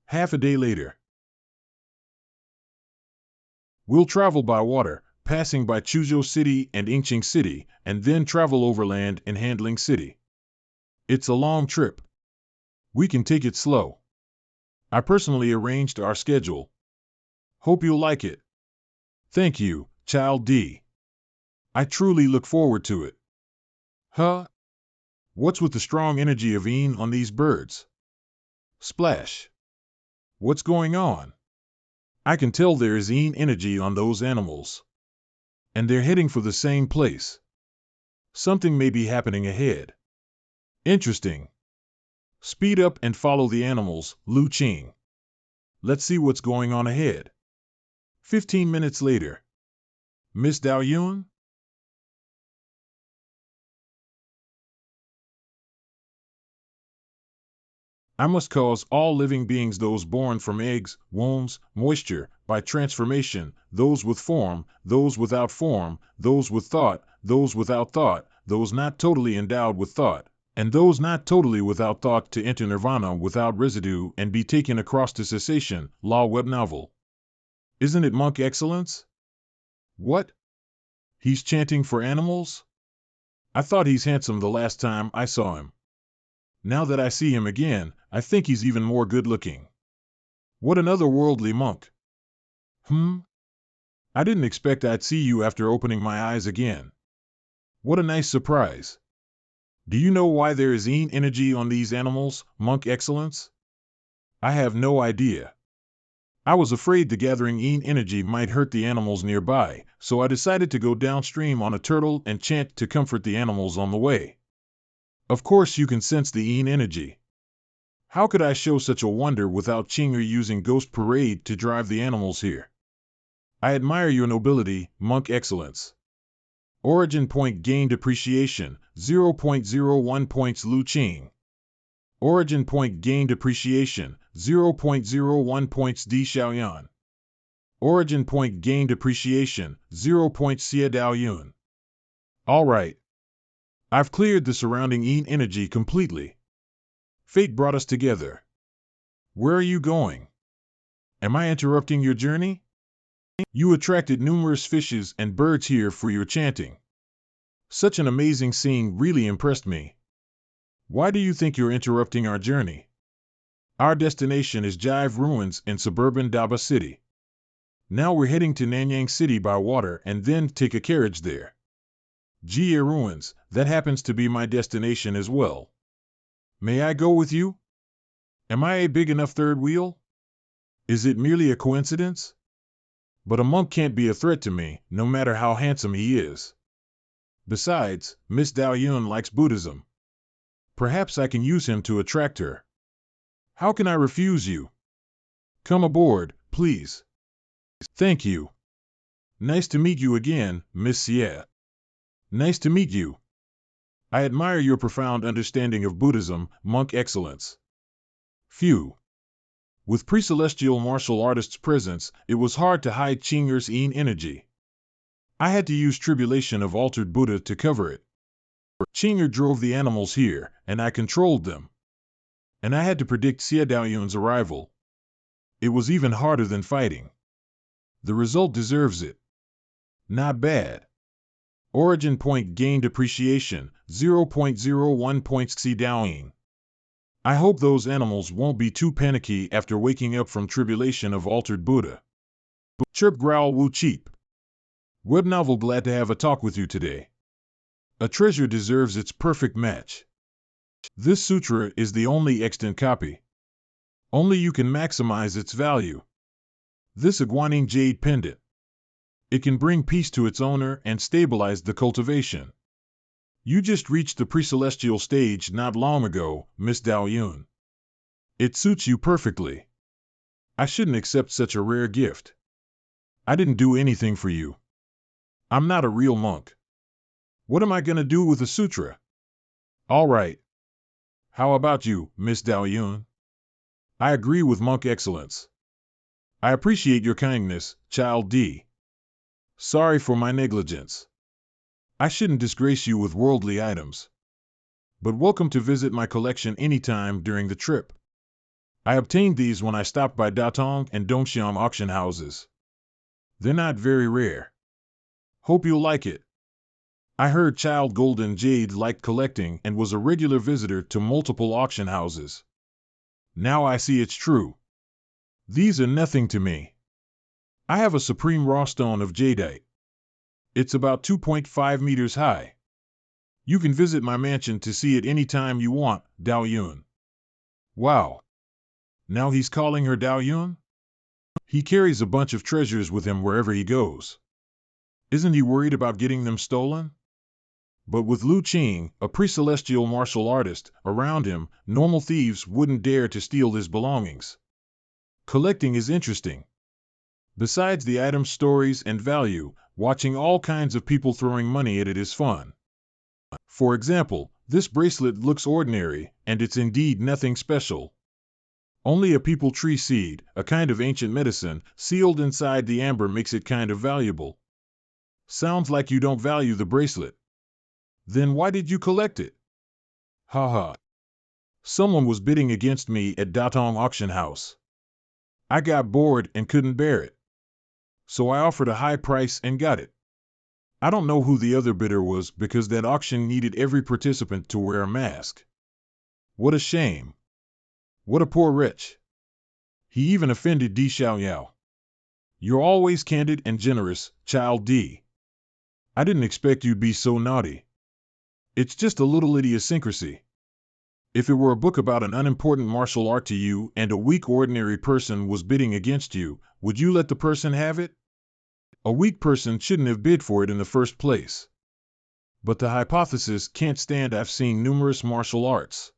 Half a day later. We'll travel by water, passing by Chuzhou City and Inqing City, and then travel overland in Handling City. It's a long trip. We can take it slow. I personally arranged our schedule. Hope you'll like it. Thank you, Child D. I truly look forward to it. Huh? What's with the strong energy of Een on these birds? Splash. What's going on? I can tell there is Een energy on those animals. And they're heading for the same place. Something may be happening ahead. Interesting. Speed up and follow the animals, Lu Qing. Let's see what's going on ahead. 15 minutes later. Miss Dao Yun? I must cause all living beings, those born from eggs, wombs, moisture, by transformation, those with form, those without form, those with thought, those without thought, those not totally endowed with thought, and those not totally without thought to enter nirvana without residue and be taken across to cessation, law web novel. Isn't it monk excellence? What? He's chanting for animals? I thought he's handsome the last time I saw him. Now that I see him again, I think he's even more good-looking. What an otherworldly monk. I didn't expect I'd see you after opening my eyes again. What a nice surprise. Do you know why there is Een energy on these animals, monk excellence? I have no idea. I was afraid the gathering Een energy might hurt the animals nearby, so I decided to go downstream on a turtle and chant to comfort the animals on the way. Of course you can sense the Een energy. How could I show such a wonder without Qing'er using Ghost Parade to drive the animals here? I admire your nobility, monk excellence. Origin point gained appreciation, 0.01 points Lu Qing. Origin point gained appreciation, 0.01 points Di Xiaoyan. Origin point gained appreciation, 0 points Xie Dao Yun. All right. I've cleared the surrounding Een energy completely. Fate brought us together. Where are you going? Am I interrupting your journey? You attracted numerous fishes and birds here for your chanting. Such an amazing scene really impressed me. Why do you think you're interrupting our journey? Our destination is Jive Ruins in suburban Daba City. Now we're heading to Nanyang City by water and then take a carriage there. Jie Ruins, that happens to be my destination as well. May I go with you? Am I a big enough third wheel? Is it merely a coincidence? But a monk can't be a threat to me, no matter how handsome he is. Besides, Miss Dao Yun likes Buddhism. Perhaps I can use him to attract her. How can I refuse you? Come aboard, please. Thank you. Nice to meet you again, Miss Xie. Nice to meet you. I admire your profound understanding of Buddhism, monk excellence. Phew. With pre-celestial martial artists' presence, it was hard to hide Qing'er's Een energy. I had to use Tribulation of Altered Buddha to cover it. Qing'er drove the animals here, and I controlled them. And I had to predict Xie Daoyun's arrival. It was even harder than fighting. The result deserves it. Not bad. Origin point gained appreciation, 0.01 points Xi Daoyin. I hope those animals won't be too panicky after waking up from Tribulation of Altered Buddha. Chirp growl woo cheep. Web novel, glad to have a talk with you today. A treasure deserves its perfect match. This sutra is the only extant copy. Only you can maximize its value. This Iguaning Jade Pendant. It can bring peace to its owner and stabilize the cultivation. You just reached the pre-celestial stage not long ago, Miss Dao Yun. It suits you perfectly. I shouldn't accept such a rare gift. I didn't do anything for you. I'm not a real monk. What am I gonna do with a sutra? All right. How about you, Miss Dao Yun? I agree with monk excellence. I appreciate your kindness, Child D. Sorry for my negligence. I shouldn't disgrace you with worldly items. But welcome to visit my collection anytime during the trip. I obtained these when I stopped by Datong and Dongxiang auction houses. They're not very rare. Hope you'll like it. I heard Child Golden Jade liked collecting and was a regular visitor to multiple auction houses. Now I see it's true. These are nothing to me. I have a supreme raw stone of jadeite. It's about 2.5 meters high. You can visit my mansion to see it any time you want, Dao Yun. Wow. Now he's calling her Dao Yun? He carries a bunch of treasures with him wherever he goes. Isn't he worried about getting them stolen? But with Lu Qing, a pre-celestial martial artist, around him, normal thieves wouldn't dare to steal his belongings. Collecting is interesting. Besides the item's stories and value, watching all kinds of people throwing money at it is fun. For example, this bracelet looks ordinary, and it's indeed nothing special. Only a people tree seed, a kind of ancient medicine, sealed inside the amber makes it kind of valuable. Sounds like you don't value the bracelet. Then why did you collect it? Haha. Someone was bidding against me at Datong auction house. I got bored and couldn't bear it. So I offered a high price and got it. I don't know who the other bidder was because that auction needed every participant to wear a mask. What a shame. What a poor wretch. He even offended Di Xiaoyao. You're always candid and generous, Child D. I didn't expect you'd be so naughty. It's just a little idiosyncrasy. If it were a book about an unimportant martial art to you and a weak ordinary person was bidding against you, would you let the person have it? A weak person shouldn't have bid for it in the first place. But the hypothesis can't stand. I've seen numerous martial arts.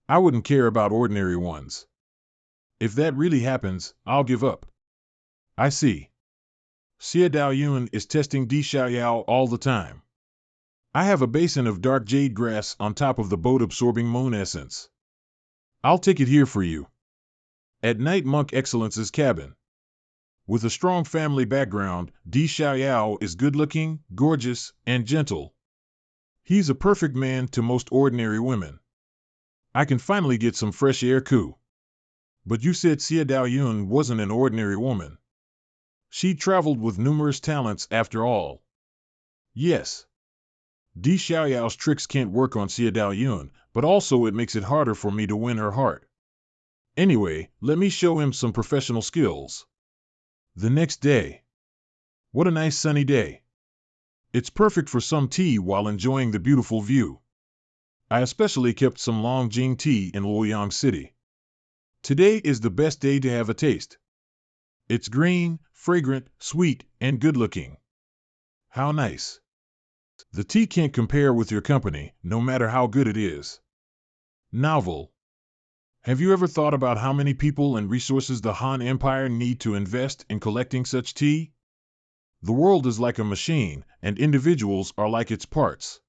I wouldn't care about ordinary ones. If that really happens, I'll give up. I see. Xie Daoyun is testing Di Xiaoyao all the time. I have a basin of dark jade grass on top of the boat-absorbing moon essence. I'll take it here for you. At night, Monk Excellence's cabin. With a strong family background, Di Xiaoyao is good-looking, gorgeous, and gentle. He's a perfect man to most ordinary women. I can finally get some fresh air, Ku. But you said Xie Daoyun wasn't an ordinary woman. She traveled with numerous talents after all. Yes. Di Xiaoyao's tricks can't work on Xie Daoyun, but also it makes it harder for me to win her heart. Anyway, let me show him some professional skills. The next day. What a nice sunny day. It's perfect for some tea while enjoying the beautiful view. I especially kept some Longjing tea in Luoyang City. Today is the best day to have a taste. It's green, fragrant, sweet, and good-looking. How nice. The tea can't compare with your company, no matter how good it is. Novel. Have you ever thought about how many people and resources the Han Empire need to invest in collecting such tea? The world is like a machine, and individuals are like its parts.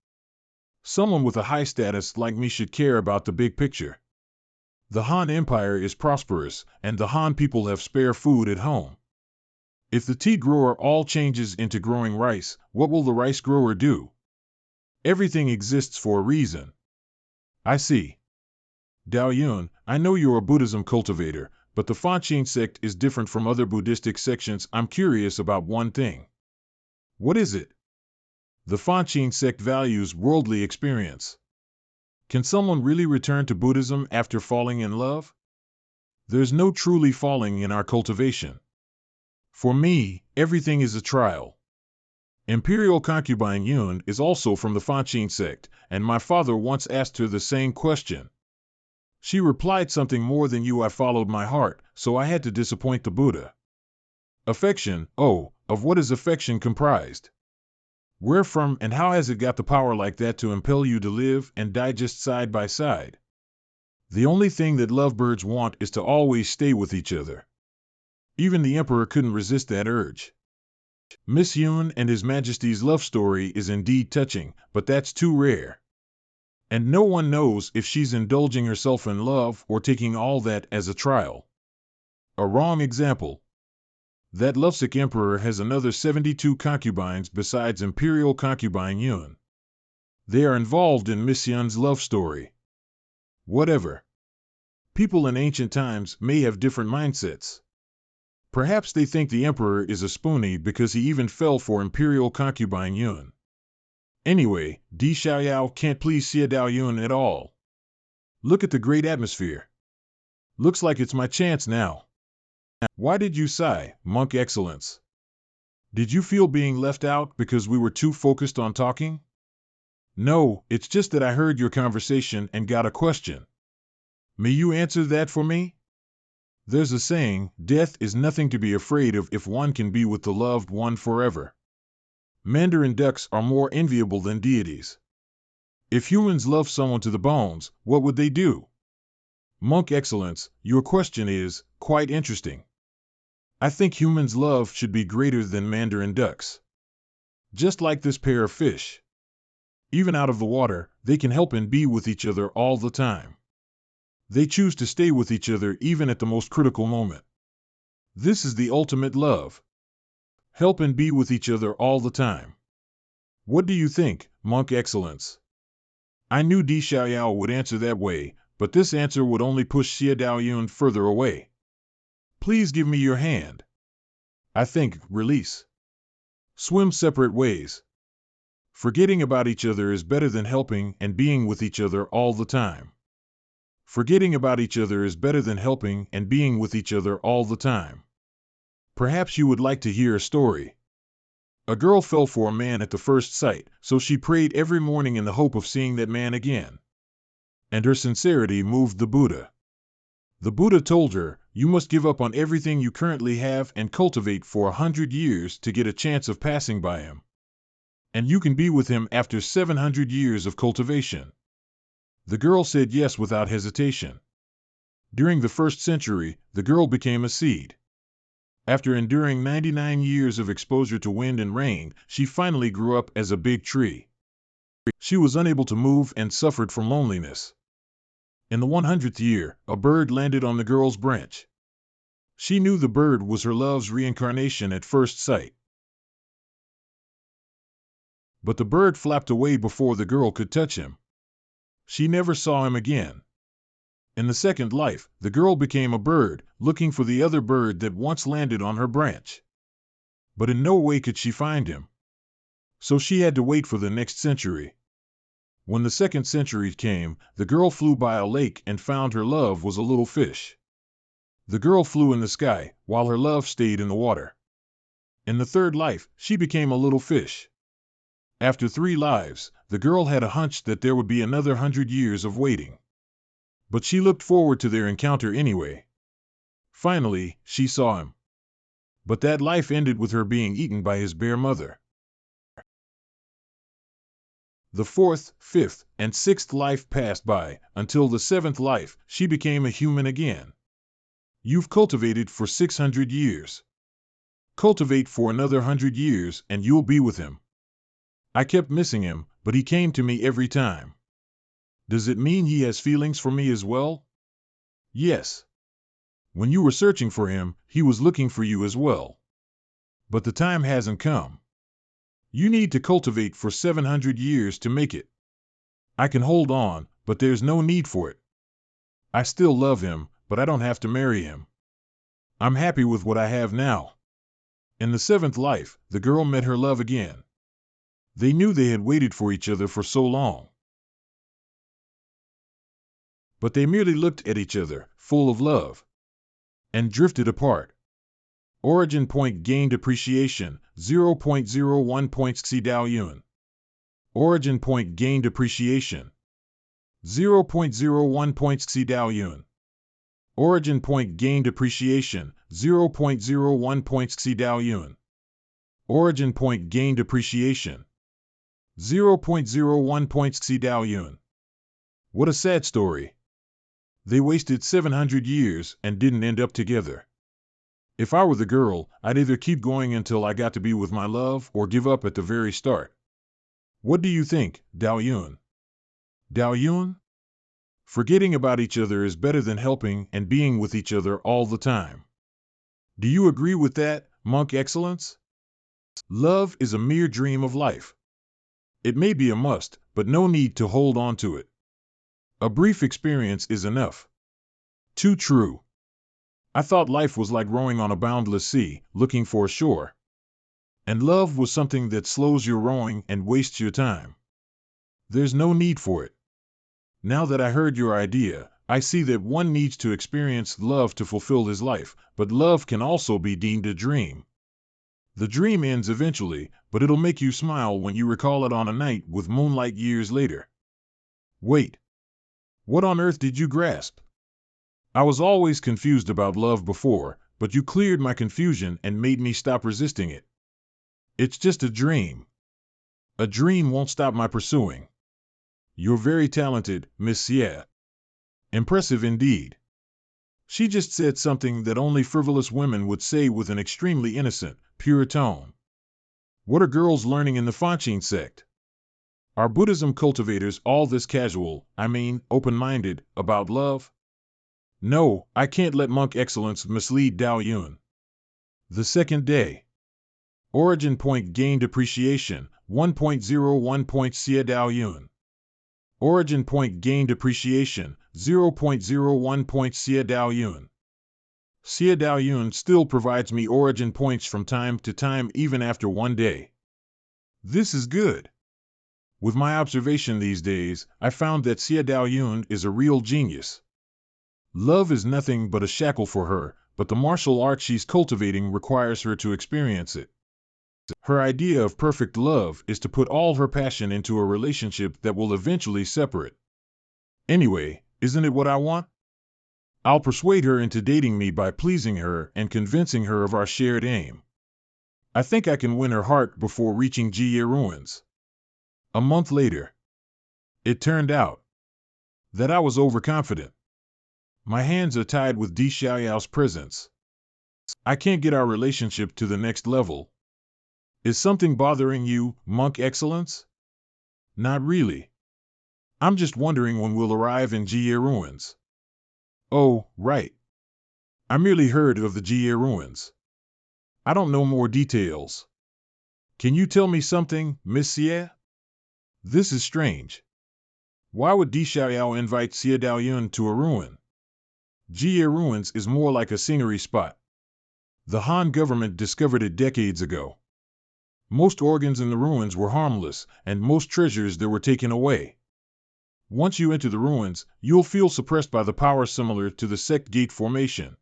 Someone with a high status like me should care about the big picture. The Han Empire is prosperous, and the Han people have spare food at home. If the tea grower all changes into growing rice, what will the rice grower do? Everything exists for a reason. I see. Daoyun, I know you're a Buddhism cultivator, but the Fanqing sect is different from other Buddhistic sections. I'm curious about one thing. What is it? The Fanqing sect values worldly experience. Can someone really return to Buddhism after falling in love? There's no truly falling in our cultivation. For me, everything is a trial. Imperial concubine Yun is also from the Fanqing sect, and my father once asked her the same question. She replied something more than you. I followed my heart, so I had to disappoint the Buddha. Affection, oh, of what is affection comprised? Where from and how has it got the power like that to impel you to live and die just side by side? The only thing that lovebirds want is to always stay with each other. Even the emperor couldn't resist that urge. Miss Yun and His Majesty's love story is indeed touching, but that's too rare. And no one knows if she's indulging herself in love or taking all that as a trial. A wrong example. That lovesick emperor has another 72 concubines besides imperial concubine Yun. They are involved in Miss Yun's love story. Whatever. People in ancient times may have different mindsets. Perhaps they think the emperor is a spoonie because he even fell for imperial concubine Yun. Anyway, Di Xiaoyao can't please Xie Dao Yun at all. Look at the great atmosphere. Looks like it's my chance now. Why did you sigh, Monk Excellence? Did you feel being left out because we were too focused on talking? No, it's just that I heard your conversation and got a question. May you answer that for me? There's a saying, death is nothing to be afraid of if one can be with the loved one forever. Mandarin ducks are more enviable than deities. If humans love someone to the bones, what would they do? Monk Excellence, your question is quite interesting. I think humans' love should be greater than Mandarin ducks. Just like this pair of fish. Even out of the water, they can help and be with each other all the time. They choose to stay with each other even at the most critical moment. This is the ultimate love. Help and be with each other all the time. What do you think, Monk Excellence? I knew Di Xiaoyao would answer that way, but this answer would only push Xie Dao Yun further away. Please give me your hand. I think, release. Swim separate ways. Forgetting about each other is better than helping and being with each other all the time. Forgetting about each other is better than helping and being with each other all the time. Perhaps you would like to hear a story. A girl fell for a man at the first sight, so she prayed every morning in the hope of seeing that man again. And her sincerity moved the Buddha. The Buddha told her, you must give up on everything you currently have and cultivate for 100 years to get a chance of passing by him. And you can be with him after 700 years of cultivation. The girl said yes without hesitation. During the first century, the girl became a seed. After enduring 99 years of exposure to wind and rain, she finally grew up as a big tree. She was unable to move and suffered from loneliness. In the 100th year, a bird landed on the girl's branch. She knew the bird was her love's reincarnation at first sight. But the bird flapped away before the girl could touch him. She never saw him again. In the second life, the girl became a bird, looking for the other bird that once landed on her branch. But in no way could she find him. So she had to wait for the next century. When the second century came, the girl flew by a lake and found her love was a little fish. The girl flew in the sky, while her love stayed in the water. In the third life, she became a little fish. After 3 lives, the girl had a hunch that there would be another 100 years of waiting. But she looked forward to their encounter anyway. Finally, she saw him. But that life ended with her being eaten by his bear mother. The 4th, 5th, and 6th life passed by, until the 7th life, she became a human again. You've cultivated for 600 years. Cultivate for another 100 years and you'll be with him. I kept missing him, but he came to me every time. Does it mean he has feelings for me as well? Yes. When you were searching for him, he was looking for you as well. But the time hasn't come. You need to cultivate for 700 years to make it. I can hold on, but there's no need for it. I still love him, but I don't have to marry him. I'm happy with what I have now. In the 7th life, the girl met her love again. They knew they had waited for each other for so long. But they merely looked at each other, full of love, and drifted apart. Origin point gained appreciation, 0.01 points Xi Dao Yun. Origin point gained appreciation, 0.01 points Xi Dao Yun. Origin point gained appreciation, 0.01 points Xi Dao Yun. Origin point gained appreciation, 0.01 points Xi Dao Yun. What a sad story. They wasted 700 years and didn't end up together. If I were the girl, I'd either keep going until I got to be with my love or give up at the very start. What do you think, Dao Yun? Dao Yun? Forgetting about each other is better than helping and being with each other all the time. Do you agree with that, Monk Excellence? Love is a mere dream of life. It may be a must, but no need to hold on to it. A brief experience is enough. Too true. I thought life was like rowing on a boundless sea, looking for a shore. And love was something that slows your rowing and wastes your time. There's no need for it. Now that I heard your idea, I see that one needs to experience love to fulfill his life, but love can also be deemed a dream. The dream ends eventually, but it'll make you smile when you recall it on a night with moonlight years later. Wait, what on earth did you grasp? I was always confused about love before, but you cleared my confusion and made me stop resisting it. It's just a dream. A dream won't stop my pursuing. You're very talented, Miss Sierra. Impressive indeed. She just said something that only frivolous women would say with an extremely innocent, pure tone. What are girls learning in the Confronting sect? Are Buddhism cultivators all this casual, open-minded, about love? No, I can't let monk excellence mislead Dao Yun. The second day. Origin point gained appreciation, 1.01 Xie Dao Yun. Origin point gained appreciation, 0.01 Xie Dao Yun. Xie Dao Yun still provides me origin points from time to time even after one day. This is good. With my observation these days, I found that Xie Dao Yun is a real genius. Love is nothing but a shackle for her, but the martial art she's cultivating requires her to experience it. Her idea of perfect love is to put all her passion into a relationship that will eventually separate. Anyway, isn't it what I want? I'll persuade her into dating me by pleasing her and convincing her of our shared aim. I think I can win her heart before reaching Jie Ruins. A month later. It turned out that I was overconfident. My hands are tied with Di Xiaoyao's presence. I can't get our relationship to the next level. Is something bothering you, Monk Excellence? Not really. I'm just wondering when we'll arrive in Jie Ruins. Oh, right. I merely heard of the Jie Ruins. I don't know more details. Can you tell me something, Miss Xie? This is strange. Why would Di Xiaoyao invite Xie Daoyun to a ruin? Jie Ruins is more like a scenery spot. The Han government discovered it decades ago. Most organs in the ruins were harmless, and most treasures there were taken away. Once you enter the ruins, you'll feel suppressed by the power similar to the sect gate formation.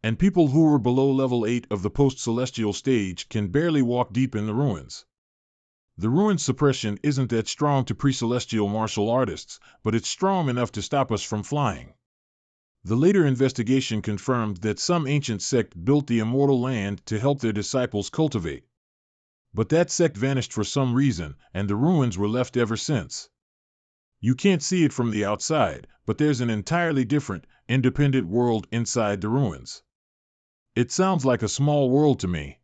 And people who were below level 8 of the post-celestial stage can barely walk deep in the ruins. The ruins suppression isn't that strong to pre-celestial martial artists, but it's strong enough to stop us from flying. The later investigation confirmed that some ancient sect built the immortal land to help their disciples cultivate. But that sect vanished for some reason, and the ruins were left ever since. You can't see it from the outside, but there's an entirely different, independent world inside the ruins. It sounds like a small world to me.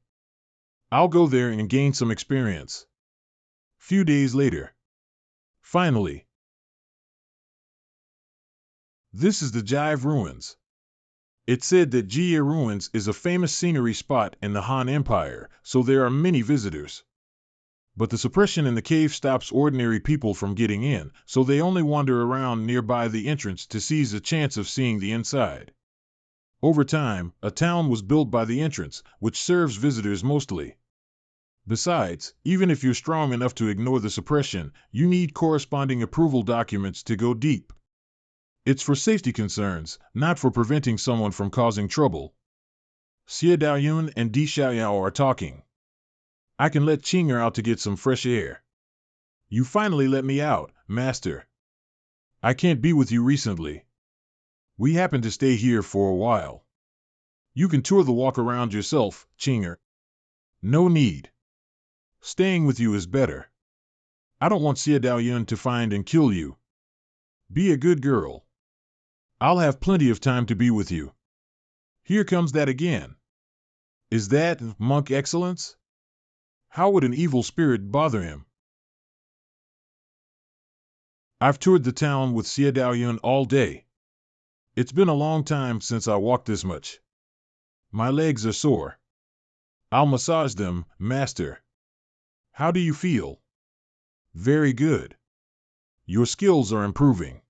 I'll go there and gain some experience. Few days later. Finally. This is the Jive Ruins. It's said that Jie Ruins is a famous scenery spot in the Han Empire, so there are many visitors. But the suppression in the cave stops ordinary people from getting in, so they only wander around nearby the entrance to seize a chance of seeing the inside. Over time, a town was built by the entrance, which serves visitors mostly. Besides, even if you're strong enough to ignore the suppression, you need corresponding approval documents to go deep. It's for safety concerns, not for preventing someone from causing trouble. Xie Daoyun and Di Xiaoyao are talking. I can let Qinger out to get some fresh air. You finally let me out, Master. I can't be with you recently. We happen to stay here for a while. You can tour the walk around yourself, Qinger. No need. Staying with you is better. I don't want Xie Daoyun to find and kill you. Be a good girl. I'll have plenty of time to be with you. Here comes that again. Is that Monk Excellence? How would an evil spirit bother him? I've toured the town with Xie Daoyun all day. It's been a long time since I walked this much. My legs are sore. I'll massage them, Master. How do you feel? Very good. Your skills are improving.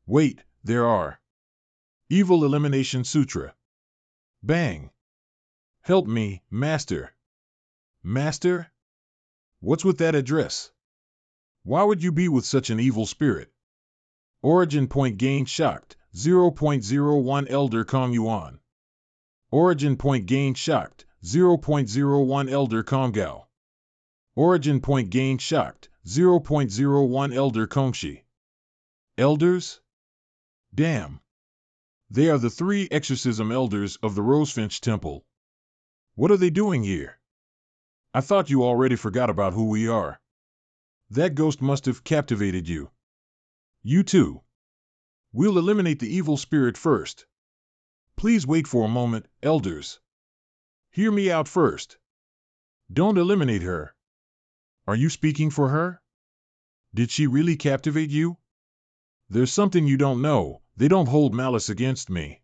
Wait, there are. Evil Elimination Sutra. Bang. Help me, Master. Master? What's with that address? Why would you be with such an evil spirit? Origin point gain shocked, 0.01 Elder Kong Yuan. Origin point gain shocked, 0.01 Elder Kong Gao. Origin point gain shocked, 0.01 Elder Kongshi. Elders? Damn. They are the 3 exorcism elders of the Rosefinch Temple. What are they doing here? I thought you already forgot about who we are. That ghost must have captivated you. You too. We'll eliminate the evil spirit first. Please wait for a moment, elders. Hear me out first. Don't eliminate her. Are you speaking for her? Did she really captivate you? There's something you don't know. They don't hold malice against me.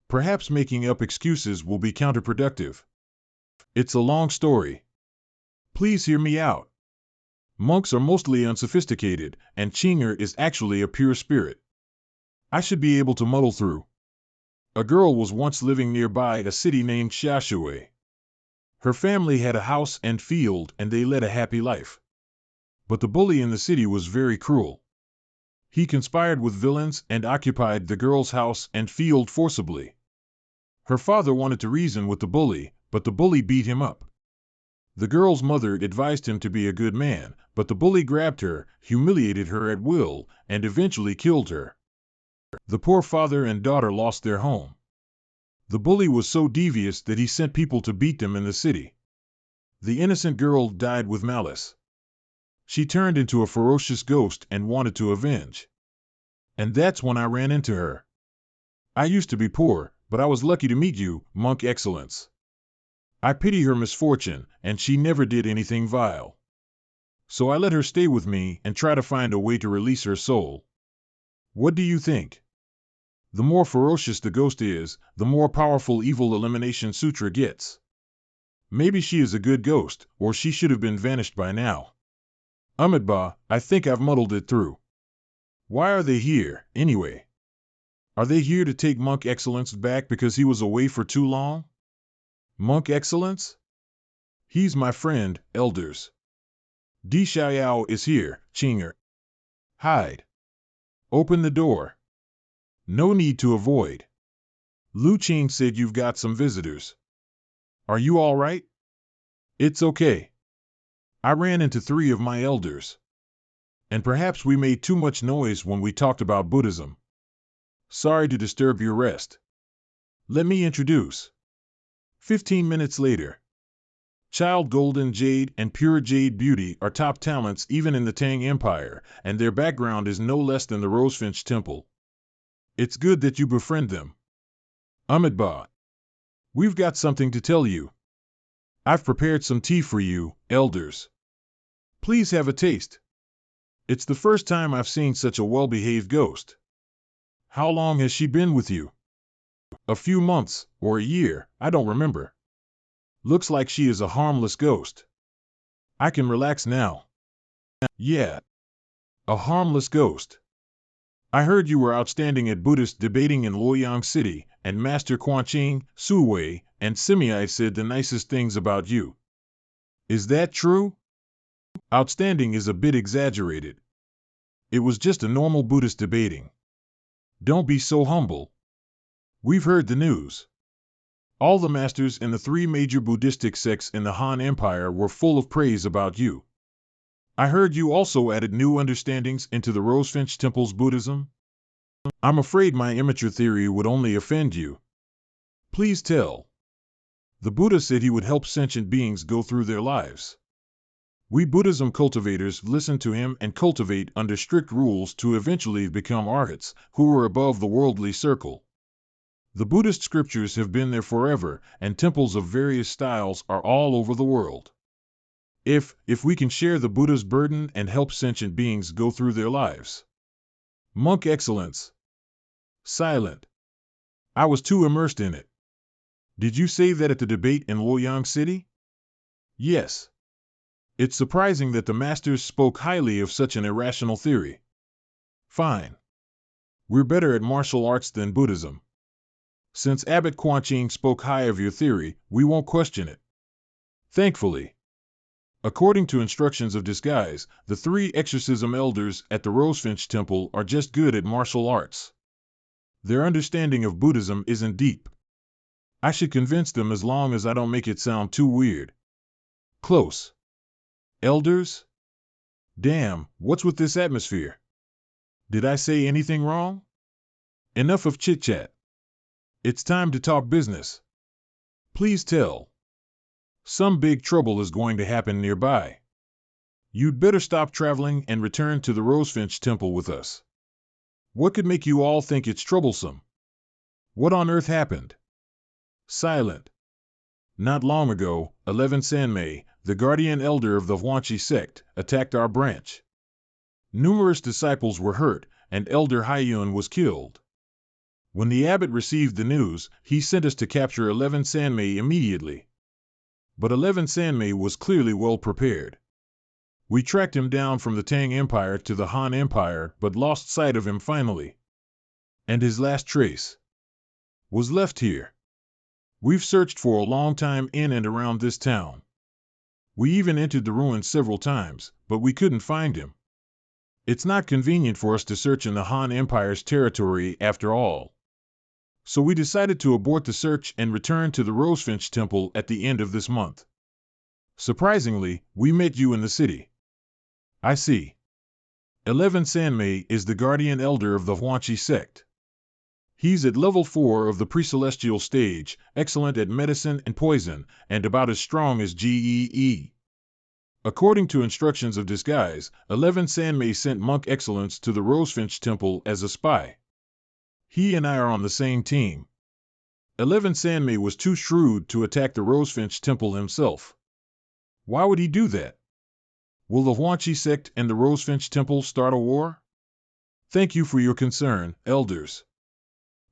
Perhaps making up excuses will be counterproductive. It's a long story. Please hear me out. Monks are mostly unsophisticated, and Chinger is actually a pure spirit. I should be able to muddle through. A girl was once living nearby a city named Xiaoshui. Her family had a house and field, and they led a happy life. But the bully in the city was very cruel. He conspired with villains and occupied the girl's house and field forcibly. Her father wanted to reason with the bully, but the bully beat him up. The girl's mother advised him to be a good man, but the bully grabbed her, humiliated her at will, and eventually killed her. The poor father and daughter lost their home. The bully was so devious that he sent people to beat them in the city. The innocent girl died with malice. She turned into a ferocious ghost and wanted to avenge. And that's when I ran into her. I used to be poor, but I was lucky to meet you, Monk Excellence. I pity her misfortune, and she never did anything vile. So I let her stay with me and try to find a way to release her soul. What do you think? The more ferocious the ghost is, the more powerful Evil Elimination Sutra gets. Maybe she is a good ghost, or she should have been vanished by now. Amitabha, I think I've muddled it through. Why are they here, anyway? Are they here to take Monk Excellence back because he was away for too long? Monk Excellence? He's my friend, elders. Di Xiao is here, Chinger. Hide. Open the door. No need to avoid. Lu Qing said you've got some visitors. Are you all right? It's okay. I ran into 3 of my elders. And perhaps we made too much noise when we talked about Buddhism. Sorry to disturb your rest. Let me introduce. 15 minutes later. Child Golden Jade and Pure Jade Beauty are top talents even in the Tang Empire, and their background is no less than the Rosefinch Temple. It's good that you befriend them. Amitabha. We've got something to tell you. I've prepared some tea for you, elders. Please have a taste. It's the first time I've seen such a well-behaved ghost. How long has she been with you? A few months, or a year, I don't remember. Looks like she is a harmless ghost. I can relax now. Yeah. A harmless ghost. I heard you were outstanding at Buddhist debating in Luoyang City, and Master Quanqing, Su Wei, and Simiai said the nicest things about you. Is that true? Outstanding is a bit exaggerated. It was just a normal Buddhist debating. Don't be so humble. We've heard the news. All the masters in the 3 major Buddhistic sects in the Han Empire were full of praise about you. I heard you also added new understandings into the Rosefinch Temple's Buddhism. I'm afraid my immature theory would only offend you. Please tell. The Buddha said he would help sentient beings go through their lives. We Buddhism cultivators listen to him and cultivate under strict rules to eventually become arhats, who are above the worldly circle. The Buddhist scriptures have been there forever, and temples of various styles are all over the world. If we can share the Buddha's burden and help sentient beings go through their lives. Monk Excellence. Silent. I was too immersed in it. Did you say that at the debate in Luoyang City? Yes. It's surprising that the masters spoke highly of such an irrational theory. Fine. We're better at martial arts than Buddhism. Since Abbot Quanching spoke high of your theory, we won't question it. Thankfully. According to instructions of disguise, the 3 exorcism elders at the Rosefinch Temple are just good at martial arts. Their understanding of Buddhism isn't deep. I should convince them as long as I don't make it sound too weird. Close. Elders? Damn, what's with this atmosphere? Did I say anything wrong? Enough of chit-chat. It's time to talk business. Please tell. Some big trouble is going to happen nearby. You'd better stop traveling and return to the Rosefinch Temple with us. What could make you all think it's troublesome? What on earth happened? Silent. Not long ago, 11 Sanmei, the guardian elder of the Huanchi sect, attacked our branch. Numerous disciples were hurt, and Elder Haiyun was killed. When the abbot received the news, he sent us to capture 11 Sanmei immediately. But 11 Sanmei was clearly well prepared. We tracked him down from the Tang Empire to the Han Empire, but lost sight of him finally. And his last trace was left here. We've searched for a long time in and around this town. We even entered the ruins several times, but we couldn't find him. It's not convenient for us to search in the Han Empire's territory after all. So we decided to abort the search and return to the Rosefinch Temple at the end of this month. Surprisingly, we met you in the city. I see. 11 Sanmei is the guardian elder of the Huanchi sect. He's at level 4 of the pre-celestial stage, excellent at medicine and poison, and about as strong as Gee. According to instructions of disguise, 11 Sanmei sent Monk Excellence to the Rosefinch Temple as a spy. He and I are on the same team. 11 Sanmei was too shrewd to attack the Rosefinch Temple himself. Why would he do that? Will the Huanchi sect and the Rosefinch Temple start a war? Thank you for your concern, elders.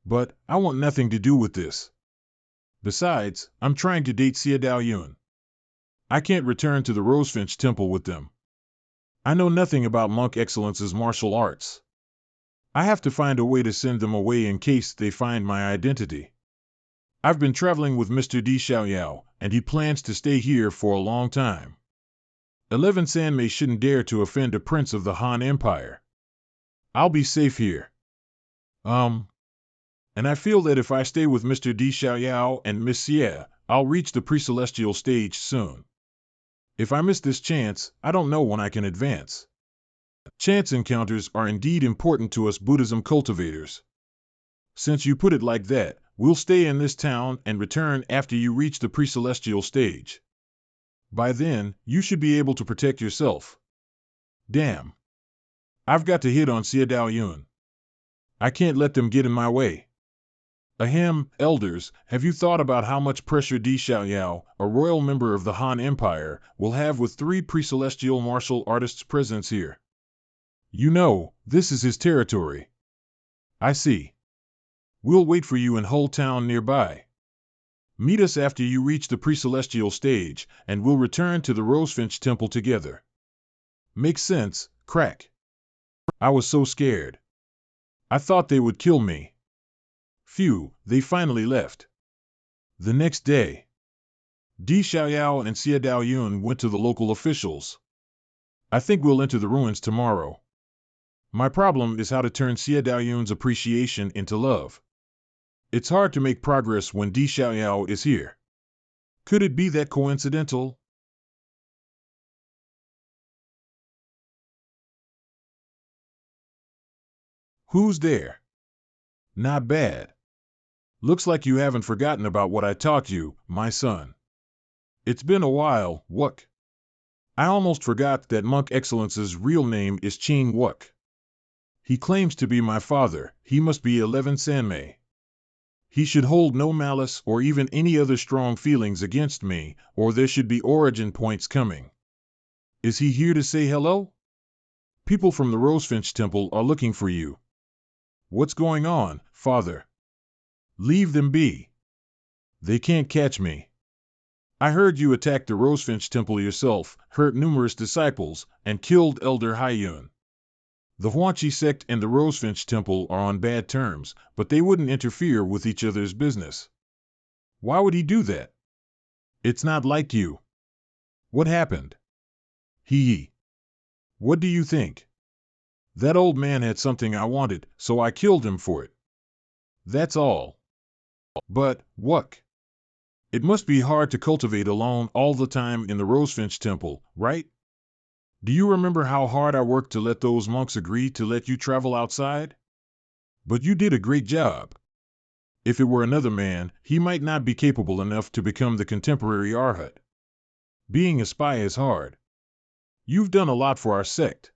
But I want nothing to do with this. Besides, I'm trying to date Xie Daoyun. I can't return to the Rosefinch Temple with them. I know nothing about Monk Excellence's martial arts. I have to find a way to send them away in case they find my identity. I've been traveling with Mr. Di Xiaoyao, and he plans to stay here for a long time. 11 Sanmei shouldn't dare to offend a prince of the Han Empire. I'll be safe here. And I feel that if I stay with Mr. Di Xiaoyao and Miss Xie, I'll reach the pre-celestial stage soon. If I miss this chance, I don't know when I can advance. Chance encounters are indeed important to us Buddhism cultivators. Since you put it like that, we'll stay in this town and return after you reach the pre-celestial stage. By then, you should be able to protect yourself. Damn. I've got to hit on Xie Daoyun. I can't let them get in my way. Ahem, elders, have you thought about how much pressure Di Xiaoyao, a royal member of the Han Empire, will have with 3 pre-celestial martial artists' presence here? You know, this is his territory. I see. We'll wait for you in Hull Town nearby. Meet us after you reach the pre-celestial stage, and we'll return to the Rosefinch Temple together. Makes sense, crack. I was so scared. I thought they would kill me. Phew, they finally left. The next day, Di Xiaoyao and Xie Daoyun went to the local officials. I think we'll enter the ruins tomorrow. My problem is how to turn Xie Daoyun's appreciation into love. It's hard to make progress when Di Xiaoyao is here. Could it be that coincidental? Who's there? Not bad. Looks like you haven't forgotten about what I taught you, my son. It's been a while, Wuk. I almost forgot that Monk Excellence's real name is Qing Wuk. He claims to be my father. He must be 11 Sanmei. He should hold no malice or even any other strong feelings against me, or there should be origin points coming. Is he here to say hello? People from the Rosefinch Temple are looking for you. What's going on, father? Leave them be. They can't catch me. I heard you attacked the Rosefinch Temple yourself, hurt numerous disciples, and killed Elder Haiyun. The Huanchi sect and the Rosefinch Temple are on bad terms, but they wouldn't interfere with each other's business. Why would he do that? It's not like you. What happened? He. What do you think? That old man had something I wanted, so I killed him for it. That's all. But, what? It must be hard to cultivate alone all the time in the Rosefinch Temple, right? Do you remember how hard I worked to let those monks agree to let you travel outside? But you did a great job. If it were another man, he might not be capable enough to become the contemporary Arhat. Being a spy is hard. You've done a lot for our sect.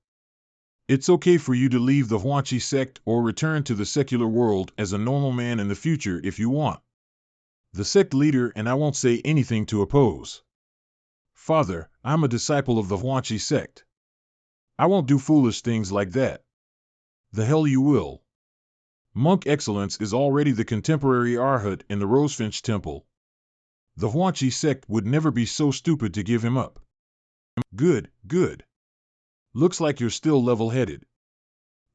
It's okay for you to leave the Huanchi sect or return to the secular world as a normal man in the future if you want. The sect leader and I won't say anything to oppose. Father, I'm a disciple of the Huanchi sect. I won't do foolish things like that. The hell you will. Monk Excellence is already the contemporary Arhat in the Rosefinch Temple. The Huanchi sect would never be so stupid to give him up. Good, good. Looks like you're still level-headed.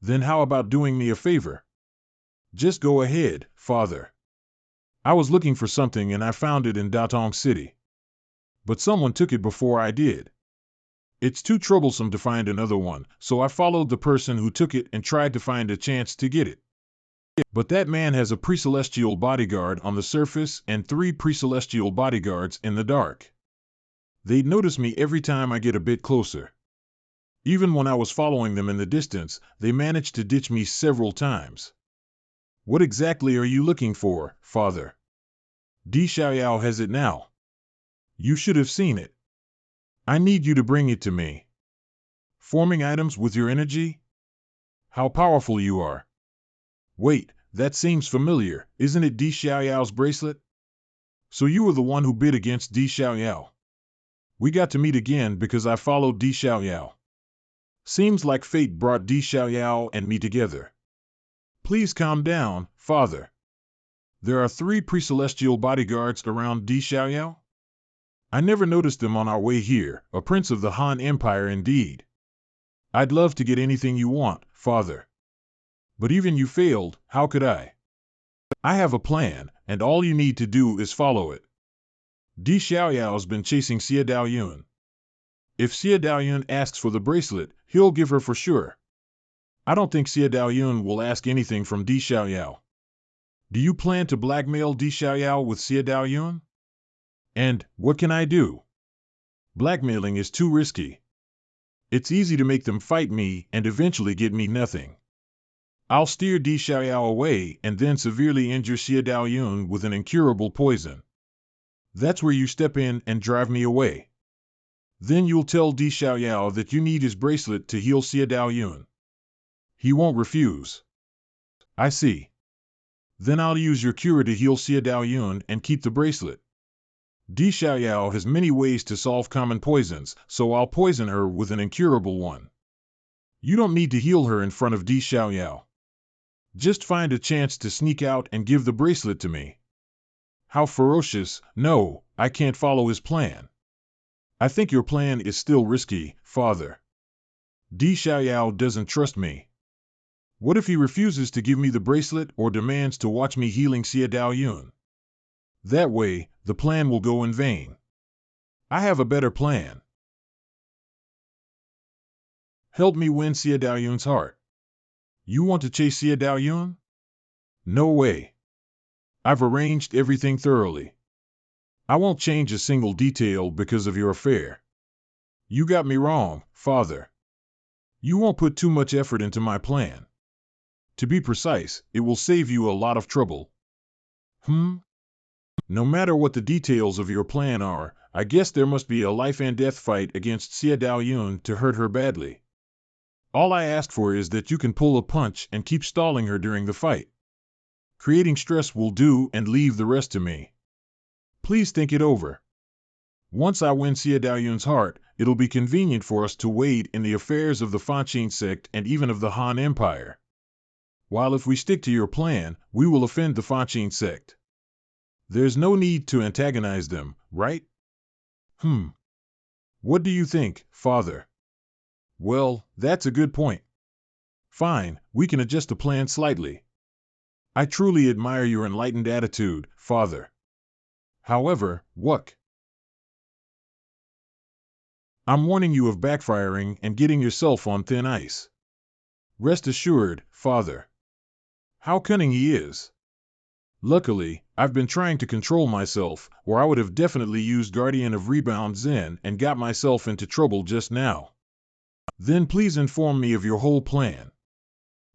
Then how about doing me a favor? Just go ahead, Father. I was looking for something and I found it in Datong City. But someone took it before I did. It's too troublesome to find another one, so I followed the person who took it and tried to find a chance to get it. But that man has a pre-celestial bodyguard on the surface and 3 pre-celestial bodyguards in the dark. They'd notice me every time I get a bit closer. Even when I was following them in the distance, they managed to ditch me several times. What exactly are you looking for, Father? Di Xiaoyao has it now. You should have seen it. I need you to bring it to me. Forming items with your energy? How powerful you are. Wait, that seems familiar. Isn't it Di Xiaoyao's bracelet? So you were the one who bid against Di Xiaoyao. We got to meet again because I followed Di Xiaoyao. Seems like fate brought Di Xiaoyao and me together. Please calm down, Father. There are 3 pre-celestial bodyguards around Di Xiaoyao? I never noticed them on our way here, a prince of the Han Empire indeed. I'd love to get anything you want, Father. But even you failed, how could I? I have a plan, and all you need to do is follow it. Di Xiaoyao's been chasing Xie Daoyun. If Xie Daoyun asks for the bracelet, he'll give her for sure. I don't think Xie Daoyun will ask anything from Di Xiaoyao. Do you plan to blackmail Di Xiaoyao with Xie Daoyun? And what can I do? Blackmailing is too risky. It's easy to make them fight me and eventually get me nothing. I'll steer Di Xiaoyao away and then severely injure Xie Daoyun with an incurable poison. That's where you step in and drive me away. Then you'll tell Di Xiaoyao that you need his bracelet to heal Xie Daoyun. He won't refuse. I see. Then I'll use your cure to heal Xie Daoyun and keep the bracelet. Di Xiaoyao has many ways to solve common poisons, so I'll poison her with an incurable one. You don't need to heal her in front of Di Xiaoyao. Just find a chance to sneak out and give the bracelet to me. How ferocious! No, I can't follow his plan. I think your plan is still risky, Father. Di Xiaoyao doesn't trust me. What if he refuses to give me the bracelet or demands to watch me healing Xie Daoyun? That way, the plan will go in vain. I have a better plan. Help me win Xie Daoyun's heart. You want to chase Xie Daoyun? No way. I've arranged everything thoroughly. I won't change a single detail because of your affair. You got me wrong, Father. You won't put too much effort into my plan. To be precise, it will save you a lot of trouble. No matter what the details of your plan are, I guess there must be a life-and-death fight against Xie Daoyun to hurt her badly. All I ask for is that you can pull a punch and keep stalling her during the fight. Creating stress will do and leave the rest to me. Please think it over. Once I win Xie Daoyun's heart, it'll be convenient for us to wade in the affairs of the Fanqin sect and even of the Han Empire. While if we stick to your plan, we will offend the Fanqin sect. There's no need to antagonize them, right? What do you think, Father? Well, that's a good point. Fine, we can adjust the plan slightly. I truly admire your enlightened attitude, Father. However, what? I'm warning you of backfiring and getting yourself on thin ice. Rest assured, Father. How cunning he is. Luckily, I've been trying to control myself, or I would have definitely used Guardian of Rebound Zen and got myself into trouble just now. Then please inform me of your whole plan.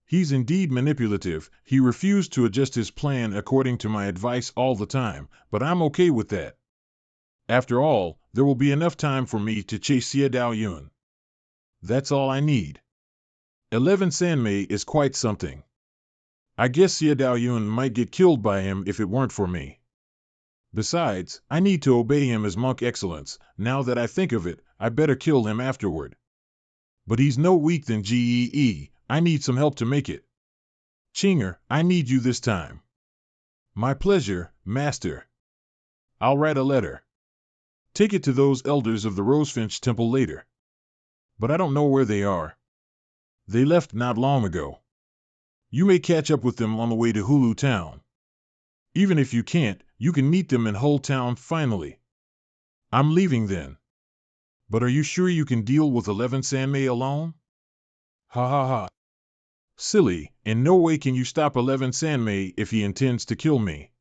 He's indeed manipulative. He refused to adjust his plan according to my advice all the time, but I'm okay with that. After all, there will be enough time for me to chase Xie Dao Yun. That's all I need. 11 Sanmei is quite something. I guess Xie Dao Yun might get killed by him if it weren't for me. Besides, I need to obey him as monk excellence. Now that I think of it, I better kill him afterward. But he's no weak than Gee. I need some help to make it. Chinger, I need you this time. My pleasure, Master. I'll write a letter. Take it to those elders of the Rosefinch Temple later. But I don't know where they are. They left not long ago. You may catch up with them on the way to Hulu Town. Even if you can't, you can meet them in Hull Town finally. I'm leaving then. But are you sure you can deal with 11 Sanmei alone? Ha ha ha. Silly, in no way can you stop 11 Sanmei if he intends to kill me.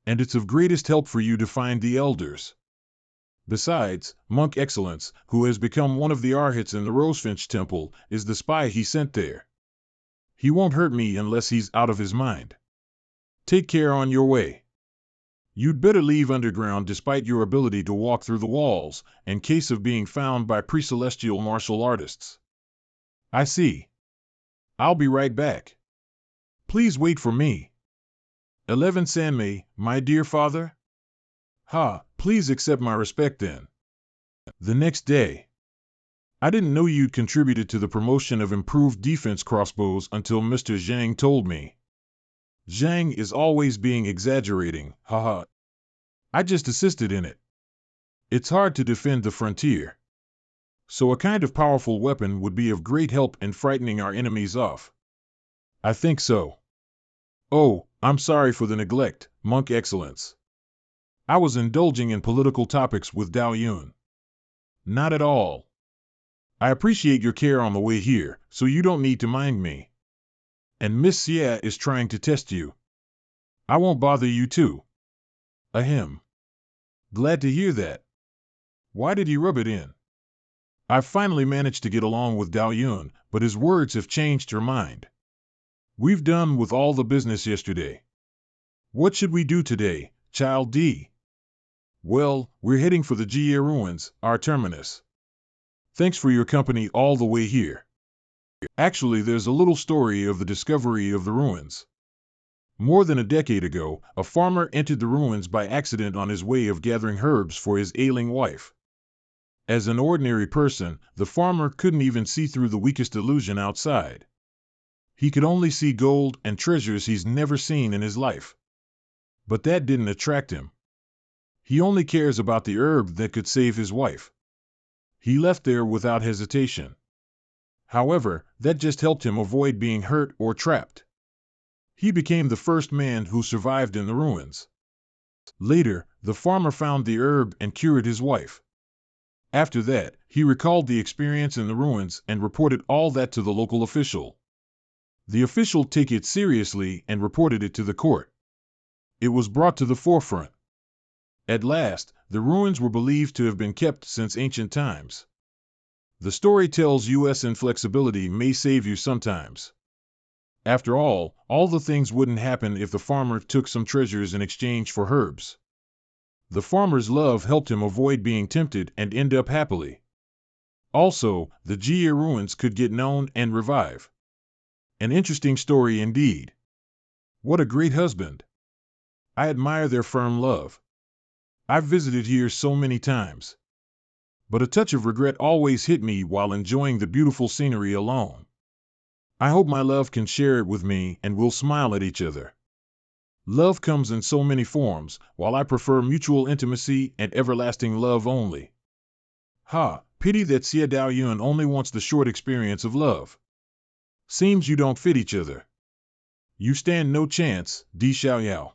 And it's of greatest help for you to find the elders. Besides, Monk Excellence, who has become one of the Arhats in the Rosefinch Temple, is the spy he sent there. He won't hurt me unless he's out of his mind. Take care on your way. You'd better leave underground despite your ability to walk through the walls, in case of being found by pre-celestial martial artists. I see. I'll be right back. Please wait for me. 11 Sanmei, my dear father? Ha, please accept my respect then. The next day. I didn't know you'd contributed to the promotion of improved defense crossbows until Mr. Zhang told me. Zhang is always being exaggerating, haha. I just assisted in it. It's hard to defend the frontier. So a kind of powerful weapon would be of great help in frightening our enemies off. I think so. Oh, I'm sorry for the neglect, Monk Excellence. I was indulging in political topics with Dao Yun. Not at all. I appreciate your care on the way here, so you don't need to mind me. And Miss Xie is trying to test you. I won't bother you too. Ahem. Glad to hear that. Why did he rub it in? I've finally managed to get along with Dao Yun, but his words have changed her mind. We've done with all the business yesterday. What should we do today, Child D? Well, we're heading for the Jie Ruins, our terminus. Thanks for your company all the way here. Actually, there's a little story of the discovery of the ruins. More than a decade ago, a farmer entered the ruins by accident on his way of gathering herbs for his ailing wife. As an ordinary person, the farmer couldn't even see through the weakest illusion outside. He could only see gold and treasures he's never seen in his life. But that didn't attract him. He only cares about the herb that could save his wife. He left there without hesitation. However, that just helped him avoid being hurt or trapped. He became the first man who survived in the ruins. Later, the farmer found the herb and cured his wife. After that, he recalled the experience in the ruins and reported all that to the local official. The official took it seriously and reported it to the court. It was brought to the forefront. At last, the ruins were believed to have been kept since ancient times. The story tells us inflexibility may save you sometimes. After all the things wouldn't happen if the farmer took some treasures in exchange for herbs. The farmer's love helped him avoid being tempted and end up happily. Also, the Jie ruins could get known and revive. An interesting story indeed. What a great husband. I admire their firm love. I've visited here so many times. But a touch of regret always hit me while enjoying the beautiful scenery alone. I hope my love can share it with me and we'll smile at each other. Love comes in so many forms, while I prefer mutual intimacy and everlasting love only. Ha, pity that Xie Dao Yun only wants the short experience of love. Seems you don't fit each other. You stand no chance, Di Xiaoyao.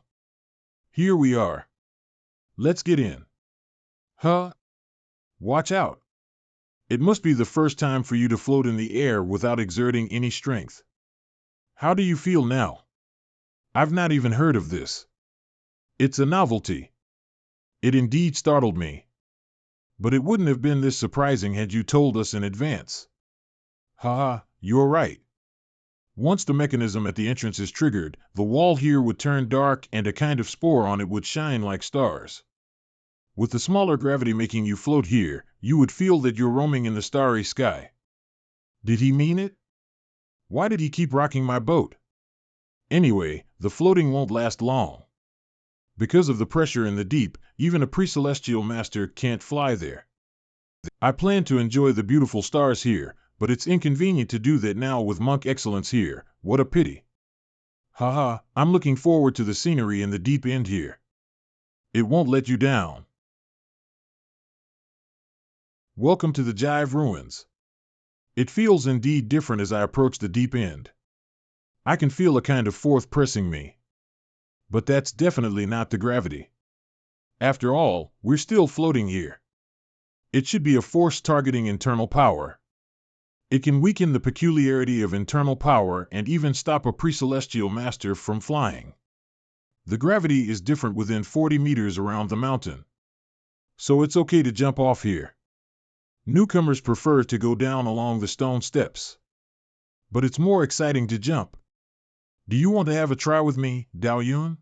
Here we are. Let's get in. Huh? Watch out. It must be the first time for you to float in the air without exerting any strength. How do you feel now? I've not even heard of this. It's a novelty. It indeed startled me. But it wouldn't have been this surprising had you told us in advance. Haha, you're right. Once the mechanism at the entrance is triggered, the wall here would turn dark and a kind of spore on it would shine like stars. With the smaller gravity making you float here, you would feel that you're roaming in the starry sky. Did he mean it? Why did he keep rocking my boat? Anyway, the floating won't last long. Because of the pressure in the deep, even a pre-celestial master can't fly there. I plan to enjoy the beautiful stars here, but it's inconvenient to do that now with monk excellence here. What a pity. Haha, I'm looking forward to the scenery in the deep end here. It won't let you down. Welcome to the Jive Ruins. It feels indeed different as I approach the deep end. I can feel a kind of force pressing me. But that's definitely not the gravity. After all, we're still floating here. It should be a force targeting internal power. It can weaken the peculiarity of internal power and even stop a pre-celestial master from flying. The gravity is different within 40 meters around the mountain. So it's okay to jump off here. Newcomers prefer to go down along the stone steps. But it's more exciting to jump. Do you want to have a try with me, Dao Yun?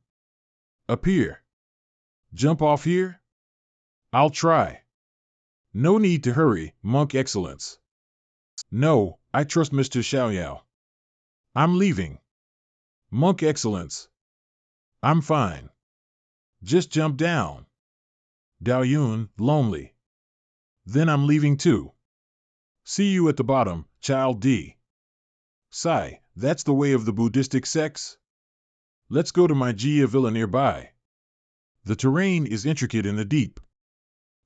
Up here. Jump off here? I'll try. No need to hurry, Monk Excellence. No, I trust Mr. Xiaoyao. I'm leaving. Monk Excellence. I'm fine. Just jump down. Dao Yun, lonely. Then I'm leaving too. See you at the bottom, Child D. Sai, that's the way of the Buddhistic sects? Let's go to my Jia villa nearby. The terrain is intricate in the deep.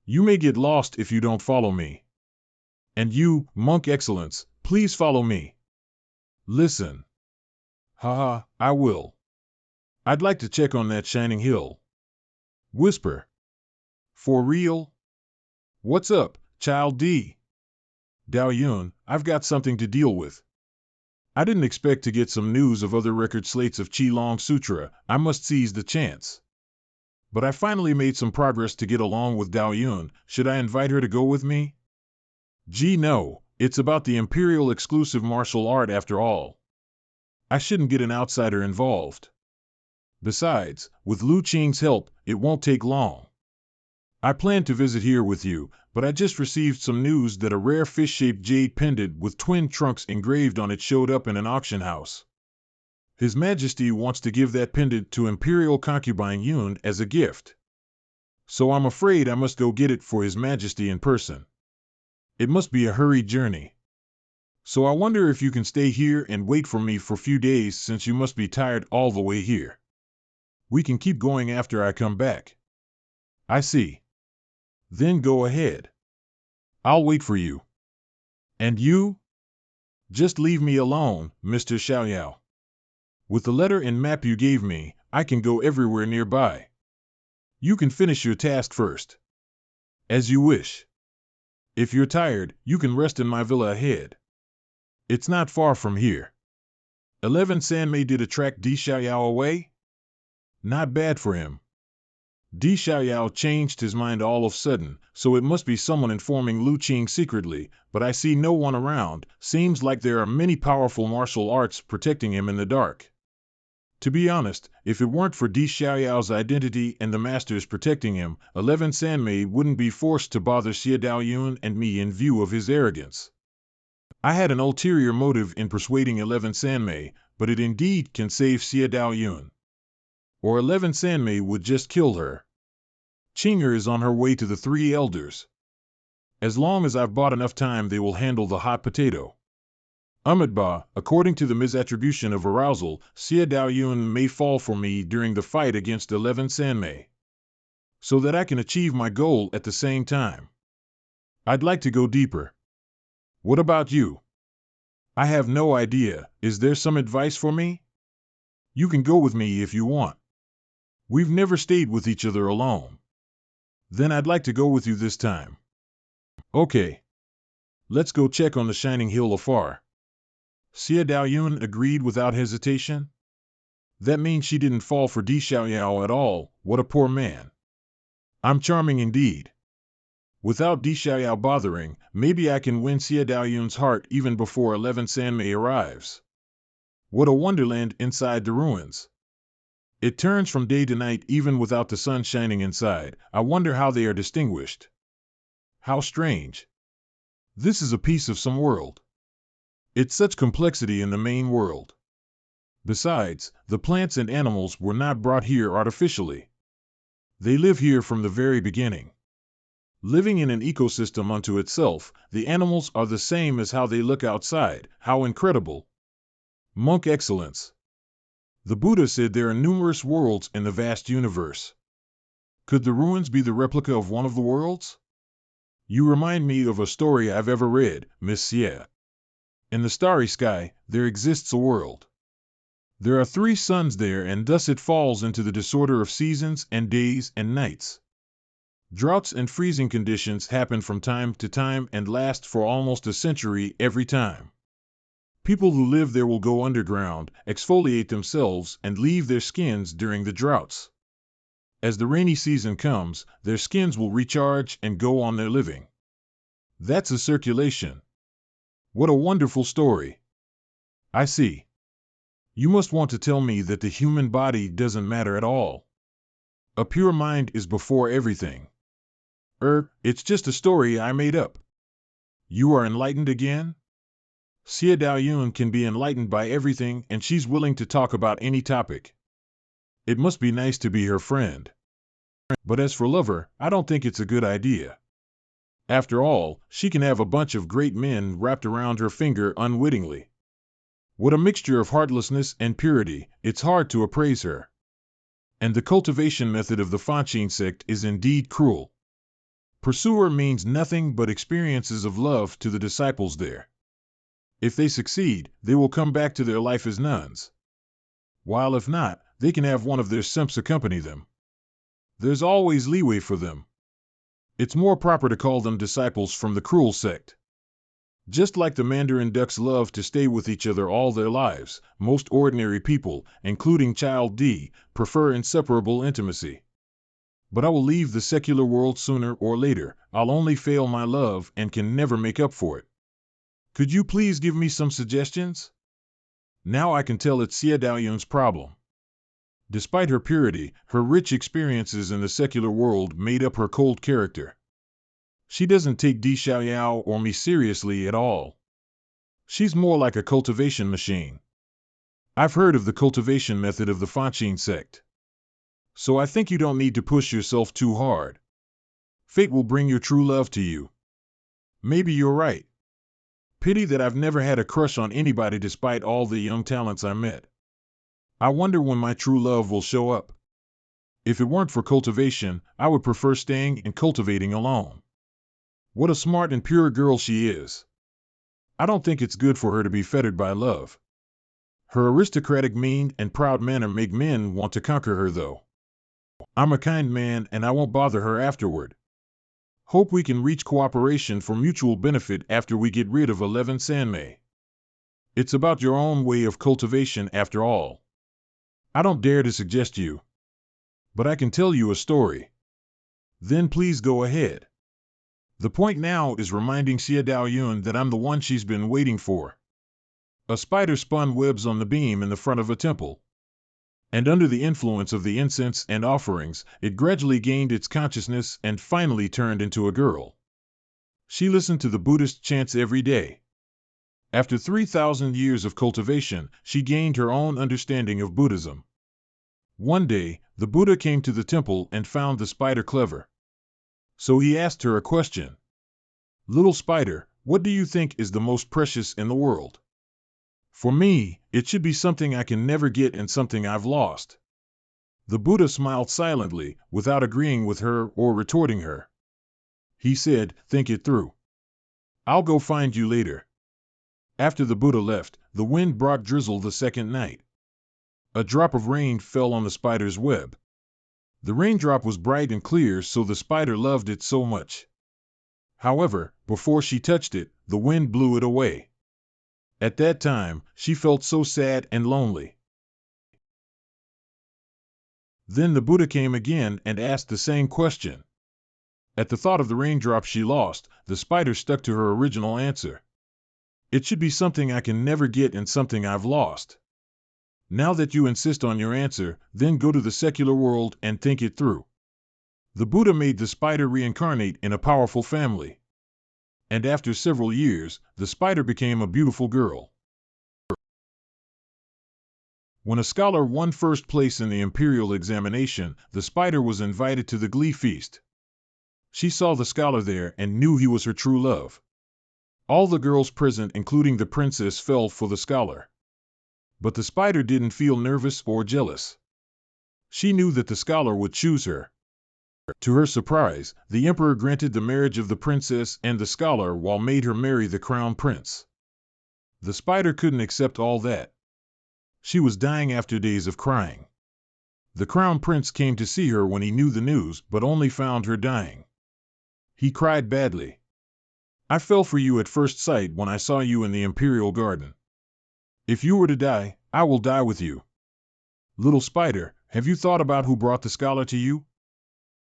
You may get lost if you don't follow me. And you, Monk Excellence, please follow me. Listen. Haha, I will. I'd like to check on that shining hill. Whisper. For real? What's up, Child D? Dao Yun, I've got something to deal with. I didn't expect to get some news of other record slates of Qilong Sutra. I must seize the chance. But I finally made some progress to get along with Dao Yun. Should I invite her to go with me? Gee, no, it's about the Imperial exclusive martial art after all. I shouldn't get an outsider involved. Besides, with Lu Qing's help, it won't take long. I plan to visit here with you, but I just received some news that a rare fish-shaped jade pendant with twin trunks engraved on it showed up in an auction house. His Majesty wants to give that pendant to Imperial concubine Yun as a gift. So I'm afraid I must go get it for His Majesty in person. It must be a hurried journey. So I wonder if you can stay here and wait for me for a few days since you must be tired all the way here. We can keep going after I come back. I see. Then go ahead. I'll wait for you. And you? Just leave me alone, Mr. Xiaoyao. With the letter and map you gave me, I can go everywhere nearby. You can finish your task first. As you wish. If you're tired, you can rest in my villa ahead. It's not far from here. 11 Sanmei did attract Di Xiaoyao away? Not bad for him. Di Xiaoyao changed his mind all of a sudden, so it must be someone informing Lu Qing secretly, but I see no one around. Seems like there are many powerful martial arts protecting him in the dark. To be honest, if it weren't for Di Xiaoyao's identity and the masters protecting him, 11 Sanmei wouldn't be forced to bother Xie Dao Yun and me in view of his arrogance. I had an ulterior motive in persuading 11 Sanmei, but it indeed can save Xie Dao Yun. Or 11 Sanmei would just kill her. Qinger is on her way to the Three Elders. As long as I've bought enough time, they will handle the hot potato. Ahmedba, according to the misattribution of arousal, Xie Dao Yun may fall for me during the fight against 11 Sanmei. So that I can achieve my goal at the same time. I'd like to go deeper. What about you? I have no idea. Is there some advice for me? You can go with me if you want. We've never stayed with each other alone. Then I'd like to go with you this time. Okay. Let's go check on the shining hill afar. Xie Daoyun agreed without hesitation. That means she didn't fall for Di Xiaoyao at all. What a poor man. I'm charming indeed. Without Di Xiaoyao bothering, maybe I can win Xie Daoyun's heart even before 11 Sanmei arrives. What a wonderland inside the ruins. It turns from day to night even without the sun shining inside. I wonder how they are distinguished. How strange. This is a piece of some world. It's such complexity in the main world. Besides, the plants and animals were not brought here artificially. They live here from the very beginning. Living in an ecosystem unto itself, the animals are the same as how they look outside. How incredible. Monk excellence. The Buddha said there are numerous worlds in the vast universe. Could the ruins be the replica of one of the worlds? You remind me of a story I've ever read, Miss Xie. In the starry sky, there exists a world. There are 3 suns there, and thus it falls into the disorder of seasons and days and nights. Droughts and freezing conditions happen from time to time and last for almost a century every time. People who live there will go underground, exfoliate themselves, and leave their skins during the droughts. As the rainy season comes, their skins will recharge and go on their living. That's a circulation. What a wonderful story. I see. You must want to tell me that the human body doesn't matter at all. A pure mind is before everything. It's just a story I made up. You are enlightened again? Xie Daoyun can be enlightened by everything, and she's willing to talk about any topic. It must be nice to be her friend. But as for lover, I don't think it's a good idea. After all, she can have a bunch of great men wrapped around her finger unwittingly. What a mixture of heartlessness and purity. It's hard to appraise her. And the cultivation method of the Fanqin sect is indeed cruel. Pursuer means nothing but experiences of love to the disciples there. If they succeed, they will come back to their life as nuns. While if not, they can have one of their simps accompany them. There's always leeway for them. It's more proper to call them disciples from the cruel sect. Just like the Mandarin ducks love to stay with each other all their lives, most ordinary people, including Child D, prefer inseparable intimacy. But I will leave the secular world sooner or later. I'll only fail my love and can never make up for it. Could you please give me some suggestions? Now I can tell it's Xie Daoyun's problem. Despite her purity, her rich experiences in the secular world made up her cold character. She doesn't take Di Xiaoyao or me seriously at all. She's more like a cultivation machine. I've heard of the cultivation method of the Fanqin sect. So I think you don't need to push yourself too hard. Fate will bring your true love to you. Maybe you're right. Pity that I've never had a crush on anybody despite all the young talents I met. I wonder when my true love will show up. If it weren't for cultivation, I would prefer staying and cultivating alone. What a smart and pure girl she is. I don't think it's good for her to be fettered by love. Her aristocratic mien and proud manner make men want to conquer her though. I'm a kind man and I won't bother her afterward. Hope we can reach cooperation for mutual benefit after we get rid of 11 Sanmei. It's about your own way of cultivation after all. I don't dare to suggest you. But I can tell you a story. Then please go ahead. The point now is reminding Xie Daoyun that I'm the one she's been waiting for. A spider spun webs on the beam in the front of a temple. And under the influence of the incense and offerings, it gradually gained its consciousness and finally turned into a girl. She listened to the Buddhist chants every day. After 3,000 years of cultivation, she gained her own understanding of Buddhism. One day, the Buddha came to the temple and found the spider clever. So he asked her a question. Little spider, what do you think is the most precious in the world? For me, it should be something I can never get and something I've lost. The Buddha smiled silently, without agreeing with her or retorting her. He said, think it through. I'll go find you later. After the Buddha left, the wind brought drizzle the second night. A drop of rain fell on the spider's web. The raindrop was bright and clear, so the spider loved it so much. However, before she touched it, the wind blew it away. At that time, she felt so sad and lonely. Then the Buddha came again and asked the same question. At the thought of the raindrop she lost, the spider stuck to her original answer. It should be something I can never get and something I've lost. Now that you insist on your answer, then go to the secular world and think it through. The Buddha made the spider reincarnate in a powerful family. And after several years, the spider became a beautiful girl. When a scholar won first place in the imperial examination, the spider was invited to the glee feast. She saw the scholar there and knew he was her true love. All the girls present, including the princess, fell for the scholar. But the spider didn't feel nervous or jealous. She knew that the scholar would choose her. To her surprise, the emperor granted the marriage of the princess and the scholar while made her marry the crown prince. The spider couldn't accept all that. She was dying after days of crying. The crown prince came to see her when he knew the news, but only found her dying. He cried badly. I fell for you at first sight when I saw you in the imperial garden. If you were to die, I will die with you. Little spider, have you thought about who brought the scholar to you?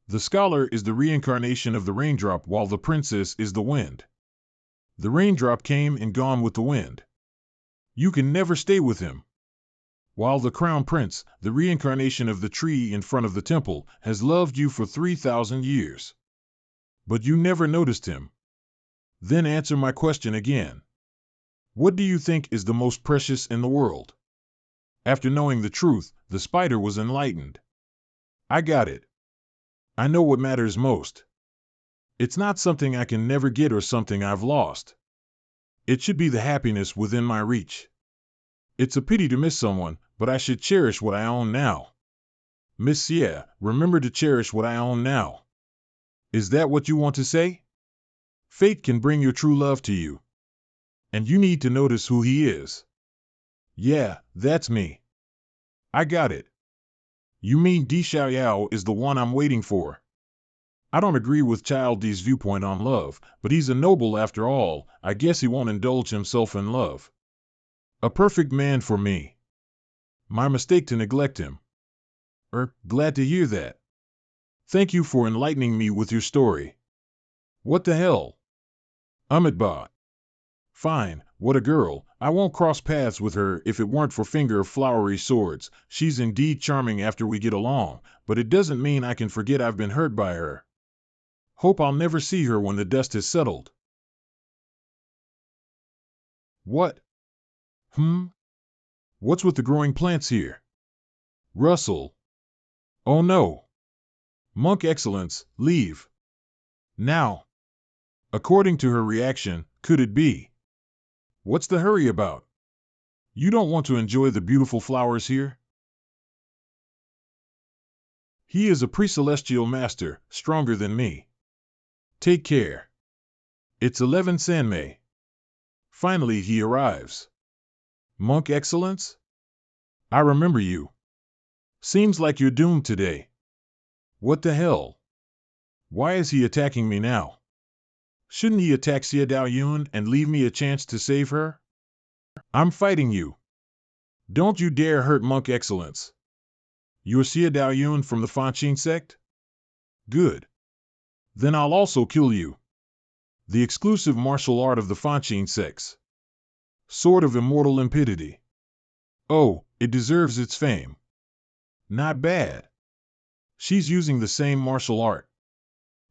The scholar is the reincarnation of the raindrop, while the princess is the wind. The raindrop came and gone with the wind. You can never stay with him. While the crown prince, the reincarnation of the tree in front of the temple, has loved you for 3,000 years. But you never noticed him. Then answer my question again. What do you think is the most precious in the world? After knowing the truth, the spider was enlightened. I got it. I know what matters most. It's not something I can never get or something I've lost. It should be the happiness within my reach. It's a pity to miss someone, but I should cherish what I own now. Monsieur, remember to cherish what I own now. Is that what you want to say? Fate can bring your true love to you. And you need to notice who he is. Yeah, that's me. I got it. You mean Di Xiaoyao is the one I'm waiting for. I don't agree with Child D's viewpoint on love, but he's a noble after all. I guess he won't indulge himself in love. A perfect man for me. My mistake to neglect him. Glad to hear that. Thank you for enlightening me with your story. What the hell? Amitabha. Fine, what a girl. I won't cross paths with her if it weren't for finger of flowery swords. She's indeed charming after we get along, but it doesn't mean I can forget I've been hurt by her. Hope I'll never see her when the dust has settled. What? What's with the growing plants here? Russell. Oh no. Monk Excellence, leave. Now. According to her reaction, could it be? What's the hurry about? You don't want to enjoy the beautiful flowers here? He is a pre-celestial master, stronger than me. Take care. It's 11 Sanmei. Finally he arrives. Monk Excellence? I remember you. Seems like you're doomed today. What the hell? Why is he attacking me now? Shouldn't he attack Xie Daoyun and leave me a chance to save her? I'm fighting you. Don't you dare hurt Monk Excellence. You're Xie Daoyun from the Fanqin sect? Good. Then I'll also kill you. The exclusive martial art of the Fanqin sects. Sword of immortal limpidity. Oh, it deserves its fame. Not bad. She's using the same martial art.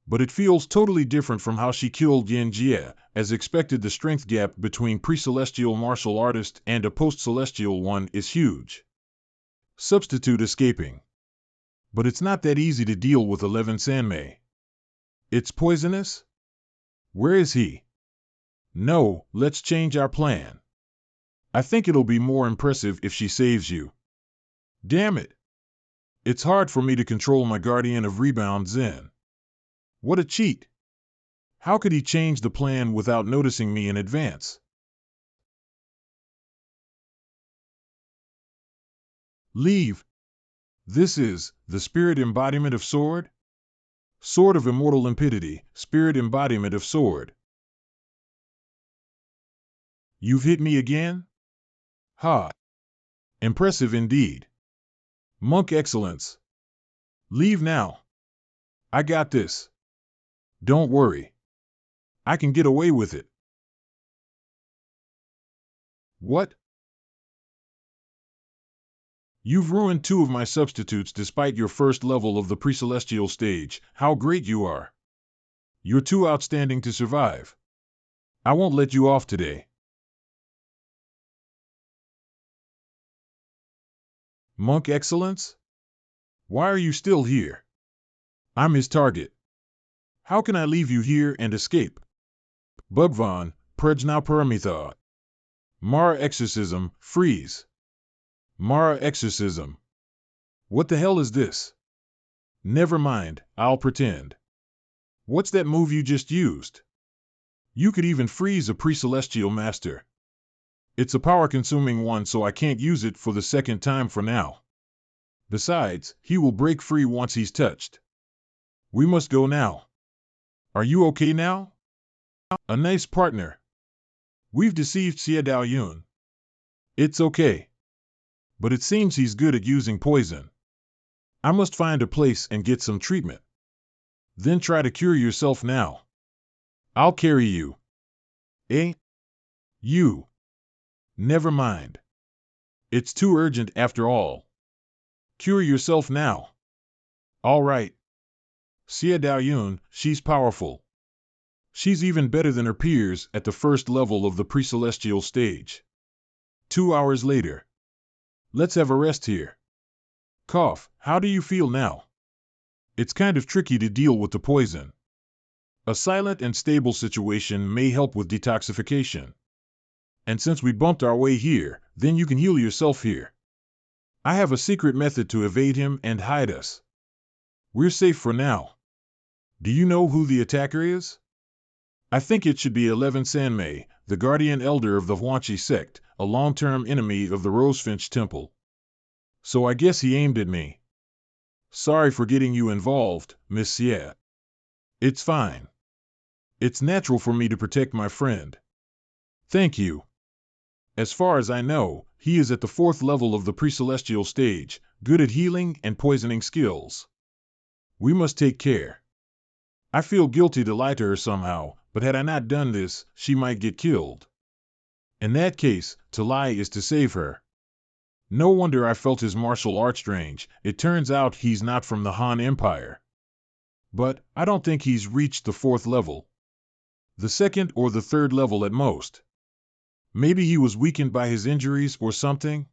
But it feels totally different from how she killed Yin Jie. As expected, the strength gap between pre-celestial martial artist and a post-celestial one is huge. Substitute escaping. But it's not that easy to deal with 11 Sanmei. It's poisonous? Where is he? No, let's change our plan. I think it'll be more impressive if she saves you. Damn it. It's hard for me to control my guardian of rebound Zen. What a cheat! How could he change the plan without noticing me in advance? Leave. This is the spirit embodiment of sword? Sword of immortal limpidity, spirit embodiment of sword. You've hit me again? Ha! Impressive indeed. Monk excellence. Leave now. I got this. Don't worry. I can get away with it. What? You've ruined two of my substitutes despite your first level of the pre-celestial stage. How great you are. You're too outstanding to survive. I won't let you off today. Monk excellence? Why are you still here? I'm his target. How can I leave you here and escape? Bhagwan, Prajna Paramitha. Mara exorcism, freeze. Mara exorcism. What the hell is this? Never mind, I'll pretend. What's that move you just used? You could even freeze a pre-celestial master. It's a power-consuming one, so I can't use it for the second time for now. Besides, he will break free once he's touched. We must go now. Are you okay now? A nice partner. We've deceived Xie Dao Yun. It's okay. But it seems he's good at using poison. I must find a place and get some treatment. Then try to cure yourself now. I'll carry you. Eh? You. Never mind. It's too urgent after all. Cure yourself now. All right. Xie Dao Yun, she's powerful. She's even better than her peers at the first level of the pre-celestial stage. 2 hours later. Let's have a rest here. Cough, how do you feel now? It's kind of tricky to deal with the poison. A silent and stable situation may help with detoxification. And since we bumped our way here, then you can heal yourself here. I have a secret method to evade him and hide us. We're safe for now. Do you know who the attacker is? I think it should be 11 Sanmei, the guardian elder of the Huanchi sect, a long-term enemy of the Rosefinch Temple. So I guess he aimed at me. Sorry for getting you involved, Miss Xie. It's fine. It's natural for me to protect my friend. Thank you. As far as I know, he is at the 4th level of the pre-celestial stage, good at healing and poisoning skills. We must take care. I feel guilty to lie to her somehow, but had I not done this, she might get killed. In that case, to lie is to save her. No wonder I felt his martial arts strange. It turns out he's not from the Han Empire. But I don't think he's reached the 4th level. The 2nd or the 3rd level at most. Maybe he was weakened by his injuries or something?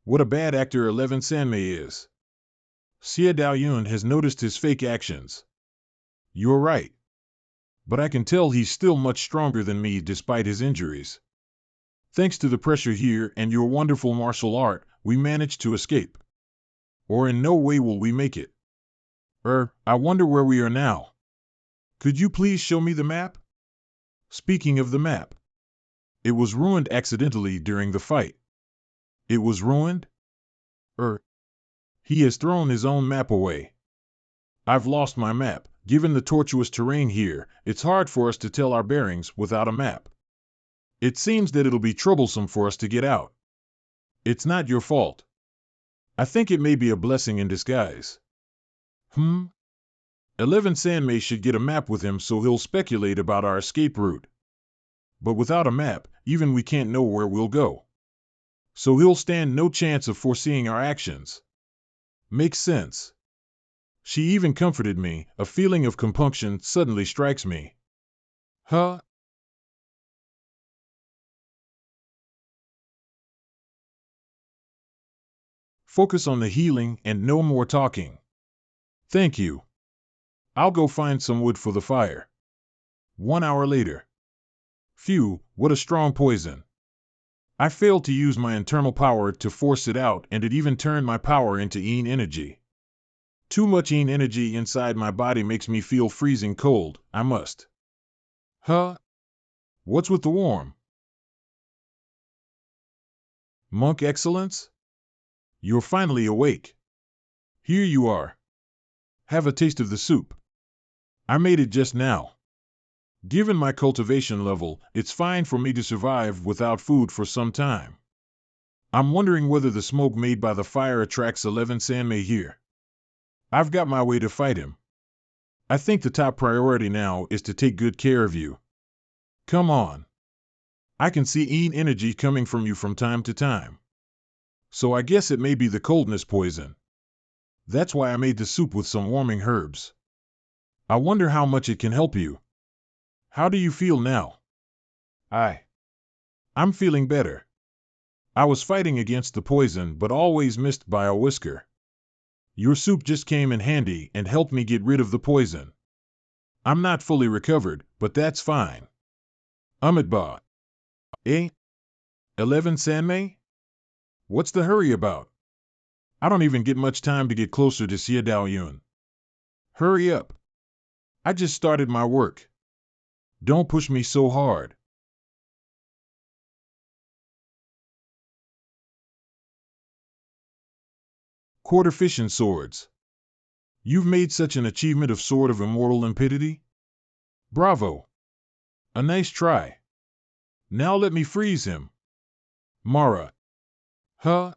What a bad actor 11 Sanmei is. Xie Dao Yun has noticed his fake actions. You're right. But I can tell he's still much stronger than me despite his injuries. Thanks to the pressure here and your wonderful martial art, we managed to escape. Or in no way will we make it. I wonder where we are now. Could you please show me the map? Speaking of the map. It was ruined accidentally during the fight. It was ruined? He has thrown his own map away. I've lost my map. Given the tortuous terrain here, it's hard for us to tell our bearings without a map. It seems that it'll be troublesome for us to get out. It's not your fault. I think it may be a blessing in disguise. 11 Sanmei should get a map with him so he'll speculate about our escape route. But without a map, even we can't know where we'll go. So he'll stand no chance of foreseeing our actions. Makes sense. She even comforted me. A feeling of compunction suddenly strikes me. Focus on the healing and no more talking. Thank you. I'll go find some wood for the fire. 1 hour later. Phew, what a strong poison. I failed to use my internal power to force it out, and it even turned my power into Yin energy. Too much Yin energy inside my body makes me feel freezing cold. I must. What's with the warm? Monk excellence? You're finally awake. Here you are. Have a taste of the soup. I made it just now. Given my cultivation level, it's fine for me to survive without food for some time. I'm wondering whether the smoke made by the fire attracts 11 Sanmei here. I've got my way to fight him. I think the top priority now is to take good care of you. Come on. I can see Yin energy coming from you from time to time. So I guess it may be the coldness poison. That's why I made the soup with some warming herbs. I wonder how much it can help you. How do you feel now? I'm feeling better. I was fighting against the poison but always missed by a whisker. Your soup just came in handy and helped me get rid of the poison. I'm not fully recovered, but that's fine. Ba. 11 Sanmei? What's the hurry about? I don't even get much time to get closer to Xie Daoyun. Hurry up. I just started my work. Don't push me so hard. Quarter-fission swords. You've made such an achievement of Sword of Immortal Limpidity? Bravo. A nice try. Now let me freeze him. Mara. Huh?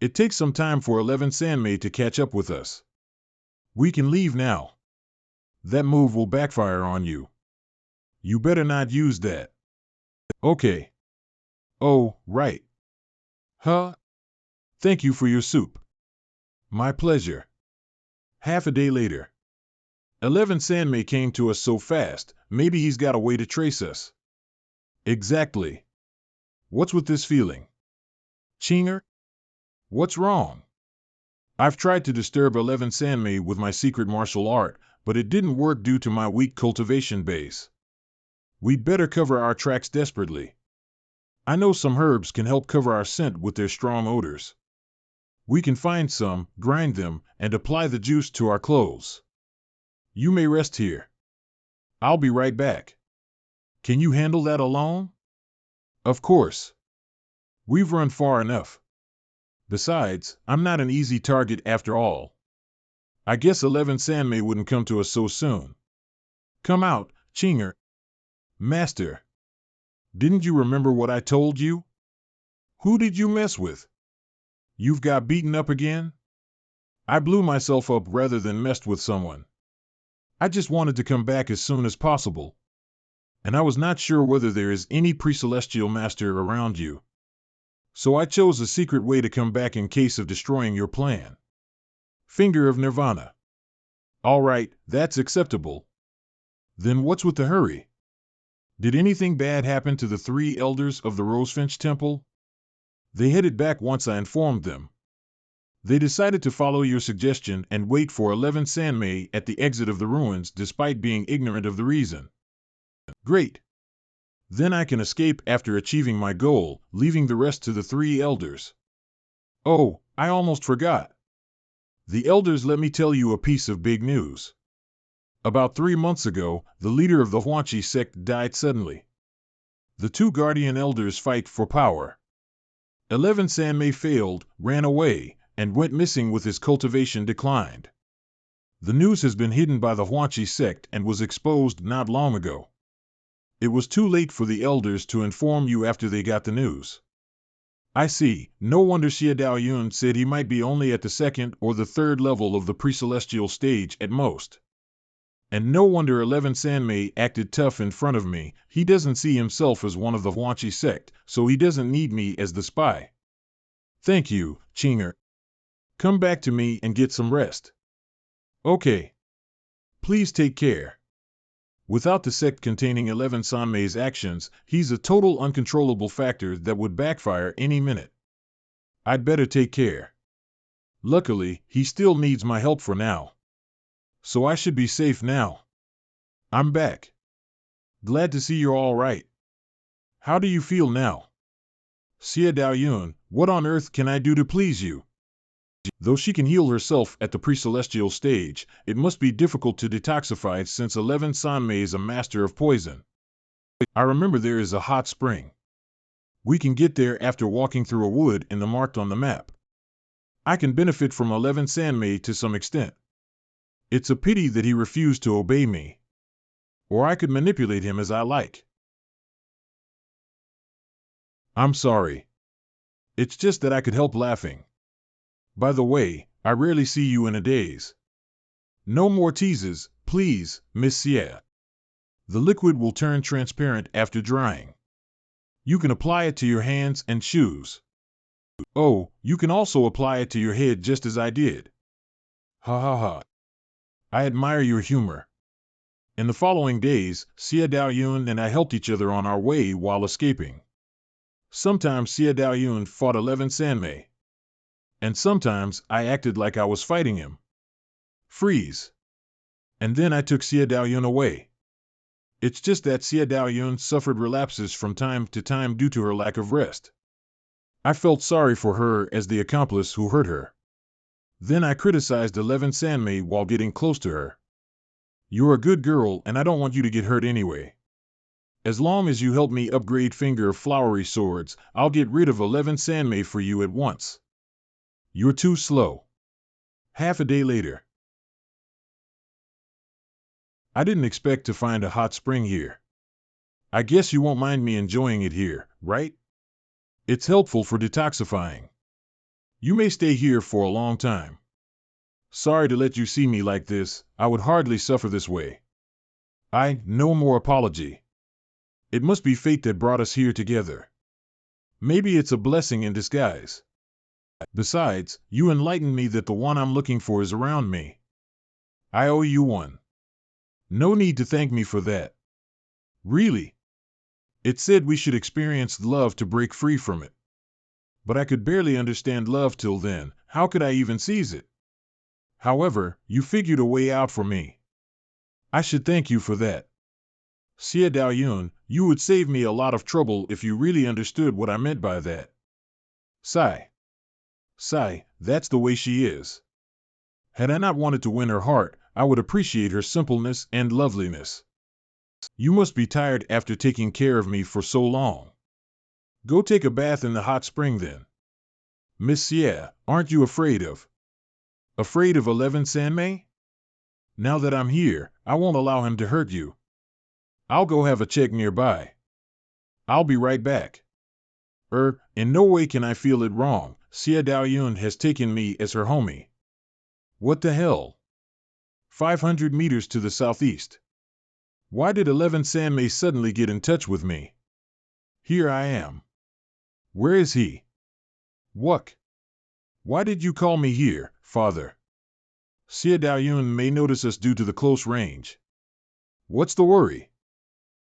It takes some time for 11 Sanmei to catch up with us. We can leave now. That move will backfire on you. You better not use that. Okay. Oh, right. Huh? Thank you for your soup. My pleasure. Half a day later. 11 Sanmei came to us so fast, maybe he's got a way to trace us. Exactly. What's with this feeling? Chinger? What's wrong? I've tried to disturb 11 Sanmei with my secret martial art, but it didn't work due to my weak cultivation base. We'd better cover our tracks desperately. I know some herbs can help cover our scent with their strong odors. We can find some, grind them, and apply the juice to our clothes. You may rest here. I'll be right back. Can you handle that alone? Of course. We've run far enough. Besides, I'm not an easy target after all. I guess 11 Sanmei wouldn't come to us so soon. Come out, Chinger. Master. Didn't you remember what I told you? Who did you mess with? You've got beaten up again? I blew myself up rather than messed with someone. I just wanted to come back as soon as possible. And I was not sure whether there is any pre-celestial master around you. So I chose a secret way to come back in case of destroying your plan. Finger of Nirvana. All right, that's acceptable. Then what's with the hurry? Did anything bad happen to the 3 elders of the Rosefinch Temple? They headed back once I informed them. They decided to follow your suggestion and wait for 11 Sanmei at the exit of the ruins despite being ignorant of the reason. Great. Then I can escape after achieving my goal, leaving the rest to the 3 elders. Oh, I almost forgot. The elders, let me tell you a piece of big news. About 3 months ago, the leader of the Huanchi sect died suddenly. The 2 guardian elders fight for power. 11 Sanmei failed, ran away, and went missing with his cultivation declined. The news has been hidden by the Huanchi sect and was exposed not long ago. It was too late for the elders to inform you after they got the news. I see. No wonder Xie Daoyun said he might be only at the 2nd or the 3rd level of the pre-celestial stage at most. And no wonder 11 Sanmei acted tough in front of me. He doesn't see himself as one of the Huanchi sect, so he doesn't need me as the spy. Thank you, Chinger. Come back to me and get some rest. Okay. Please take care. Without the sect containing 11 Sanmei's actions, he's a total uncontrollable factor that would backfire any minute. I'd better take care. Luckily, he still needs my help for now. So I should be safe now. I'm back. Glad to see you're all right. How do you feel now? Xie Daoyun, what on earth can I do to please you? Though she can heal herself at the pre-celestial stage, it must be difficult to detoxify since 11 Sanmei is a master of poison. I remember there is a hot spring. We can get there after walking through a wood in the marked on the map. I can benefit from 11 Sanmei to some extent. It's a pity that he refused to obey me. Or I could manipulate him as I like. I'm sorry. It's just that I could help laughing. By the way, I rarely see you in a daze. No more teases, please, Miss Sierra. The liquid will turn transparent after drying. You can apply it to your hands and shoes. Oh, you can also apply it to your head just as I did. Ha ha ha. I admire your humor. In the following days, Xie Daoyun and I helped each other on our way while escaping. Sometimes Xie Daoyun fought 11 Sanmei. And sometimes I acted like I was fighting him. Freeze. And then I took Xie Daoyun away. It's just that Xie Daoyun suffered relapses from time to time due to her lack of rest. I felt sorry for her as the accomplice who hurt her. Then I criticized 11 Sanmei while getting close to her. You're a good girl and I don't want you to get hurt anyway. As long as you help me upgrade Finger of Flowery Swords, I'll get rid of 11 Sanmei for you at once. You're too slow. Half a day later. I didn't expect to find a hot spring here. I guess you won't mind me enjoying it here, right? It's helpful for detoxifying. You may stay here for a long time. Sorry to let you see me like this, I would hardly suffer this way. No more apology. It must be fate that brought us here together. Maybe it's a blessing in disguise. Besides, you enlightened me that the one I'm looking for is around me. I owe you one. No need to thank me for that. Really. It said we should experience love to break free from it. But I could barely understand love till then, how could I even seize it? However, you figured a way out for me. I should thank you for that. Xie Daoyun, you would save me a lot of trouble if you really understood what I meant by that. Sigh. Sigh, that's the way she is. Had I not wanted to win her heart, I would appreciate her simpleness and loveliness. You must be tired after taking care of me for so long. Go take a bath in the hot spring then. Miss Xie, aren't you afraid of 11 Sanmei? Now that I'm here, I won't allow him to hurt you. I'll go have a check nearby. I'll be right back. In no way can I feel it wrong. Xie Daoyun has taken me as her homie. What the hell? 500 meters to the southeast. Why did 11 Sanmei suddenly get in touch with me? Here I am. Where is he? What? Why did you call me here, father? Xie Daoyun may notice us due to the close range. What's the worry?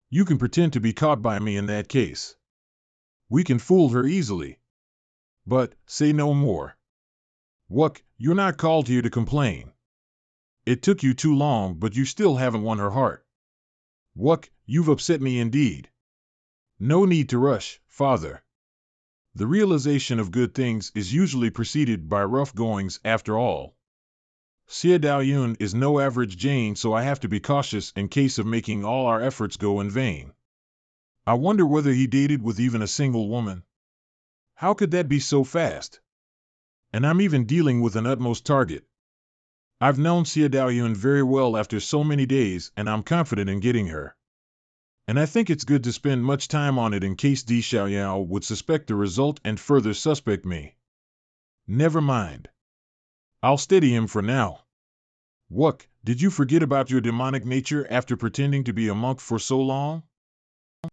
You can pretend to be caught by me in that case. We can fool her easily. But, say no more. What, you're not called here to complain. It took you too long, but you still haven't won her heart. What, you've upset me indeed. No need to rush, father. The realization of good things is usually preceded by rough goings after all. Xie Daoyun is no average Jane, so I have to be cautious in case of making all our efforts go in vain. I wonder whether he dated with even a single woman. How could that be so fast? And I'm even dealing with an utmost target. I've known Xie Daoyun very well after so many days, and I'm confident in getting her. And I think it's good to spend much time on it in case Di Xiaoyao would suspect the result and further suspect me. Never mind. I'll steady him for now. What, did you forget about your demonic nature after pretending to be a monk for so long?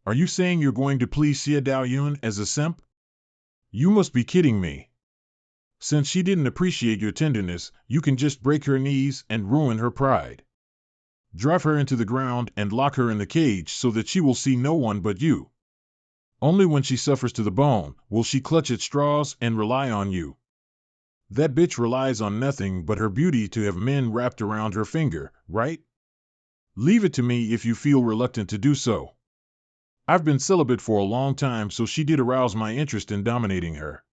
Are you saying you're going to please Xie Daoyun as a simp? You must be kidding me. Since she didn't appreciate your tenderness, you can just break her knees and ruin her pride. Drive her into the ground and lock her in the cage so that she will see no one but you. Only when she suffers to the bone will she clutch at straws and rely on you. That bitch relies on nothing but her beauty to have men wrapped around her finger, right? Leave it to me if you feel reluctant to do so. I've been celibate for a long time, so she did arouse my interest in dominating her.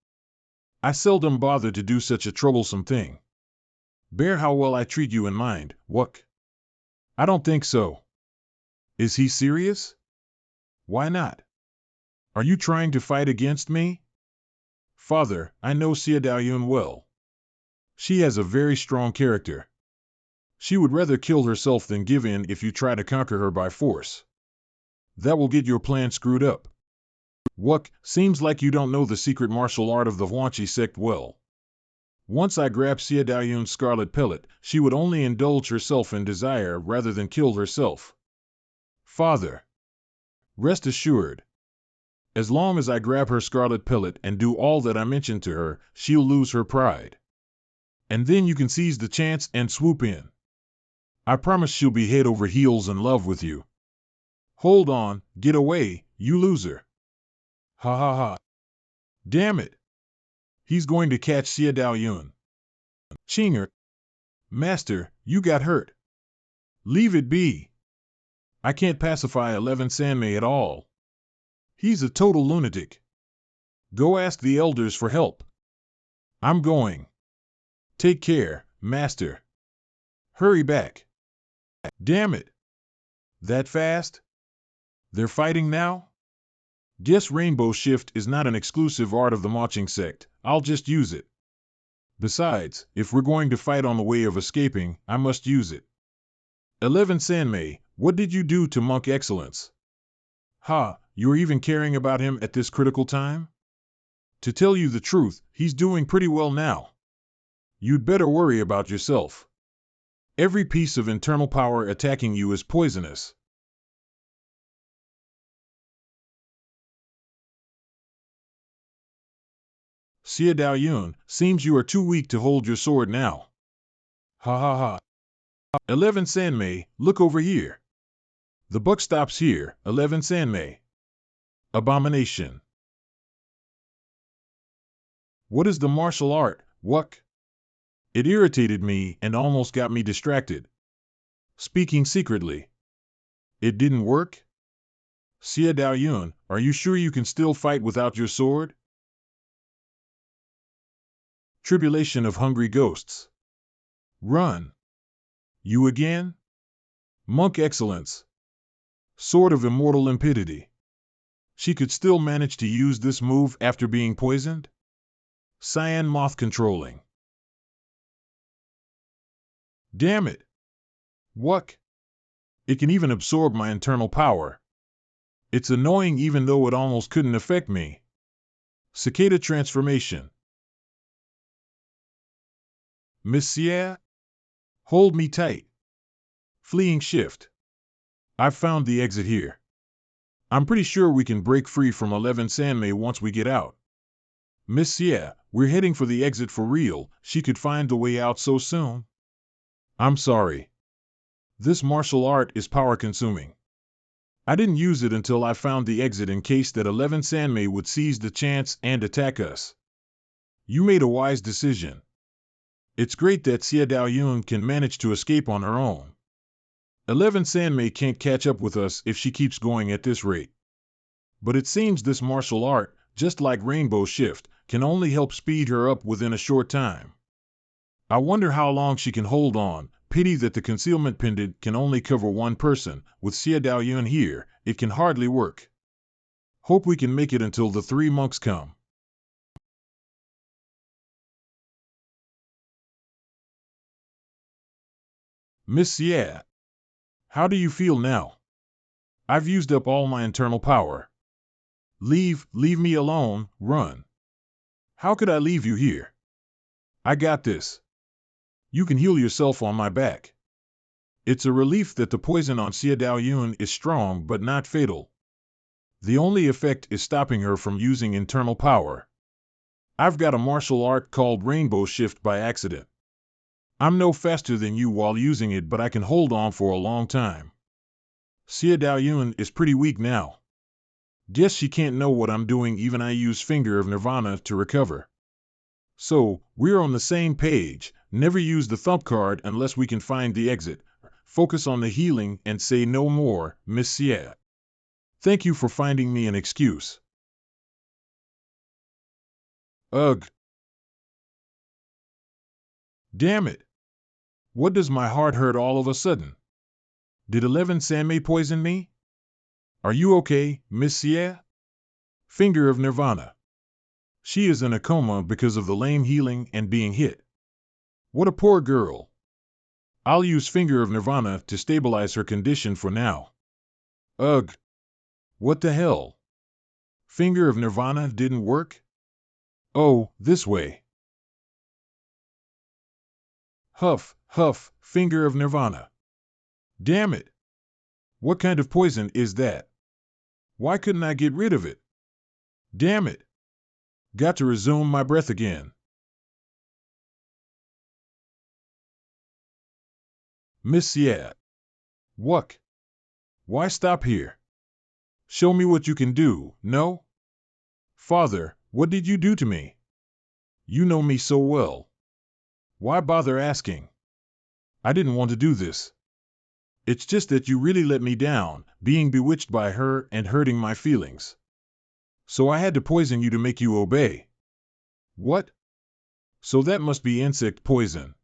I seldom bother to do such a troublesome thing. Bear how well I treat you in mind, what? I don't think so. Is he serious? Why not? Are you trying to fight against me? Father, I know Xie Daoyun well. She has a very strong character. She would rather kill herself than give in if you try to conquer her by force. That will get your plan screwed up. Wuck, seems like you don't know the secret martial art of the Huanchi sect well. Once I grabbed Xia Daoyun's scarlet pellet, she would only indulge herself in desire rather than kill herself. Father, rest assured. As long as I grab her scarlet pellet and do all that I mentioned to her, she'll lose her pride. And then you can seize the chance and swoop in. I promise she'll be head over heels in love with you. Hold on, get away, you loser. Ha ha ha. Damn it. He's going to catch Xia Daoyun. Chinger. Master, you got hurt. Leave it be. I can't pacify 11 Sanmei at all. He's a total lunatic. Go ask the elders for help. I'm going. Take care, Master. Hurry back. Damn it. That fast? They're fighting now? Guess Rainbow Shift is not an exclusive art of the marching sect. I'll just use it. Besides, if we're going to fight on the way of escaping, I must use it. 11 Sanmei, what did you do to Monk Excellence? Ha, you're even caring about him at this critical time? To tell you the truth, he's doing pretty well now. You'd better worry about yourself. Every piece of internal power attacking you is poisonous. Xia Daoyun, seems you are too weak to hold your sword now. Ha ha ha. 11 Sanmei, look over here. The buck stops here, 11 Sanmei. Abomination. What is the martial art, Wuck? It irritated me and almost got me distracted. Speaking secretly. It didn't work? Xia Daoyun, are you sure you can still fight without your sword? Tribulation of hungry ghosts. Run. You again? Monk Excellence. Sword of immortal limpidity. She could still manage to use this move after being poisoned? Cyan Moth controlling. Damn it. Wuck. It can even absorb my internal power. It's annoying even though it almost couldn't affect me. Cicada transformation. Miss Xia? Hold me tight. Fleeing shift. I've found the exit here. I'm pretty sure we can break free from 11 Sanmei once we get out. Miss Xia, we're heading for the exit for real. She could find the way out so soon. I'm sorry. This martial art is power-consuming. I didn't use it until I found the exit in case that 11 Sanmei would seize the chance and attack us. You made a wise decision. It's great that Xia Daoyun can manage to escape on her own. 11 Sanmei can't catch up with us if she keeps going at this rate. But it seems this martial art, just like Rainbow Shift, can only help speed her up within a short time. I wonder how long she can hold on. Pity that the concealment pendant can only cover one person. With Xia Daoyun here, it can hardly work. Hope we can make it until the 3 monks come. Miss Xia, how do you feel now? I've used up all my internal power. Leave me alone, run. How could I leave you here? I got this. You can heal yourself on my back. It's a relief that the poison on Xia Daoyun is strong but not fatal. The only effect is stopping her from using internal power. I've got a martial art called Rainbow Shift by accident. I'm no faster than you while using it, but I can hold on for a long time. Xia Daoyun is pretty weak now. Guess she can't know what I'm doing, even I use Finger of Nirvana to recover. So, we're on the same page. Never use the thump card unless we can find the exit. Focus on the healing and say no more, Miss Xia. Thank you for finding me an excuse. Ugh. Damn it. What does my heart hurt all of a sudden? Did 11 Sanmei poison me? Are you okay, Miss Xia? Finger of Nirvana. She is in a coma because of the lame healing and being hit. What a poor girl. I'll use Finger of Nirvana to stabilize her condition for now. Ugh. What the hell? Finger of Nirvana didn't work? Oh, this way. Huff, huff, Finger of Nirvana. Damn it. What kind of poison is that? Why couldn't I get rid of it? Damn it. Got to resume my breath again. Miss Yeah. What? Why stop here? Show me what you can do, no? Father, what did you do to me? You know me so well. Why bother asking? I didn't want to do this. It's just that you really let me down, being bewitched by her and hurting my feelings. So I had to poison you to make you obey. What? So that must be insect poison.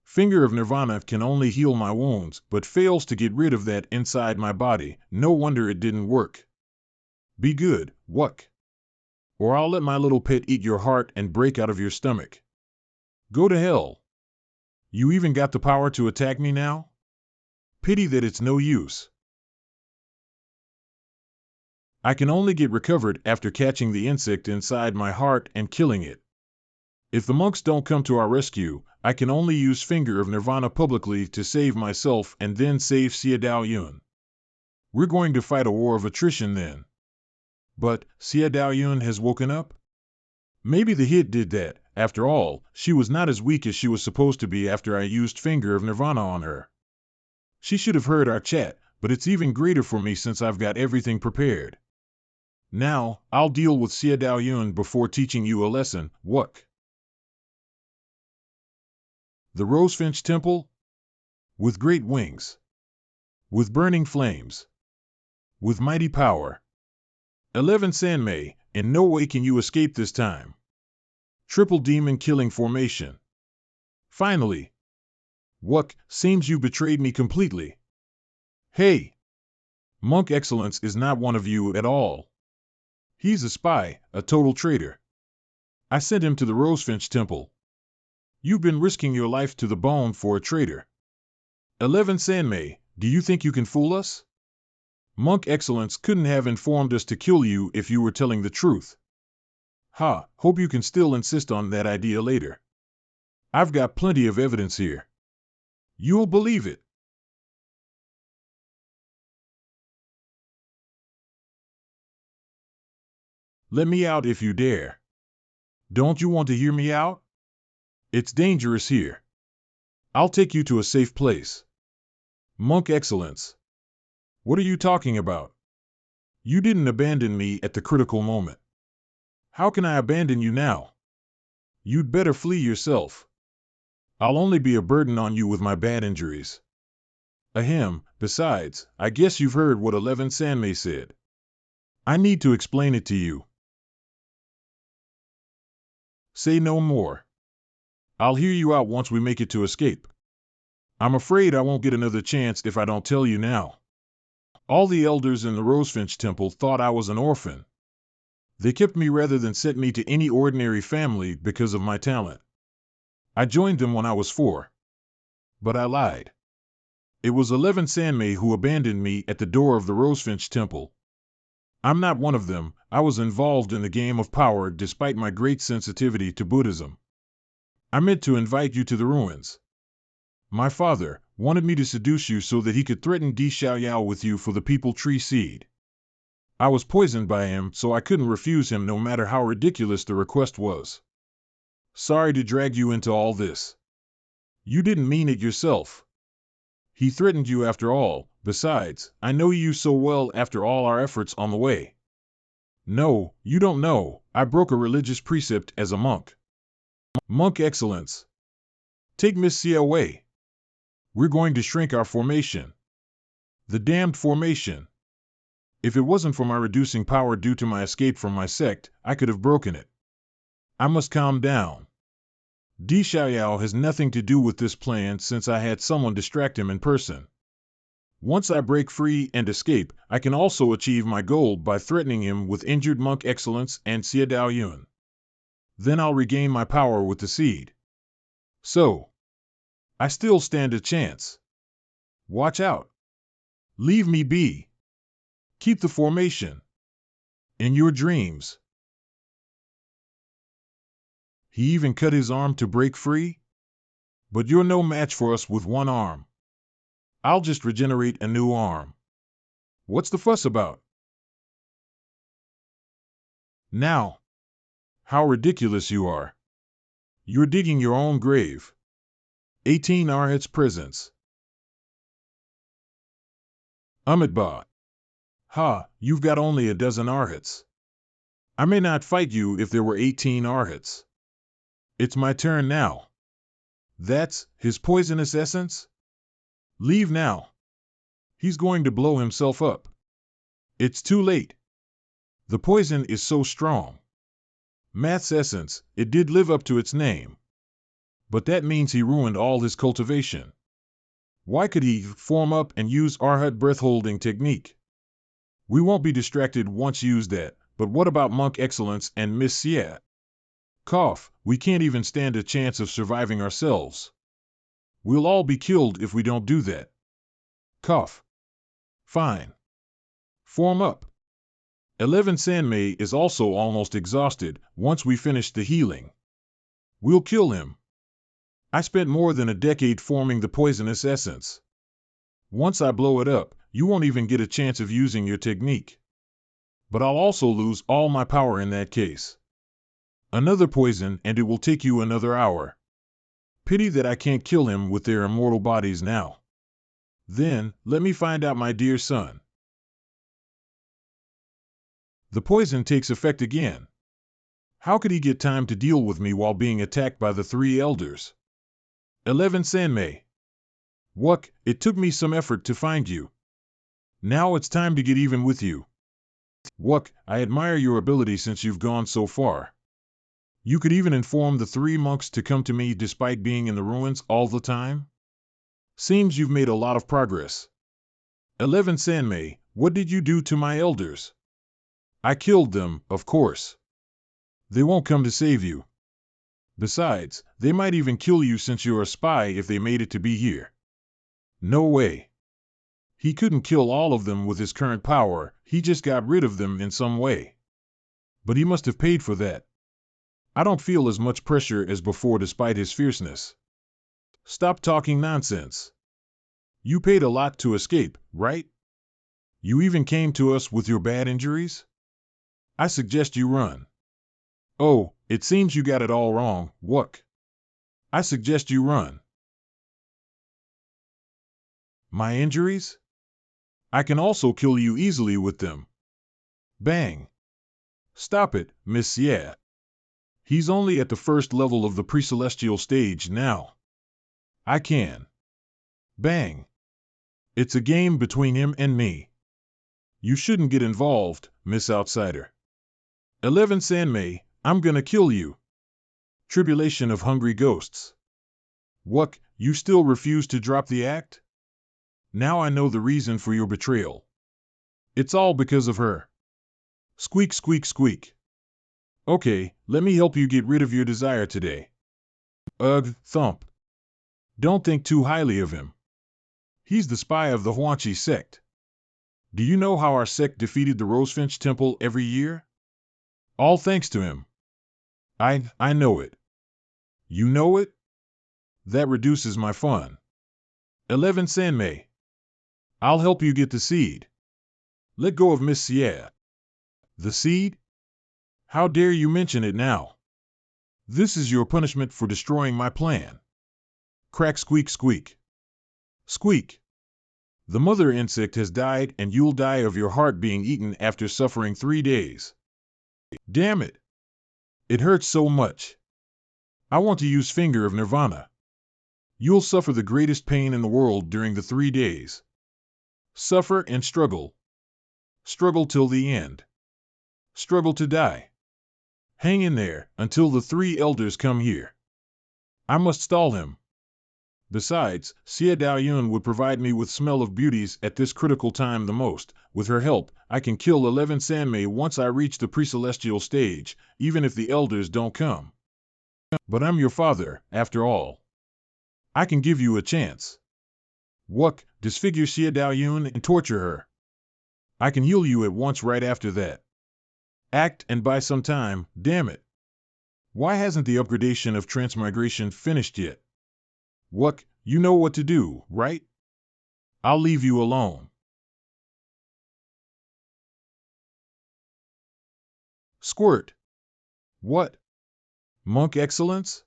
Finger of Nirvana can only heal my wounds, but fails to get rid of that inside my body. No wonder it didn't work. Be good, Wuck. Or I'll let my little pet eat your heart and break out of your stomach. Go to hell. You even got the power to attack me now? Pity that it's no use. I can only get recovered after catching the insect inside my heart and killing it. If the monks don't come to our rescue, I can only use Finger of Nirvana publicly to save myself and then save Xiadao Yun. We're going to fight a war of attrition then. But Xiadao Yun has woken up? Maybe the hit did that. After all, she was not as weak as she was supposed to be after I used Finger of Nirvana on her. She should have heard our chat, but it's even greater for me since I've got everything prepared. Now, I'll deal with Xiadao Yun before teaching you a lesson, Wuck. The Rosefinch Temple? With great wings. With burning flames. With mighty power. 11 Sanmei, in no way can you escape this time. Triple demon killing formation. Finally. Wuck, seems you betrayed me completely. Hey! Monk Excellence is not one of you at all. He's a spy, a total traitor. I sent him to the Rosefinch Temple. You've been risking your life to the bone for a traitor. 11 Sanmei, do you think you can fool us? Monk Excellence couldn't have informed us to kill you if you were telling the truth. Ha, hope you can still insist on that idea later. I've got plenty of evidence here. You'll believe it. Let me out if you dare. Don't you want to hear me out? It's dangerous here. I'll take you to a safe place. Monk Excellence. What are you talking about? You didn't abandon me at the critical moment. How can I abandon you now? You'd better flee yourself. I'll only be a burden on you with my bad injuries. Ahem, besides, I guess you've heard what 11 Sanmei said. I need to explain it to you. Say no more. I'll hear you out once we make it to escape. I'm afraid I won't get another chance if I don't tell you now. All the elders in the Rosefinch Temple thought I was an orphan. They kept me rather than sent me to any ordinary family because of my talent. I joined them when I was 4. But I lied. It was 11 Sanmei who abandoned me at the door of the Rosefinch Temple. I'm not one of them. I was involved in the game of power despite my great sensitivity to Buddhism. I meant to invite you to the ruins. My father wanted me to seduce you so that he could threaten Di Xiaoyao with you for the people tree seed. I was poisoned by him, so I couldn't refuse him no matter how ridiculous the request was. Sorry to drag you into all this. You didn't mean it yourself. He threatened you after all. Besides, I know you so well after all our efforts on the way. No, you don't know. I broke a religious precept as a monk. Monk Excellence. Take Miss Xia away. We're going to shrink our formation. The damned formation. If it wasn't for my reducing power due to my escape from my sect, I could have broken it. I must calm down. Di Xiaoyao has nothing to do with this plan since I had someone distract him in person. Once I break free and escape, I can also achieve my goal by threatening him with injured Monk Excellence and Xiadao Yun. Then I'll regain my power with the seed. So, I still stand a chance. Watch out. Leave me be. Keep the formation. In your dreams. He even cut his arm to break free? But you're no match for us with one arm. I'll just regenerate a new arm. What's the fuss about? Now. How ridiculous you are. You're digging your own grave. 18 Arhats presents. Amitba. Ha, you've got only a dozen Arhats. I may not fight you if there were 18 Arhats. It's my turn now. That's his poisonous essence? Leave now. He's going to blow himself up. It's too late. The poison is so strong. Math's essence, it did live up to its name. But that means he ruined all his cultivation. Why could he form up and use Arhat breath-holding technique? We won't be distracted once used that, but what about Monk Excellence and Miss Sia? Cough, we can't even stand a chance of surviving ourselves. We'll all be killed if we don't do that. Cough. Fine. Form up. 11 Sanmei is also almost exhausted once we finish the healing. We'll kill him. I spent more than a decade forming the poisonous essence. Once I blow it up, you won't even get a chance of using your technique. But I'll also lose all my power in that case. Another poison and it will take you another hour. Pity that I can't kill him with their immortal bodies now. Then, let me find out, my dear son. The poison takes effect again. How could he get time to deal with me while being attacked by the 3 elders? 11 Sanmei. Wuck, it took me some effort to find you. Now it's time to get even with you. Wuck, I admire your ability since you've gone so far. You could even inform the 3 monks to come to me despite being in the ruins all the time? Seems you've made a lot of progress. 11 Sanmei, what did you do to my elders? I killed them, of course. They won't come to save you. Besides, they might even kill you since you're a spy if they made it to be here. No way. He couldn't kill all of them with his current power, he just got rid of them in some way. But he must have paid for that. I don't feel as much pressure as before despite his fierceness. Stop talking nonsense. You paid a lot to escape, right? You even came to us with your bad injuries? I suggest you run. Oh, it seems you got it all wrong, Wuck. I suggest you run. My injuries? I can also kill you easily with them. Bang. Stop it, Miss Sia. He's only at the first level of the pre-celestial stage now. I can. Bang. It's a game between him and me. You shouldn't get involved, Miss Outsider. 11 Sanmei, I'm gonna kill you. Tribulation of hungry ghosts. Wuck, you still refuse to drop the act? Now I know the reason for your betrayal. It's all because of her. Squeak, squeak, squeak. Okay, let me help you get rid of your desire today. Ugh, thump. Don't think too highly of him. He's the spy of the Huanchi sect. Do you know how our sect defeated the Rosefinch Temple every year? All thanks to him. I know it. You know it? That reduces my fun. 11 Sanmei. I'll help you get the seed. Let go of Miss Sia. The seed? How dare you mention it now? This is your punishment for destroying my plan. Crack, squeak, squeak. Squeak. The mother insect has died and you'll die of your heart being eaten after suffering 3 days. Damn it. It hurts so much. I want to use Finger of Nirvana. You'll suffer the greatest pain in the world during the 3 days. Suffer and struggle. Struggle till the end. Struggle to die. Hang in there until the 3 elders come here. I must stall him. Besides, Xie Daoyun would provide me with smell of beauties at this critical time the most. With her help, I can kill 11 Sanmei once I reach the pre-celestial stage, even if the elders don't come. But I'm your father, after all. I can give you a chance. Wuck, disfigure Xie Daoyun and torture her. I can heal you at once right after that. Act and buy some time, damn it. Why hasn't the upgradation of transmigration finished yet? Wuck, you know what to do, right? I'll leave you alone. Squirt. What? Monk Excellence?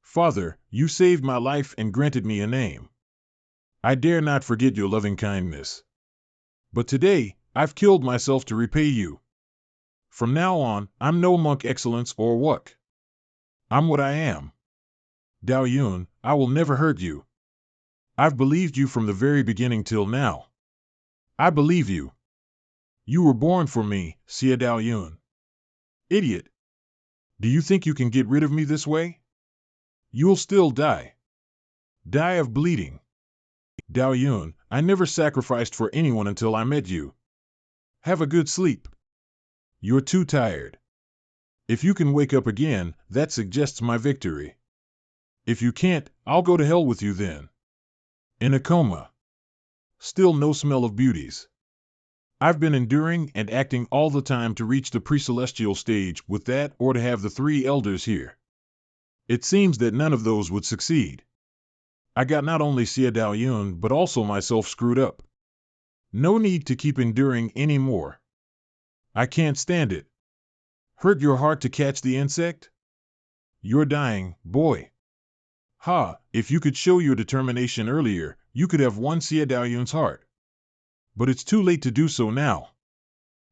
Father, you saved my life and granted me a name. I dare not forget your loving kindness. But today, I've killed myself to repay you. From now on, I'm no Monk Excellence or Wuck. I'm what I am. Daoyun, I will never hurt you. I've believed you from the very beginning till now. I believe you. You were born for me, Xie Daoyun. Idiot. Do you think you can get rid of me this way? You'll still die. Die of bleeding. Daoyun, I never sacrificed for anyone until I met you. Have a good sleep. You're too tired. If you can wake up again, that suggests my victory. If you can't, I'll go to hell with you then. In a coma. Still no smell of beauties. I've been enduring and acting all the time to reach the pre-celestial stage with that or to have the three elders here. It seems that none of those would succeed. I got not only Xie Daoyun but also myself screwed up. No need to keep enduring any more. I can't stand it. Hurt your heart to catch the insect? You're dying, boy. Ha, if you could show your determination earlier, you could have won Xie Daoyun's heart. But it's too late to do so now.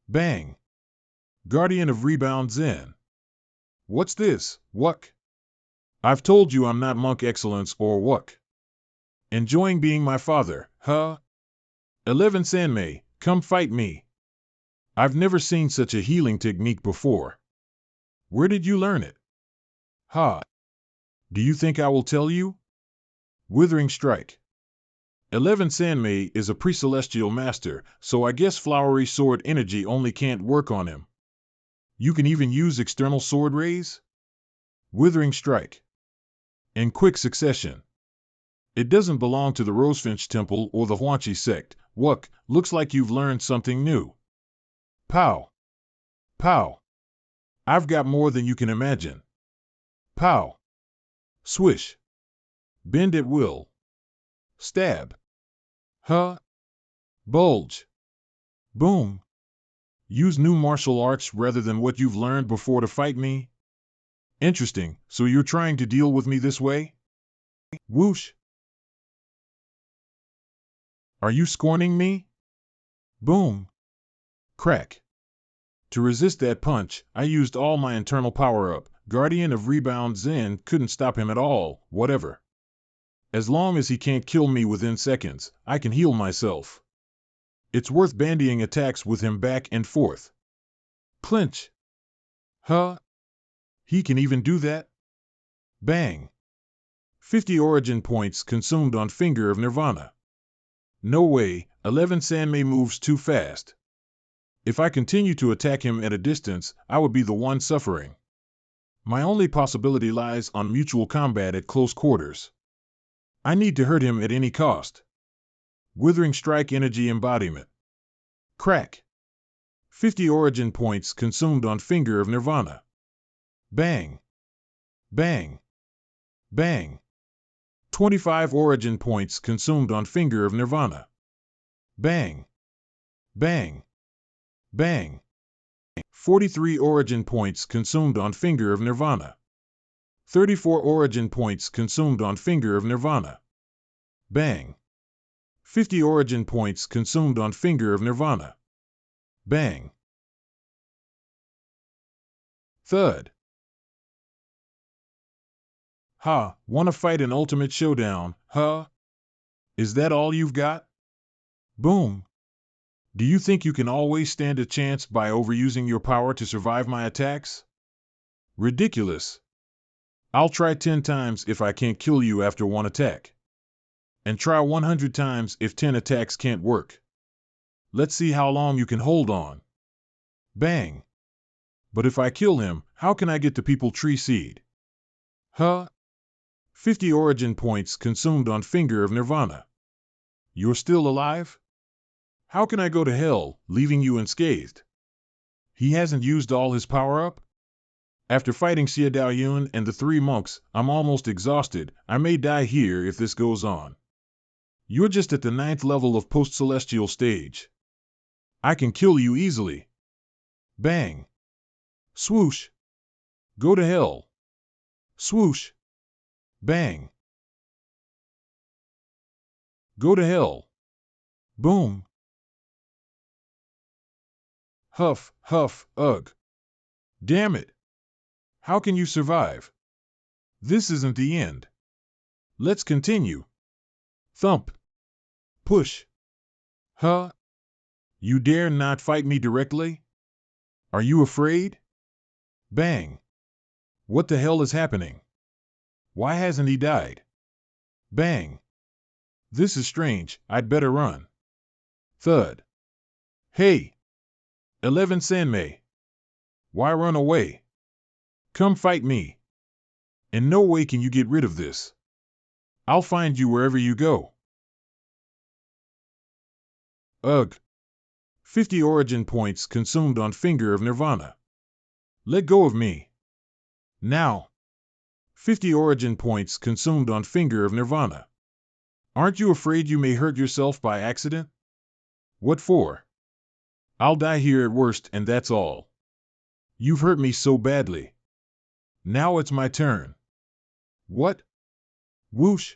Bang. Guardian of Rebound Zen. What's this, Wuck? I've told you I'm not Monk Excellence or Wuck. Enjoying being my father, huh? 11 Sanmei, come fight me. I've never seen such a healing technique before. Where did you learn it? Ha. Do you think I will tell you? Withering Strike. 11 Sanmei is a pre-celestial master, so I guess flowery sword energy only can't work on him. You can even use external sword rays? Withering Strike. In quick succession. It doesn't belong to the Rosefinch Temple or the Huanchi sect. Wuck, looks like you've learned something new. Pow. Pow. I've got more than you can imagine. Pow. Swish. Bend at will. Stab. Huh? Bulge. Boom. Use new martial arts rather than what you've learned before to fight me? Interesting, so you're trying to deal with me this way? Whoosh. Are you scorning me? Boom. Crack. To resist that punch, I used all my internal power-up. Guardian of Rebound Zen couldn't stop him at all, whatever. As long as he can't kill me within seconds, I can heal myself. It's worth bandying attacks with him back and forth. Clinch. Huh? He can even do that? Bang. 50 origin points consumed on Finger of Nirvana. No way, 11 Sanmei moves too fast. If I continue to attack him at a distance, I would be the one suffering. My only possibility lies on mutual combat at close quarters. I need to hurt him at any cost. Withering Strike Energy Embodiment. Crack. 50 origin points consumed on Finger of Nirvana. Bang. Bang. Bang. 25 origin points consumed on Finger of Nirvana. Bang. Bang. Bang. 43 origin points consumed on Finger of Nirvana. 34 origin points consumed on Finger of Nirvana. Bang. 50 origin points consumed on Finger of Nirvana. Bang. Thud. Ha, wanna fight an ultimate showdown, huh? Is that all you've got? Boom. Do you think you can always stand a chance by overusing your power to survive my attacks? Ridiculous. I'll try 10 times if I can't kill you after one attack. And try 100 times if 10 attacks can't work. Let's see how long you can hold on. Bang. But if I kill him, how can I get the people tree seed? Huh? 50 origin points consumed on Finger of Nirvana. You're still alive? How can I go to hell, leaving you unscathed? He hasn't used all his power-up? After fighting Xie Daoyun and the 3 monks, I'm almost exhausted. I may die here if this goes on. You're just at the 9th level of post-celestial stage. I can kill you easily. Bang. Swoosh. Go to hell. Swoosh. Bang. Go to hell. Boom. Huff, huff, ugh. Damn it. How can you survive? This isn't the end. Let's continue. Thump. Push. Huh? You dare not fight me directly? Are you afraid? Bang. What the hell is happening? Why hasn't he died? Bang. This is strange. I'd better run. Thud. Hey. 11 Sanmei. Why run away? Come fight me. In no way can you get rid of this. I'll find you wherever you go. Ugh. 50 origin points consumed on Finger of Nirvana. Let go of me. Now. 50 origin points consumed on Finger of Nirvana. Aren't you afraid you may hurt yourself by accident? What for? I'll die here at worst, and that's all. You've hurt me so badly. Now it's my turn. What? Whoosh.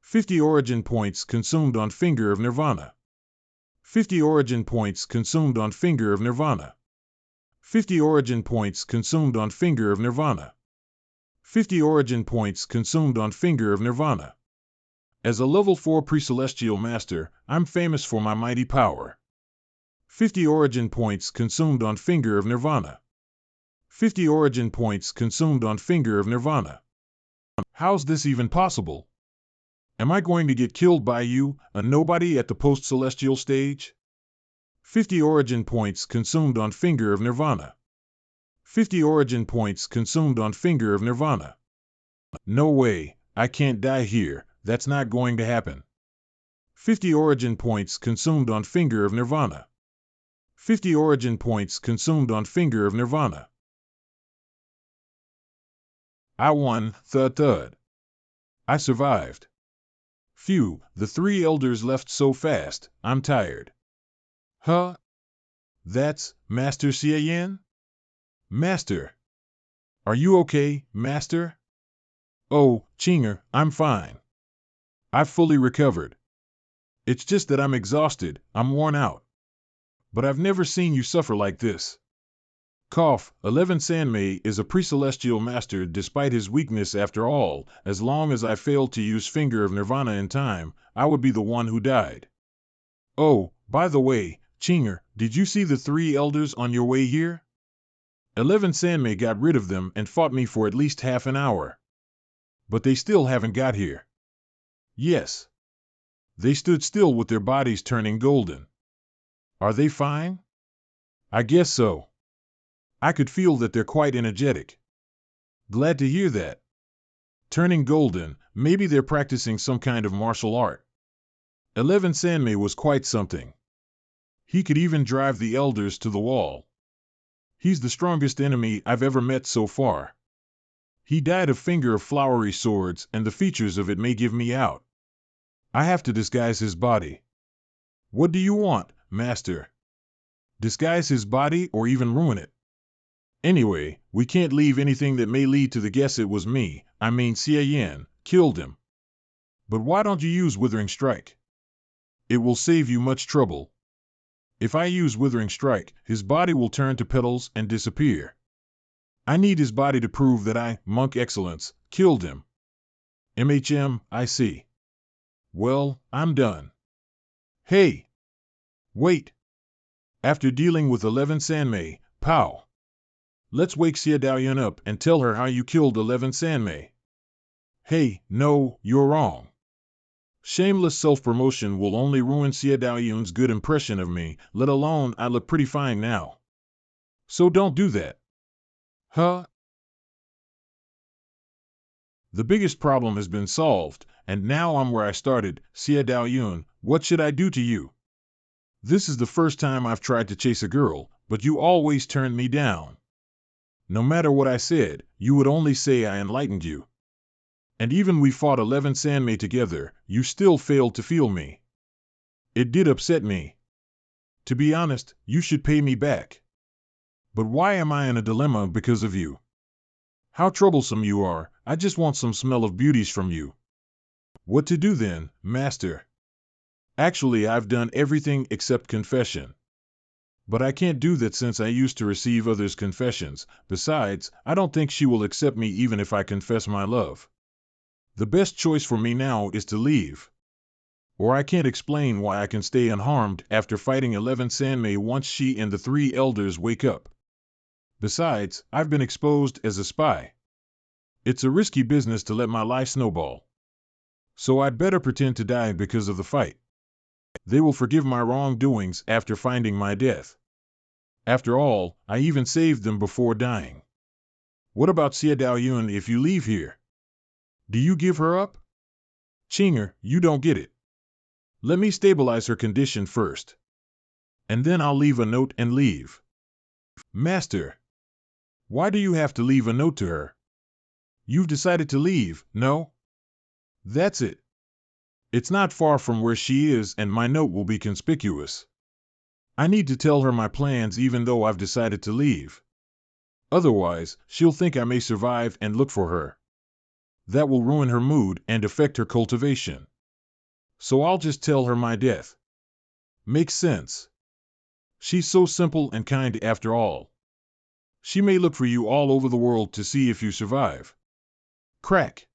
50 origin points consumed on Finger of Nirvana. 50 origin points consumed on Finger of Nirvana. 50 origin points consumed on Finger of Nirvana. 50 origin points consumed on Finger of Nirvana. As a level 4 pre-celestial master, I'm famous for my mighty power. 50 origin points consumed on Finger of Nirvana. 50 origin points consumed on Finger of Nirvana. How's this even possible? Am I going to get killed by you, a nobody at the post-celestial stage? 50 origin points consumed on Finger of Nirvana. 50 origin points consumed on Finger of Nirvana. No way, I can't die here, that's not going to happen. 50 origin points consumed on Finger of Nirvana. 50 origin points consumed on Finger of Nirvana. I won, thud. I survived. Phew, the 3 elders left so fast, I'm tired. Huh? That's Master Xie Yan? Master. Are you okay, Master? Oh, Chinger, I'm fine. I've fully recovered. It's just that I'm exhausted, I'm worn out. But I've never seen you suffer like this. Cough, 11 Sanmei is a pre-celestial master despite his weakness. After all, as long as I failed to use Finger of Nirvana in time, I would be the one who died. Oh, by the way, Chinger, did you see the 3 elders on your way here? 11 Sanmei got rid of them and fought me for at least half an hour. But they still haven't got here. Yes. They stood still with their bodies turning golden. Are they fine? I guess so. I could feel that they're quite energetic. Glad to hear that. Turning golden, maybe they're practicing some kind of martial art. 11 Sanmei was quite something. He could even drive the elders to the wall. He's the strongest enemy I've ever met so far. He died of Finger of Flowery Swords, and the features of it may give me out. I have to disguise his body. What do you want, Master? Disguise his body or even ruin it? Anyway, we can't leave anything that may lead to the guess it was me, Xie Yan, killed him. But why don't you use Withering Strike? It will save you much trouble. If I use Withering Strike, his body will turn to petals and disappear. I need his body to prove that I, Monk Excellence, killed him. I see. Well, I'm done. Hey! Wait! After dealing with 11 Sanmei, pow! Let's wake Xie Daoyun up and tell her how you killed 11 Sanmei. Hey, no, you're wrong. Shameless self-promotion will only ruin Xie Daoyun's good impression of me, let alone I look pretty fine now. So don't do that. Huh? The biggest problem has been solved, and now I'm where I started. Xie Daoyun, what should I do to you? This is the first time I've tried to chase a girl, but you always turned me down. No matter what I said, you would only say I enlightened you. And even we fought 11 Sanmei together, you still failed to feel me. It did upset me. To be honest, you should pay me back. But why am I in a dilemma because of you? How troublesome you are, I just want some smell of beauties from you. What to do then, master? Actually, I've done everything except confession. But I can't do that since I used to receive others' confessions. Besides, I don't think she will accept me even if I confess my love. The best choice for me now is to leave. Or I can't explain why I can stay unharmed after fighting 11 Sanmei once she and the 3 elders wake up. Besides, I've been exposed as a spy. It's a risky business to let my life snowball. So I'd better pretend to die because of the fight. They will forgive my wrongdoings after finding my death. After all, I even saved them before dying. What about Xie Daoyun if you leave here? Do you give her up? Chinger, you don't get it. Let me stabilize her condition first. And then I'll leave a note and leave. Master, why do you have to leave a note to her? You've decided to leave, no? That's it. It's not far from where she is, and my note will be conspicuous. I need to tell her my plans even though I've decided to leave. Otherwise, she'll think I may survive and look for her. That will ruin her mood and affect her cultivation. So I'll just tell her my death. Makes sense. She's so simple and kind after all. She may look for you all over the world to see if you survive. Crack.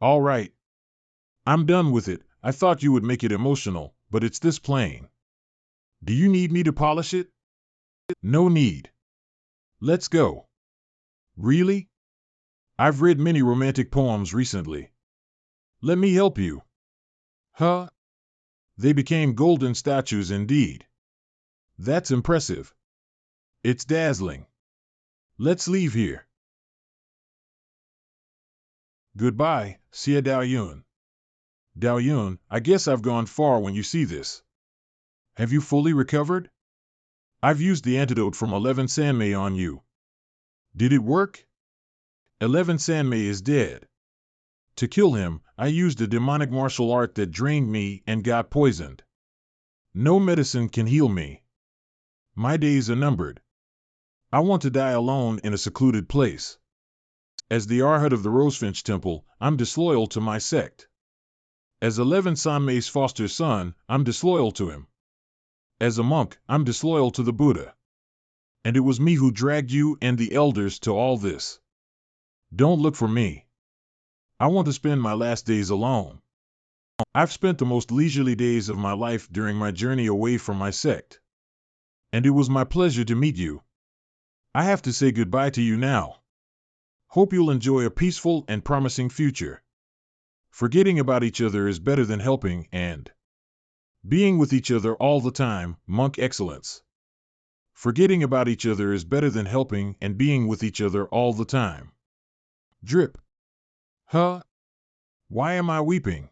All right. I'm done with it. I thought you would make it emotional, but it's this plain. Do you need me to polish it? No need. Let's go. Really? I've read many romantic poems recently. Let me help you. Huh? They became golden statues indeed. That's impressive. It's dazzling. Let's leave here. Goodbye, Xie Daoyun. Daoyun, I guess I've gone far when you see this. Have you fully recovered? I've used the antidote from 11 Sanmei on you. Did it work? 11 Sanmei is dead. To kill him, I used a demonic martial art that drained me and got poisoned. No medicine can heal me. My days are numbered. I want to die alone in a secluded place. As the Arhat of the Rosefinch Temple, I'm disloyal to my sect. As 11 Sanmei's foster son, I'm disloyal to him. As a monk, I'm disloyal to the Buddha. And it was me who dragged you and the elders to all this. Don't look for me. I want to spend my last days alone. I've spent the most leisurely days of my life during my journey away from my sect. And it was my pleasure to meet you. I have to say goodbye to you now. Hope you'll enjoy a peaceful and promising future. Forgetting about each other is better than helping and being with each other all the time, monk excellence. Forgetting about each other is better than helping and being with each other all the time. Drip. Huh? Why am I weeping?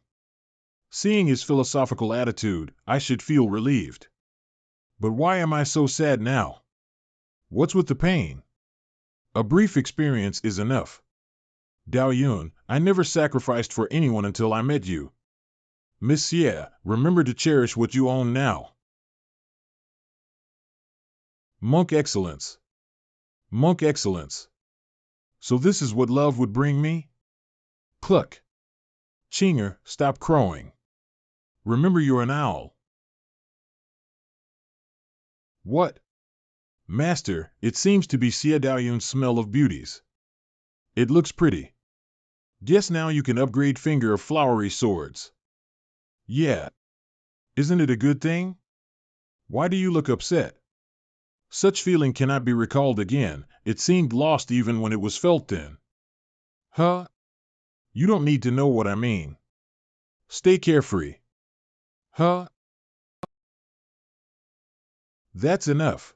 Seeing his philosophical attitude, I should feel relieved. But why am I so sad now? What's with the pain? A brief experience is enough. Daoyun, I never sacrificed for anyone until I met you. Miss Xie, remember to cherish what you own now. Monk excellence. Monk excellence. So this is what love would bring me? Cluck. Chinger, stop crowing. Remember you're an owl. What? Master, it seems to be Xie Daoyun's smell of beauties. It looks pretty. Guess now you can upgrade finger of flowery swords. Yeah. Isn't it a good thing? Why do you look upset? Such feeling cannot be recalled again. It seemed lost even when it was felt then. Huh? You don't need to know what I mean. Stay carefree. Huh? That's enough.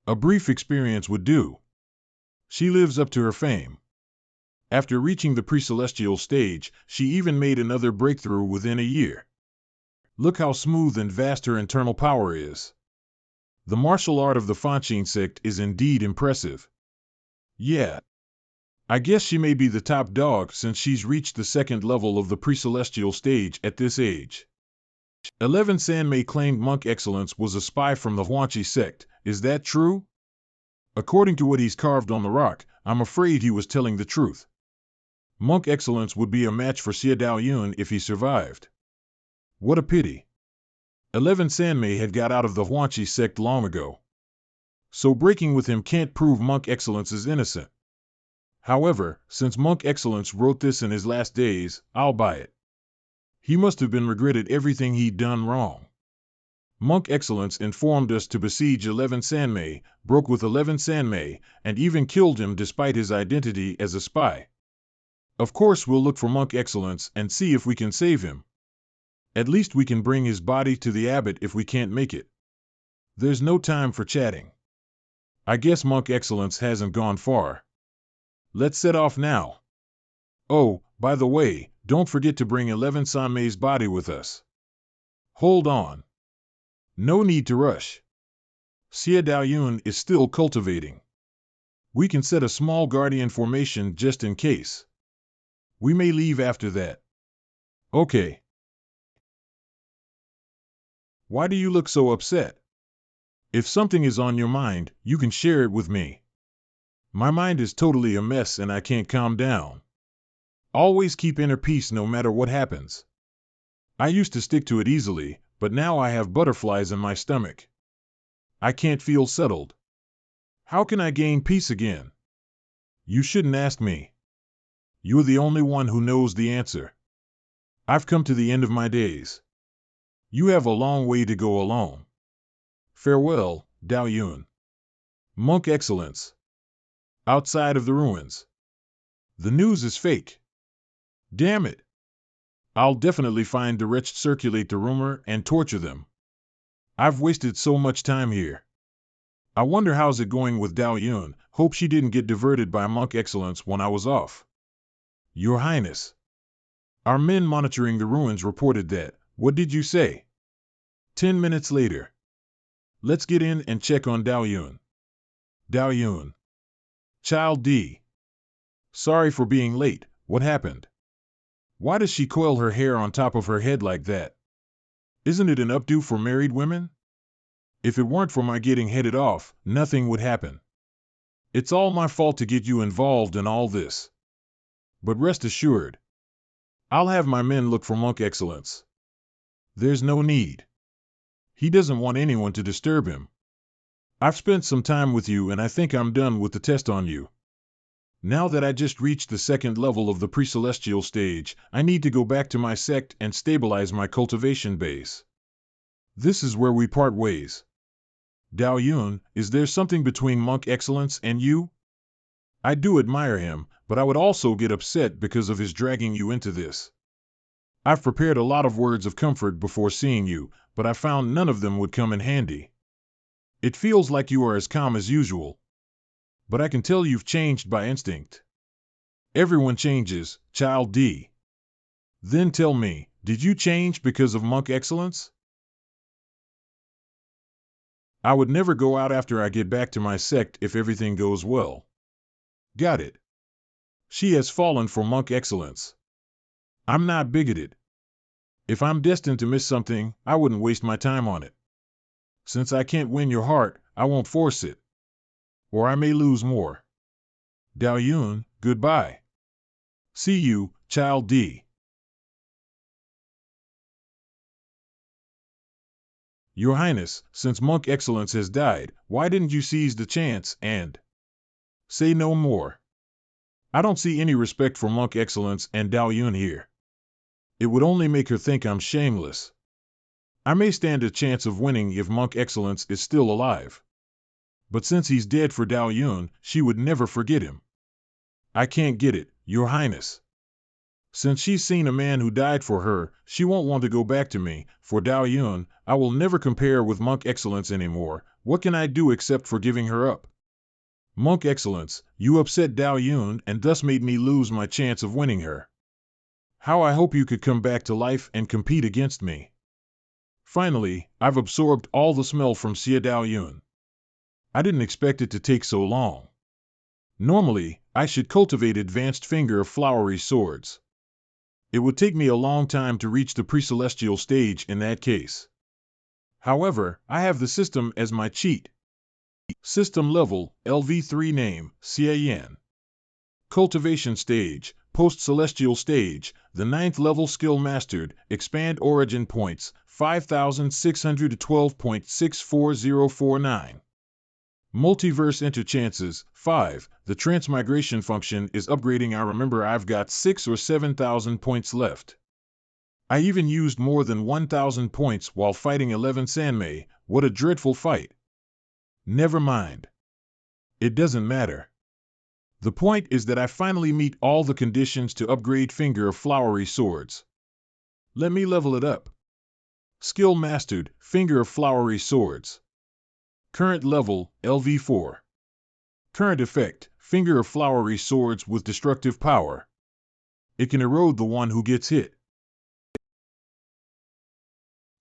A brief experience would do. She lives up to her fame. After reaching the pre-celestial stage, she even made another breakthrough within a year. Look how smooth and vast her internal power is. The martial art of the Confronting sect is indeed impressive. Yeah. I guess she may be the top dog since she's reached the second level of the pre-celestial stage at this age. 11 Sanmei claimed Monk Excellence was a spy from the Confronting sect. Is that true? According to what he's carved on the rock, I'm afraid he was telling the truth. Monk Excellence would be a match for Xie Daoyun if he survived. What a pity. 11 Sanmei had got out of the Confronting sect long ago. So breaking with him can't prove Monk Excellence is innocent. However, since Monk Excellence wrote this in his last days, I'll buy it. He must have been regretted everything he'd done wrong. Monk Excellence informed us to besiege 11 Sanmei, broke with 11 Sanmei, and even killed him despite his identity as a spy. Of course we'll look for Monk Excellence and see if we can save him. At least we can bring his body to the abbot if we can't make it. There's no time for chatting. I guess Monk Excellence hasn't gone far. Let's set off now. Oh, by the way, don't forget to bring 11 Sanmei's body with us. Hold on. No need to rush. Xie Daoyun is still cultivating. We can set a small guardian formation just in case. We may leave after that. Okay. Why do you look so upset? If something is on your mind, you can share it with me. My mind is totally a mess and I can't calm down. Always keep inner peace no matter what happens. I used to stick to it easily, but now I have butterflies in my stomach. I can't feel settled. How can I gain peace again? You shouldn't ask me. You're the only one who knows the answer. I've come to the end of my days. You have a long way to go alone. Farewell, Daoyun. Monk Excellence. Outside of the ruins. The news is fake. Damn it. I'll definitely find the wretched circulate the rumor and torture them. I've wasted so much time here. I wonder how's it going with Daoyun. Hope she didn't get diverted by Monk Excellence when I was off. Your Highness. Our men monitoring the ruins reported that. What did you say? 10 minutes later. Let's get in and check on Daoyun. Daoyun. Child D. Sorry for being late. What happened? Why does she coil her hair on top of her head like that? Isn't it an updo for married women? If it weren't for my getting headed off, nothing would happen. It's all my fault to get you involved in all this. But rest assured, I'll have my men look for Monk Excellence. There's no need. He doesn't want anyone to disturb him. I've spent some time with you and I think I'm done with the test on you. Now that I just reached the second level of the pre-celestial stage, I need to go back to my sect and stabilize my cultivation base. This is where we part ways. Daoyun, is there something between Monk Excellence and you? I do admire him, but I would also get upset because of his dragging you into this. I've prepared a lot of words of comfort before seeing you, but I found none of them would come in handy. It feels like you are as calm as usual. But I can tell you've changed by instinct. Everyone changes, Child D. Then tell me, did you change because of Monk Excellence? I would never go out after I get back to my sect if everything goes well. Got it. She has fallen for Monk Excellence. I'm not bigoted. If I'm destined to miss something, I wouldn't waste my time on it. Since I can't win your heart, I won't force it. Or I may lose more. Daoyun, goodbye. See you, Child D. Your Highness, since Monk Excellence has died, why didn't you seize the chance and say no more? I don't see any respect for Monk Excellence and Daoyun here. It would only make her think I'm shameless. I may stand a chance of winning if Monk Excellence is still alive. But since he's dead for Daoyun, she would never forget him. I can't get it, Your Highness. Since she's seen a man who died for her, she won't want to go back to me. For Daoyun, I will never compare with Monk Excellence anymore. What can I do except for giving her up? Monk Excellence, you upset Dao Yun and thus made me lose my chance of winning her. How I hope you could come back to life and compete against me. Finally, I've absorbed all the smell from Xie Dao Yun. I didn't expect it to take so long. Normally, I should cultivate advanced finger of flowery swords. It would take me a long time to reach the pre-celestial stage in that case. However, I have the system as my cheat. System level, LV3 name, Xie Yan. Cultivation stage, post-celestial stage, the 9th level skill mastered, expand origin points, 5,612.64049. Multiverse interchances, 5. The transmigration function is upgrading. I remember I've got 6 or 7,000 points left. I even used more than 1,000 points while fighting 11 Sanmei. What a dreadful fight. Never mind. It doesn't matter. The point is that I finally meet all the conditions to upgrade Finger of Flowery Swords. Let me level it up. Skill mastered, Finger of Flowery Swords. Current level, LV4. Current effect, Finger of Flowery Swords with destructive power. It can erode the one who gets hit.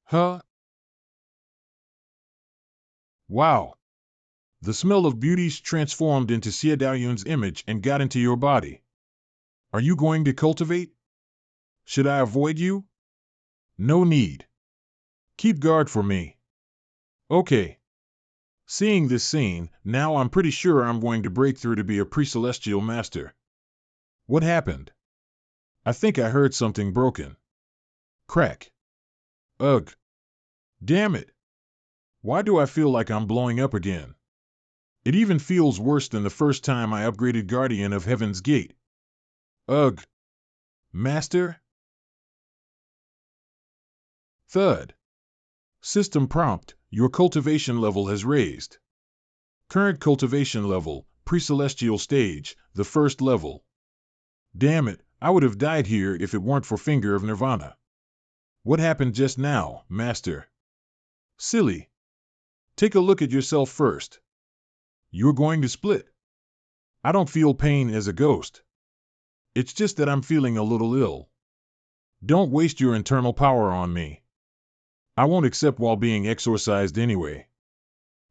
Huh? Wow. The smell of beauty's transformed into Xie Daoyun's image and got into your body. Are you going to cultivate? Should I avoid you? No need. Keep guard for me. Okay. Seeing this scene, now I'm pretty sure I'm going to break through to be a pre-celestial master. What happened? I think I heard something broken. Crack. Ugh. Damn it. Why do I feel like I'm blowing up again? It even feels worse than the first time I upgraded Guardian of Heaven's Gate. Ugh. Master? Thud. System prompt, your cultivation level has raised. Current cultivation level, pre-celestial stage, the 1st level. Damn it, I would have died here if it weren't for Finger of Nirvana. What happened just now, Master? Silly. Take a look at yourself first. You're going to split. I don't feel pain as a ghost. It's just that I'm feeling a little ill. Don't waste your internal power on me. I won't accept while being exorcised anyway.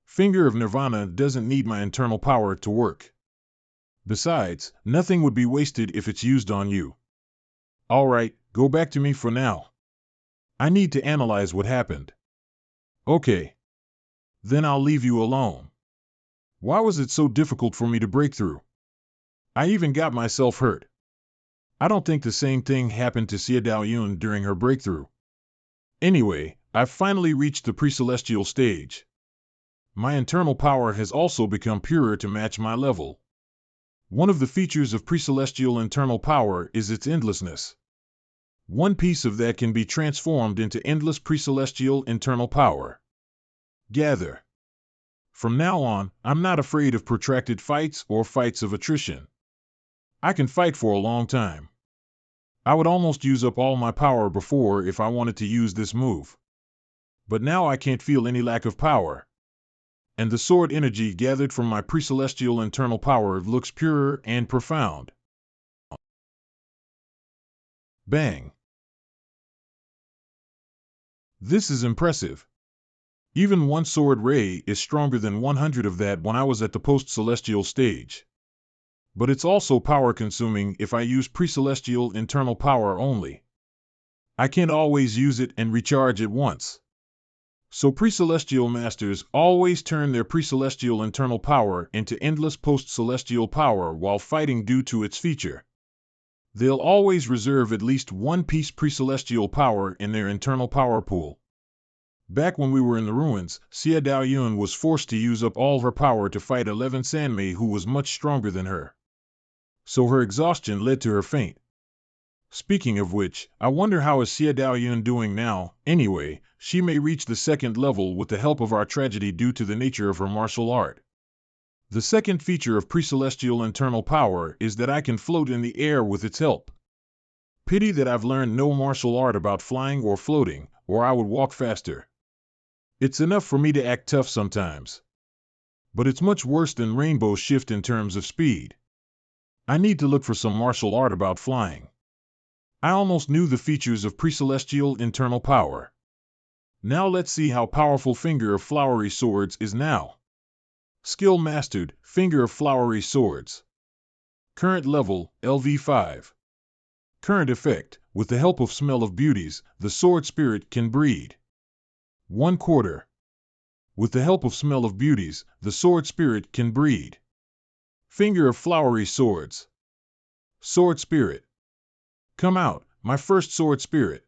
Finger of Nirvana doesn't need my internal power to work. Besides, nothing would be wasted if it's used on you. All right, go back to me for now. I need to analyze what happened. Okay. Then I'll leave you alone. Why was it so difficult for me to break through? I even got myself hurt. I don't think the same thing happened to Xie Daoyun during her breakthrough. Anyway, I've finally reached the pre-celestial stage. My internal power has also become purer to match my level. One of the features of pre-celestial internal power is its endlessness. One piece of that can be transformed into endless pre-celestial internal power. Gather. From now on, I'm not afraid of protracted fights or fights of attrition. I can fight for a long time. I would almost use up all my power before if I wanted to use this move. But now I can't feel any lack of power. And the sword energy gathered from my pre-celestial internal power looks purer and profound. Bang. This is impressive. Even one sword ray is stronger than 100 of that when I was at the post-celestial stage. But it's also power-consuming if I use pre-celestial internal power only. I can't always use it and recharge at once. So pre-celestial masters always turn their pre-celestial internal power into endless post-celestial power while fighting due to its feature. They'll always reserve at least one piece pre-celestial power in their internal power pool. Back when we were in the ruins, Xie Daoyun was forced to use up all her power to fight 11 Sanmei who was much stronger than her. So her exhaustion led to her faint. Speaking of which, I wonder how is Xie Daoyun doing now. Anyway, she may reach the 2nd level with the help of our tragedy due to the nature of her martial art. The second feature of pre-celestial internal power is that I can float in the air with its help. Pity that I've learned no martial art about flying or floating, or I would walk faster. It's enough for me to act tough sometimes. but it's much worse than Rainbow Shift in terms of speed. I need to look for some martial art about flying. I almost knew the features of pre-celestial internal power. Now let's see how powerful Finger of Flowery Swords is now. Skill mastered, Finger of Flowery Swords. Current level, LV5. Current effect, with the help of Smell of Beauties, the sword spirit can breed. 1/4. With the help of Smell of Beauties, the sword spirit can breed. Finger of Flowery Swords. Sword spirit. Come out, my first sword spirit.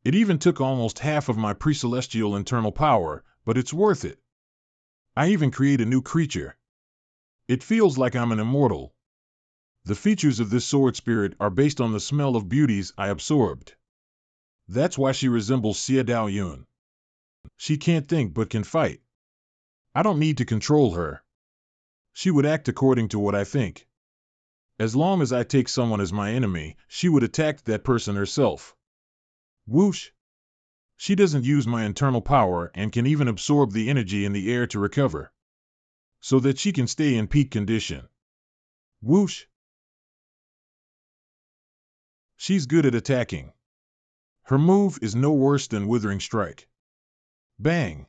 It even took almost half of my pre-celestial internal power, but it's worth it. I even create a new creature. It feels like I'm an immortal. The features of this sword spirit are based on the Smell of Beauties I absorbed. That's why she resembles Xie Dao Yun. She can't think but can fight. I don't need to control her. She would act according to what I think. As long as I take someone as my enemy, she would attack that person herself. Whoosh! She doesn't use my internal power and can even absorb the energy in the air to recover, so that she can stay in peak condition. Whoosh! She's good at attacking. Her move is no worse than Withering Strike. Bang!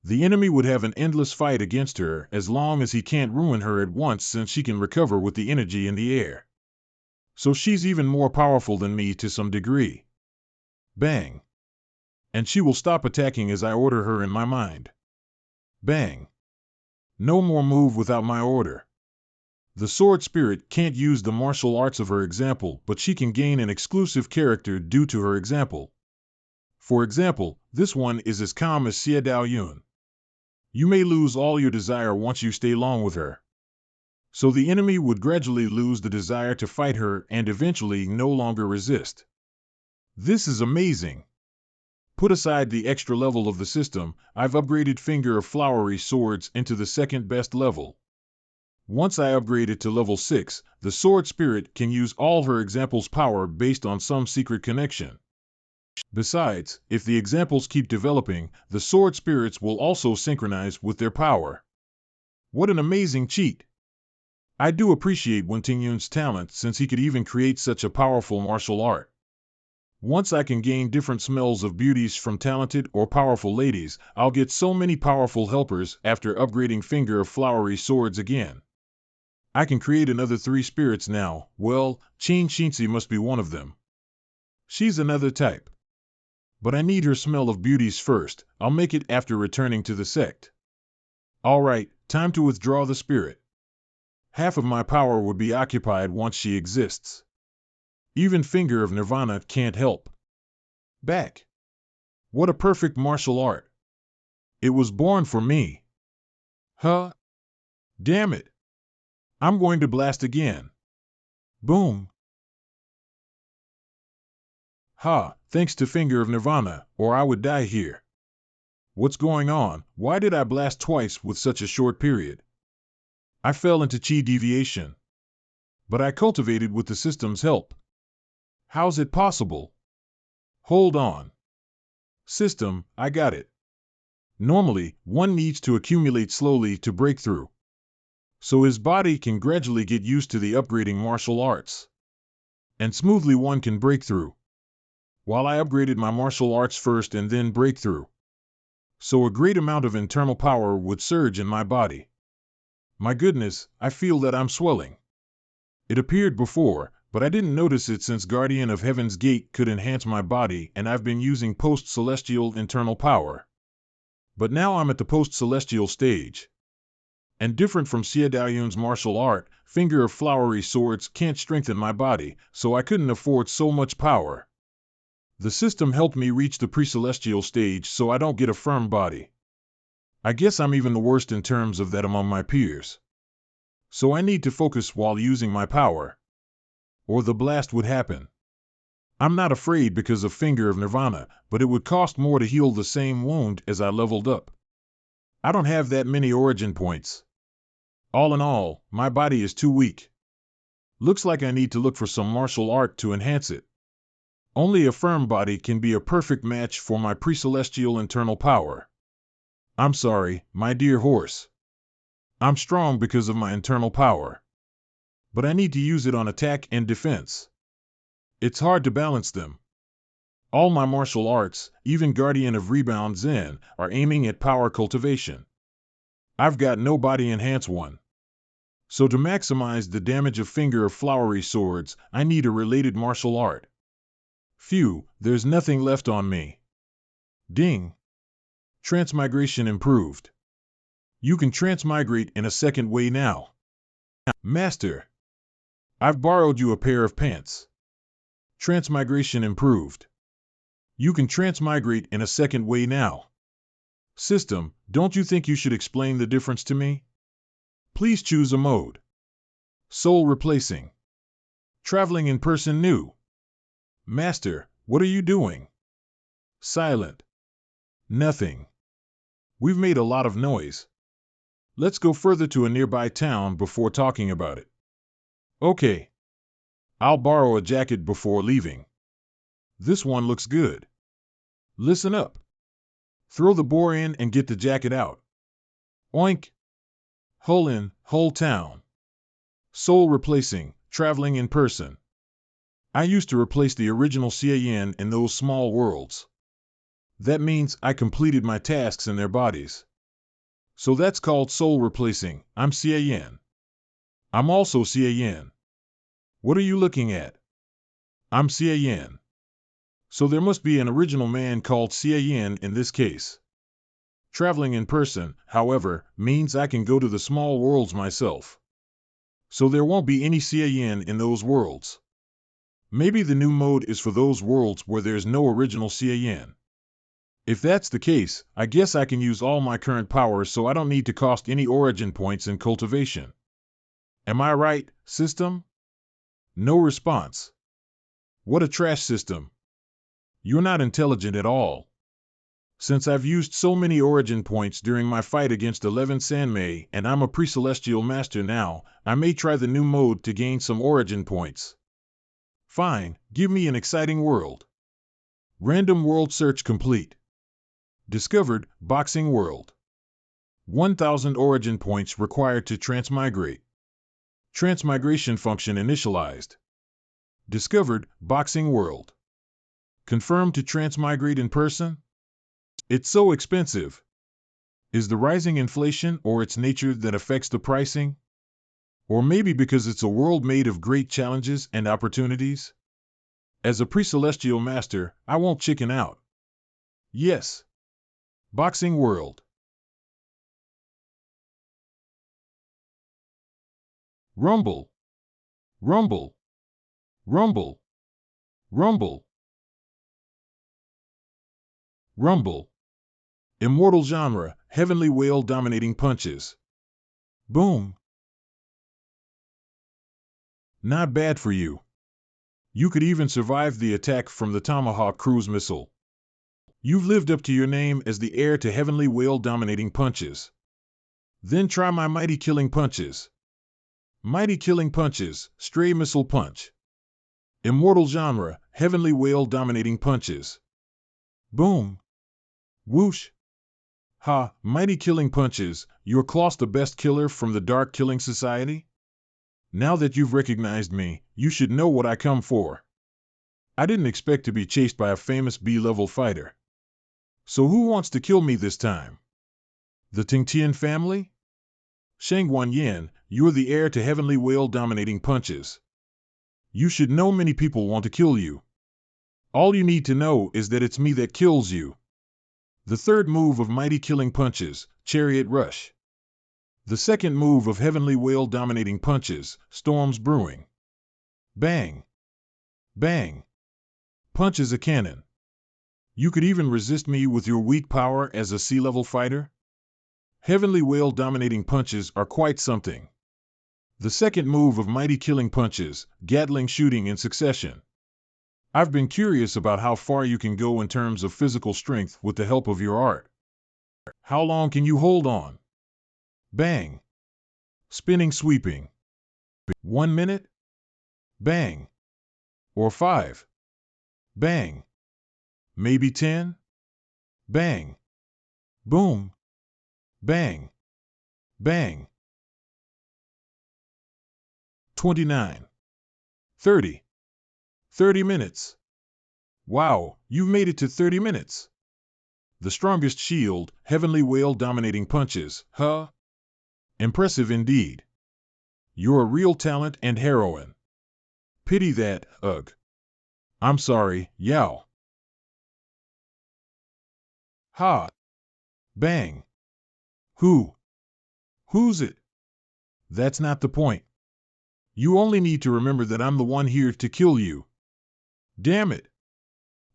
The enemy would have an endless fight against her as long as he can't ruin her at once, since she can recover with the energy in the air. So she's even more powerful than me to some degree. Bang! And she will stop attacking as I order her in my mind. Bang! No more move without my order. The sword spirit can't use the martial arts of her example, but she can gain an exclusive character due to her example. For example, this one is as calm as Xie Dao Yun. You may lose all your desire once you stay long with her. So the enemy would gradually lose the desire to fight her and eventually no longer resist. This is amazing. Put aside the extra level of the system, I've upgraded Finger of Flowery Swords into the second best level. Once I upgrade it to level 6, the sword spirit can use all her examples' power based on some secret connection. Besides, if the examples keep developing, the sword spirits will also synchronize with their power. What an amazing cheat! I do appreciate Wen Tingyun's talent, since he could even create such a powerful martial art. Once I can gain different smells of beauties from talented or powerful ladies, I'll get so many powerful helpers after upgrading Finger of Flowery Swords again. I can create another 3 spirits now. Well, Qin Shinzi must be one of them. She's another type. But I need her Smell of Beauties first. I'll make it after returning to the sect. Alright, time to withdraw the spirit. Half of my power would be occupied once she exists. Even Finger of Nirvana can't help. Back. What a perfect martial art. It was born for me. Huh? Damn it. I'm going to blast again. Boom. Ha, thanks to Finger of Nirvana, or I would die here. What's going on? Why did I blast twice with such a short period? I fell into chi deviation. But I cultivated with the system's help. How's it possible? Hold on. System, I got it. Normally, one needs to accumulate slowly to break through. So his body can gradually get used to the upgrading martial arts. And smoothly one can break through. While I upgraded my martial arts first and then break through. So a great amount of internal power would surge in my body. My goodness, I feel that I'm swelling. It appeared before, but I didn't notice it since Guardian of Heaven's Gate could enhance my body and I've been using post-celestial internal power. But now I'm at the post-celestial stage. And different from Xie Daoyun's martial art, Finger of Flowery Swords can't strengthen my body, so I couldn't afford so much power. The system helped me reach the pre-celestial stage so I don't get a firm body. I guess I'm even the worst in terms of that among my peers. So I need to focus while using my power. Or the blast would happen. I'm not afraid because of Finger of Nirvana, but it would cost more to heal the same wound as I leveled up. I don't have that many origin points. All in all, my body is too weak. Looks like I need to look for some martial art to enhance it. Only a firm body can be a perfect match for my pre-celestial internal power. I'm sorry, my dear horse. I'm strong because of my internal power, but I need to use it on attack and defense. It's hard to balance them. All my martial arts, even Guardian of Rebound Zen, are aiming at power cultivation. I've got no body enhance one. So to maximize the damage of Finger of Flowery Swords, I need a related martial art. Phew, there's nothing left on me. Ding. Transmigration improved. You can transmigrate in a second way now. Master, I've borrowed you a pair of pants. Transmigration improved. You can transmigrate in a second way now. System, don't you think you should explain the difference to me? Please choose a mode. Soul replacing. Traveling in person new. Master, what are you doing? Silent. Nothing. We've made a lot of noise. Let's go further to a nearby town before talking about it. Okay. I'll borrow a jacket before leaving. This one looks good. Listen up. Throw the boar in and get the jacket out. Oink. Hull in, whole town. Soul replacing, traveling in person. I used to replace the original Yin in those small worlds. That means I completed my tasks in their bodies. So that's called soul replacing. I'm Yin. I'm also Yin. What are you looking at? I'm Yin. So there must be an original man called Yin in this case. Traveling in person, however, means I can go to the small worlds myself. So there won't be any Yin in those worlds. Maybe the new mode is for those worlds where there's no original Yin. If that's the case, I guess I can use all my current powers so I don't need to cost any origin points in cultivation. Am I right, system? No response. What a trash system. You're not intelligent at all. Since I've used so many origin points during my fight against 11 Sanmei and I'm a pre-celestial master now, I may try the new mode to gain some origin points. Fine, give me an exciting world. Random world search complete. Discovered, Boxing World. 1,000 origin points required to transmigrate. Transmigration function initialized. Discovered, Boxing World. Confirmed to transmigrate in person? It's so expensive. Is the rising inflation or its nature that affects the pricing? Or maybe because it's a world made of great challenges and opportunities? As a pre-celestial master, I won't chicken out. Yes. Boxing World. Rumble. Rumble. Rumble. Rumble. Rumble. Immortal genre, heavenly whale dominating punches. Boom. Not bad for you. You could even survive the attack from the Tomahawk cruise missile. You've lived up to your name as the heir to heavenly whale dominating punches. Then try my mighty killing punches. Mighty killing punches, stray missile punch. Immortal genre, heavenly whale dominating punches. Boom. Whoosh. Ha, mighty killing punches, you're Klaus the best killer from the Dark Killing Society? Now that you've recognized me, you should know what I come for. I didn't expect to be chased by a famous B-level fighter. So who wants to kill me this time? The Tingtian family? Shangguan Yin, you're the heir to heavenly whale dominating punches. You should know many people want to kill you. All you need to know is that it's me that kills you. The third move of mighty killing punches, Chariot Rush. The second move of heavenly whale dominating punches, Storms Brewing. Bang. Bang. Punch is a cannon. You could even resist me with your weak power as a sea-level fighter? Heavenly whale dominating punches are quite something. The second move of mighty killing punches, Gatling shooting in succession. I've been curious about how far you can go in terms of physical strength with the help of your art. How long can you hold on? Bang. Spinning sweeping. 1 minute? Bang. Or 5. Bang. Maybe 10? Bang. Boom. Bang. Bang. 29. 30. 30 minutes. Wow, you've made it to 30 minutes. The strongest shield, heavenly whale dominating punches, huh? Impressive indeed. You're a real talent and heroine. Pity that, ugh. I'm sorry, yow. Ha. Bang. Who's it? That's not the point. You only need to remember that I'm the one here to kill you. Damn it.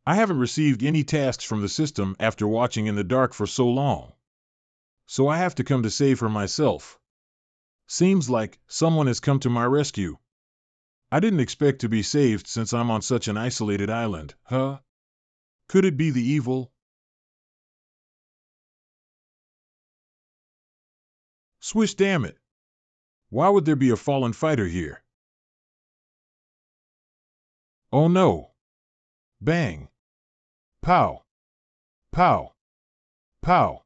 I haven't received any tasks from the system after watching in the dark for so long. So I have to come to save her myself. Seems like someone has come to my rescue. I didn't expect to be saved since I'm on such an isolated island, huh? Could it be the evil? Swish, damn it. Why would there be a fallen fighter here? Oh no. Bang. Pow. Pow. Pow.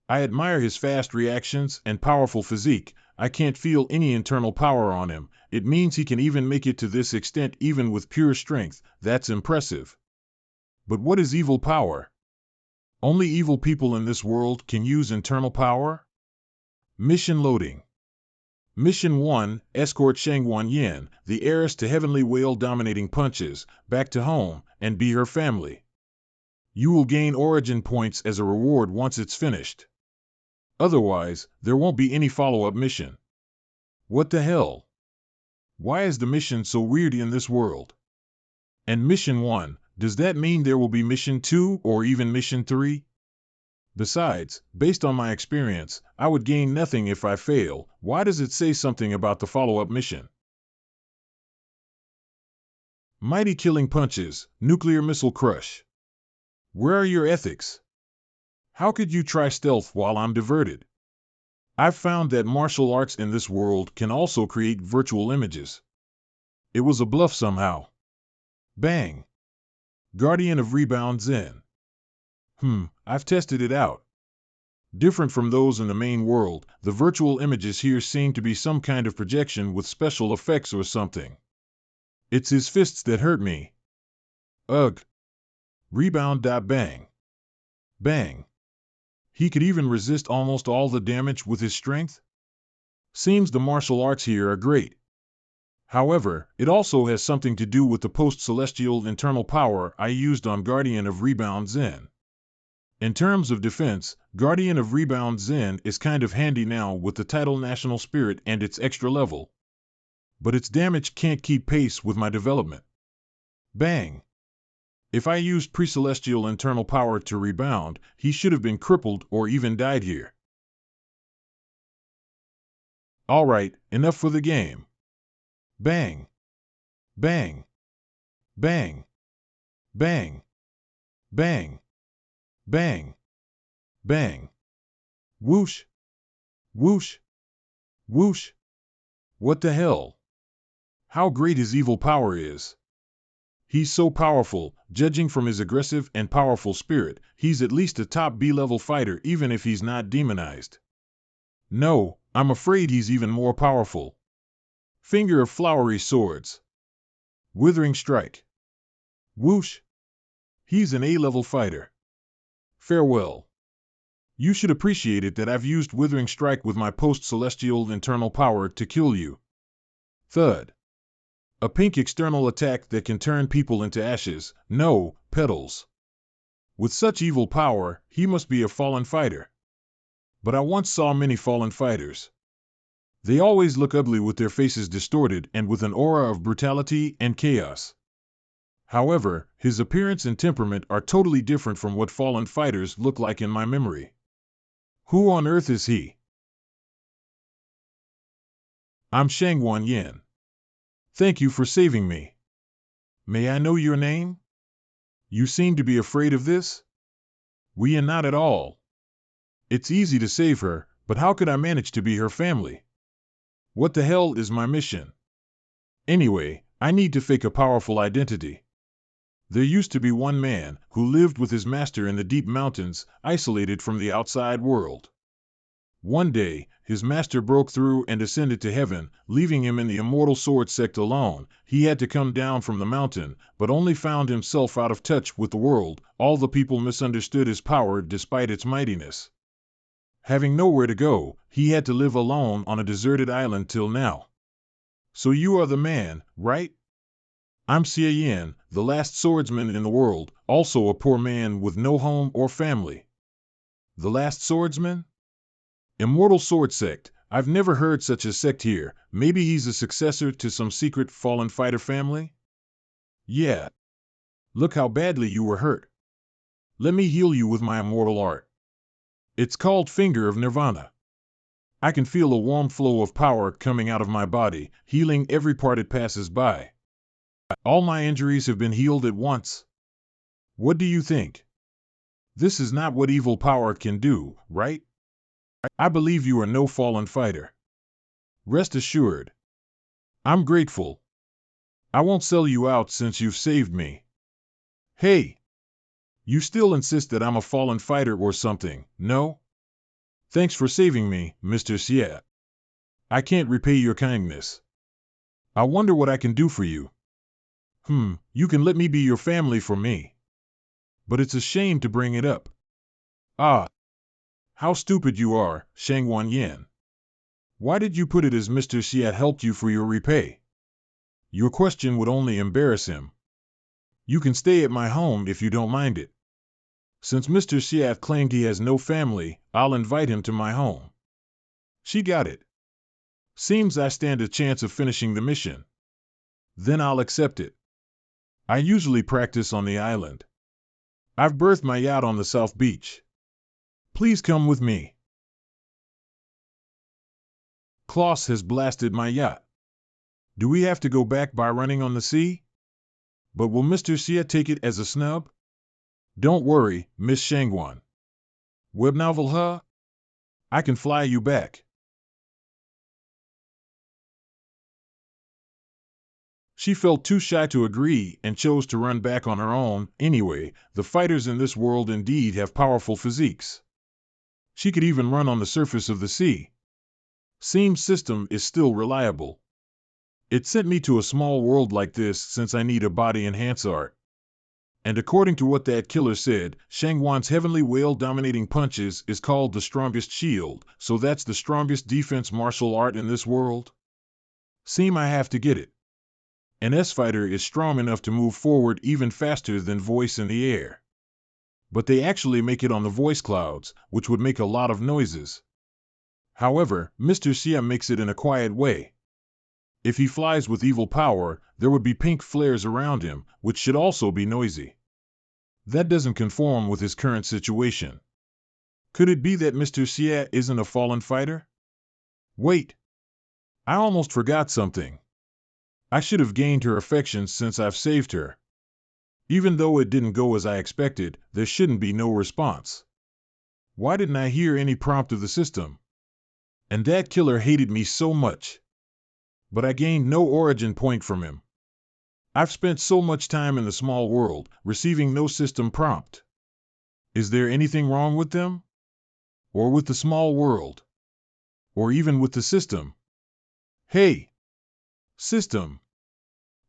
I admire his fast reactions and powerful physique. I can't feel any internal power on him. It means he can even make it to this extent even with pure strength. That's impressive. But what is evil power? Only evil people in this world can use internal power? Mission loading. Mission 1, escort Shangwan Yin, the heiress to heavenly whale dominating punches, back to home, and be her family. You will gain origin points as a reward once it's finished. Otherwise, there won't be any follow-up mission. What the hell? Why is the mission so weird in this world? And Mission 1, does that mean there will be Mission 2 or even Mission 3? Besides, based on my experience, I would gain nothing if I fail. Why does it say something about the follow-up mission? Mighty killing punches, nuclear missile crush. Where are your ethics? How could you try stealth while I'm diverted? I've found that martial arts in this world can also create virtual images. It was a bluff somehow. Bang. Guardian of Rebound Zen. I've tested it out. Different from those in the main world, the virtual images here seem to be some kind of projection with special effects or something. It's his fists that hurt me. Ugh. Rebound. Bang. Bang. He could even resist almost all the damage with his strength? Seems the martial arts here are great. However, it also has something to do with the post-celestial internal power I used on Guardian of Rebound Zen. In terms of defense, Guardian of Rebound Zen is kind of handy now with the title National Spirit and its extra level. But its damage can't keep pace with my development. Bang! If I used pre-celestial internal power to rebound, he should have been crippled or even died here. Alright, enough for the game. Bang! Bang! Bang! Bang! Bang! Bang! Bang! Whoosh! Whoosh! Whoosh! What the hell? How great his evil power is. He's so powerful, judging from his aggressive and powerful spirit, he's at least a top B-level fighter even if he's not demonized. No, I'm afraid he's even more powerful. Finger of Flowery Swords. Withering Strike. Whoosh! He's an A-level fighter. Farewell. You should appreciate it that I've used Withering Strike with my post-celestial internal power to kill you. Thud. A pink external attack that can turn people into ashes. No, petals. With such evil power, he must be a fallen fighter. But I once saw many fallen fighters. They always look ugly with their faces distorted and with an aura of brutality and chaos. However, his appearance and temperament are totally different from what fallen fighters look like in my memory. Who on earth is he? I'm Shangwan Yin. Thank you for saving me. May I know your name? You seem to be afraid of this? We are not at all. It's easy to save her, but how could I manage to be her family? What the hell is my mission? Anyway, I need to fake a powerful identity. There used to be one man who lived with his master in the deep mountains, isolated from the outside world. One day, his master broke through and ascended to heaven, leaving him in the immortal sword sect alone. He had to come down from the mountain, but only found himself out of touch with the world. All the people misunderstood his power despite its mightiness. Having nowhere to go, he had to live alone on a deserted island till now. So you are the man, right? I'm Xie Yan, the last swordsman in the world, also a poor man with no home or family. The last swordsman? Immortal sword sect. I've never heard such a sect here. Maybe he's a successor to some secret fallen fighter family? Yeah. Look how badly you were hurt. Let me heal you with my immortal art. It's called Finger of Nirvana. I can feel a warm flow of power coming out of my body, healing every part it passes by. All my injuries have been healed at once. What do you think? This is not what evil power can do, right? I believe you are no fallen fighter. Rest assured. I'm grateful. I won't sell you out since you've saved me. Hey! You still insist that I'm a fallen fighter or something, no? Thanks for saving me, Mr. Xie. I can't repay your kindness. I wonder what I can do for you. You can let me be your family for me. But it's a shame to bring it up. Ah! How stupid you are, Shangwan Yan. Why did you put it as Mr. Xie helped you for your repay? Your question would only embarrass him. You can stay at my home if you don't mind it. Since Mr. Xie claimed he has no family, I'll invite him to my home. She got it. Seems I stand a chance of finishing the mission. Then I'll accept it. I usually practice on the island. I've berthed my yacht on the South Beach. Please come with me. Klaus has blasted my yacht. Do we have to go back by running on the sea? But will Mr. Xie take it as a snub? Don't worry, Miss Shangwan. Web novel, huh? I can fly you back. She felt too shy to agree and chose to run back on her own. Anyway, the fighters in this world indeed have powerful physiques. She could even run on the surface of the sea. Seems system is still reliable. It sent me to a small world like this since I need a body enhance art. And according to what that killer said, Shangwan's heavenly whale dominating punches is called the strongest shield, so that's the strongest defense martial art in this world? Seem I have to get it. An S-fighter is strong enough to move forward even faster than voice in the air. But they actually make it on the voice clouds, which would make a lot of noises. However, Mr. Xie makes it in a quiet way. If he flies with evil power, there would be pink flares around him, which should also be noisy. That doesn't conform with his current situation. Could it be that Mr. Xie isn't a fallen fighter? Wait! I almost forgot something. I should have gained her affections since I've saved her. Even though it didn't go as I expected, there shouldn't be no response. Why didn't I hear any prompt of the system? And that killer hated me so much. But I gained no origin point from him. I've spent so much time in the small world, receiving no system prompt. Is there anything wrong with them? Or with the small world? Or even with the system? Hey! System!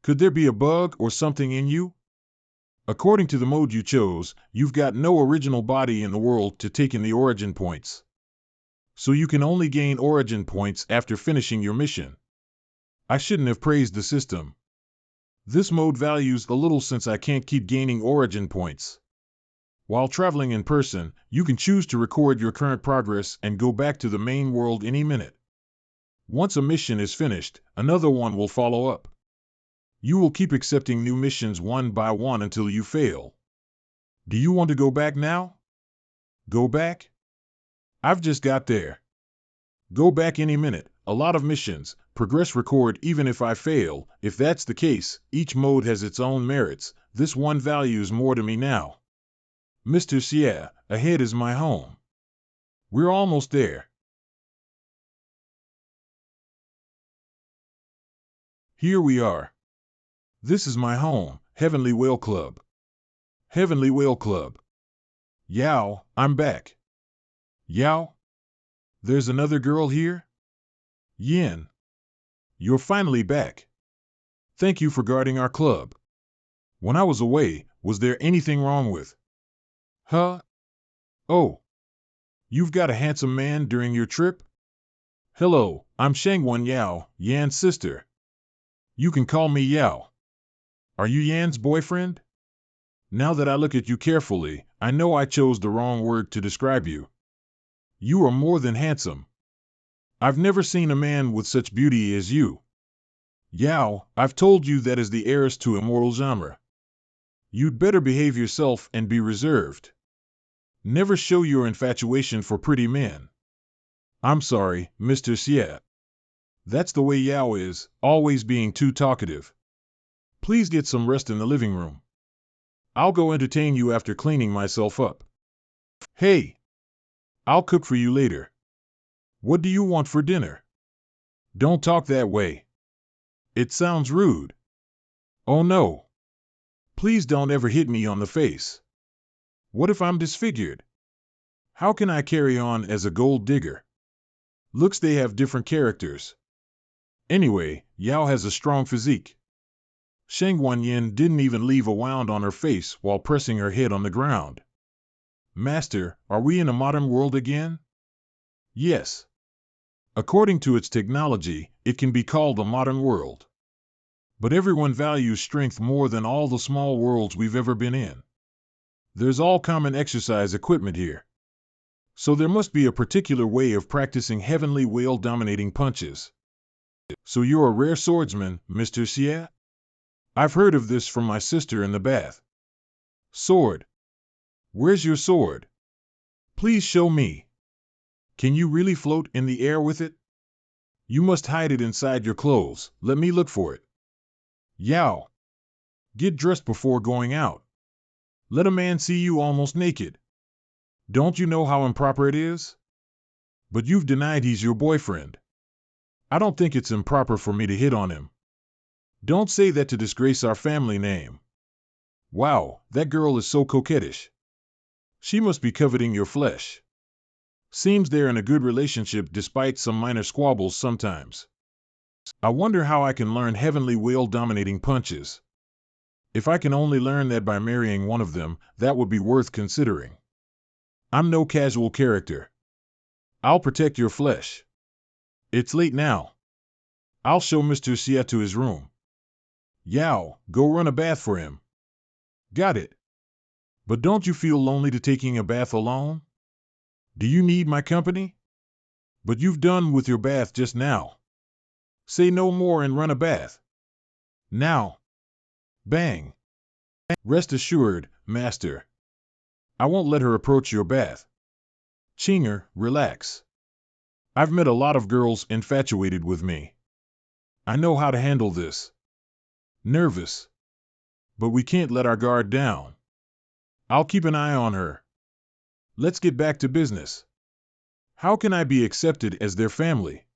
Could there be a bug or something in you? According to the mode you chose, you've got no original body in the world to take in the origin points. So you can only gain origin points after finishing your mission. I shouldn't have praised the system. This mode values a little since I can't keep gaining origin points. While traveling in person, you can choose to record your current progress and go back to the main world any minute. Once a mission is finished, another one will follow up. You will keep accepting new missions one by one until you fail. Do you want to go back now? Go back? I've just got there. Go back any minute. A lot of missions, progress record even if I fail. If that's the case, each mode has its own merits. This one values more to me now. Mr. Xie, ahead is my home. We're almost there. Here we are. This is my home, Heavenly Whale Club. Heavenly Whale Club. Yao, I'm back. Yao? There's another girl here? Yin, you're finally back. Thank you for guarding our club. When I was away, was there anything wrong with? Huh? Oh, you've got a handsome man during your trip? Hello, I'm Shangwan Yao, Yan's sister. You can call me Yao. Are you Yan's boyfriend? Now that I look at you carefully, I know I chose the wrong word to describe you. You are more than handsome. I've never seen a man with such beauty as you. Yao, I've told you that is the heiress to immortal genre. You'd better behave yourself and be reserved. Never show your infatuation for pretty men. I'm sorry, Mr. Xie. That's the way Yao is, always being too talkative. Please get some rest in the living room. I'll go entertain you after cleaning myself up. Hey, I'll cook for you later. What do you want for dinner? Don't talk that way. It sounds rude. Oh no. Please don't ever hit me on the face. What if I'm disfigured? How can I carry on as a gold digger? Looks they have different characters. Anyway, Yao has a strong physique. Sheng Wanyin didn't even leave a wound on her face while pressing her head on the ground. Master, are we in a modern world again? Yes. According to its technology, it can be called a modern world. But everyone values strength more than all the small worlds we've ever been in. There's all common exercise equipment here. So there must be a particular way of practicing heavenly whale-dominating punches. So you're a rare swordsman, Mr. Xie? I've heard of this from my sister in the bath. Sword. Where's your sword? Please show me. Can you really float in the air with it? You must hide it inside your clothes. Let me look for it. Yao. Get dressed before going out. Let a man see you almost naked. Don't you know how improper it is? But you've denied he's your boyfriend. I don't think it's improper for me to hit on him. Don't say that to disgrace our family name. Wow, that girl is so coquettish. She must be coveting your flesh. Seems they're in a good relationship despite some minor squabbles sometimes. I wonder how I can learn heavenly whale-dominating punches. If I can only learn that by marrying one of them, that would be worth considering. I'm no casual character. I'll protect your flesh. It's late now. I'll show Mr. Xie to his room. Yao, go run a bath for him. Got it. But don't you feel lonely to taking a bath alone? Do you need my company? But you've done with your bath just now. Say no more and run a bath. Now. Bang. Rest assured, master. I won't let her approach your bath. Chinger, relax. I've met a lot of girls infatuated with me. I know how to handle this. Nervous. But we can't let our guard down. I'll keep an eye on her. Let's get back to business. How can I be accepted as their family?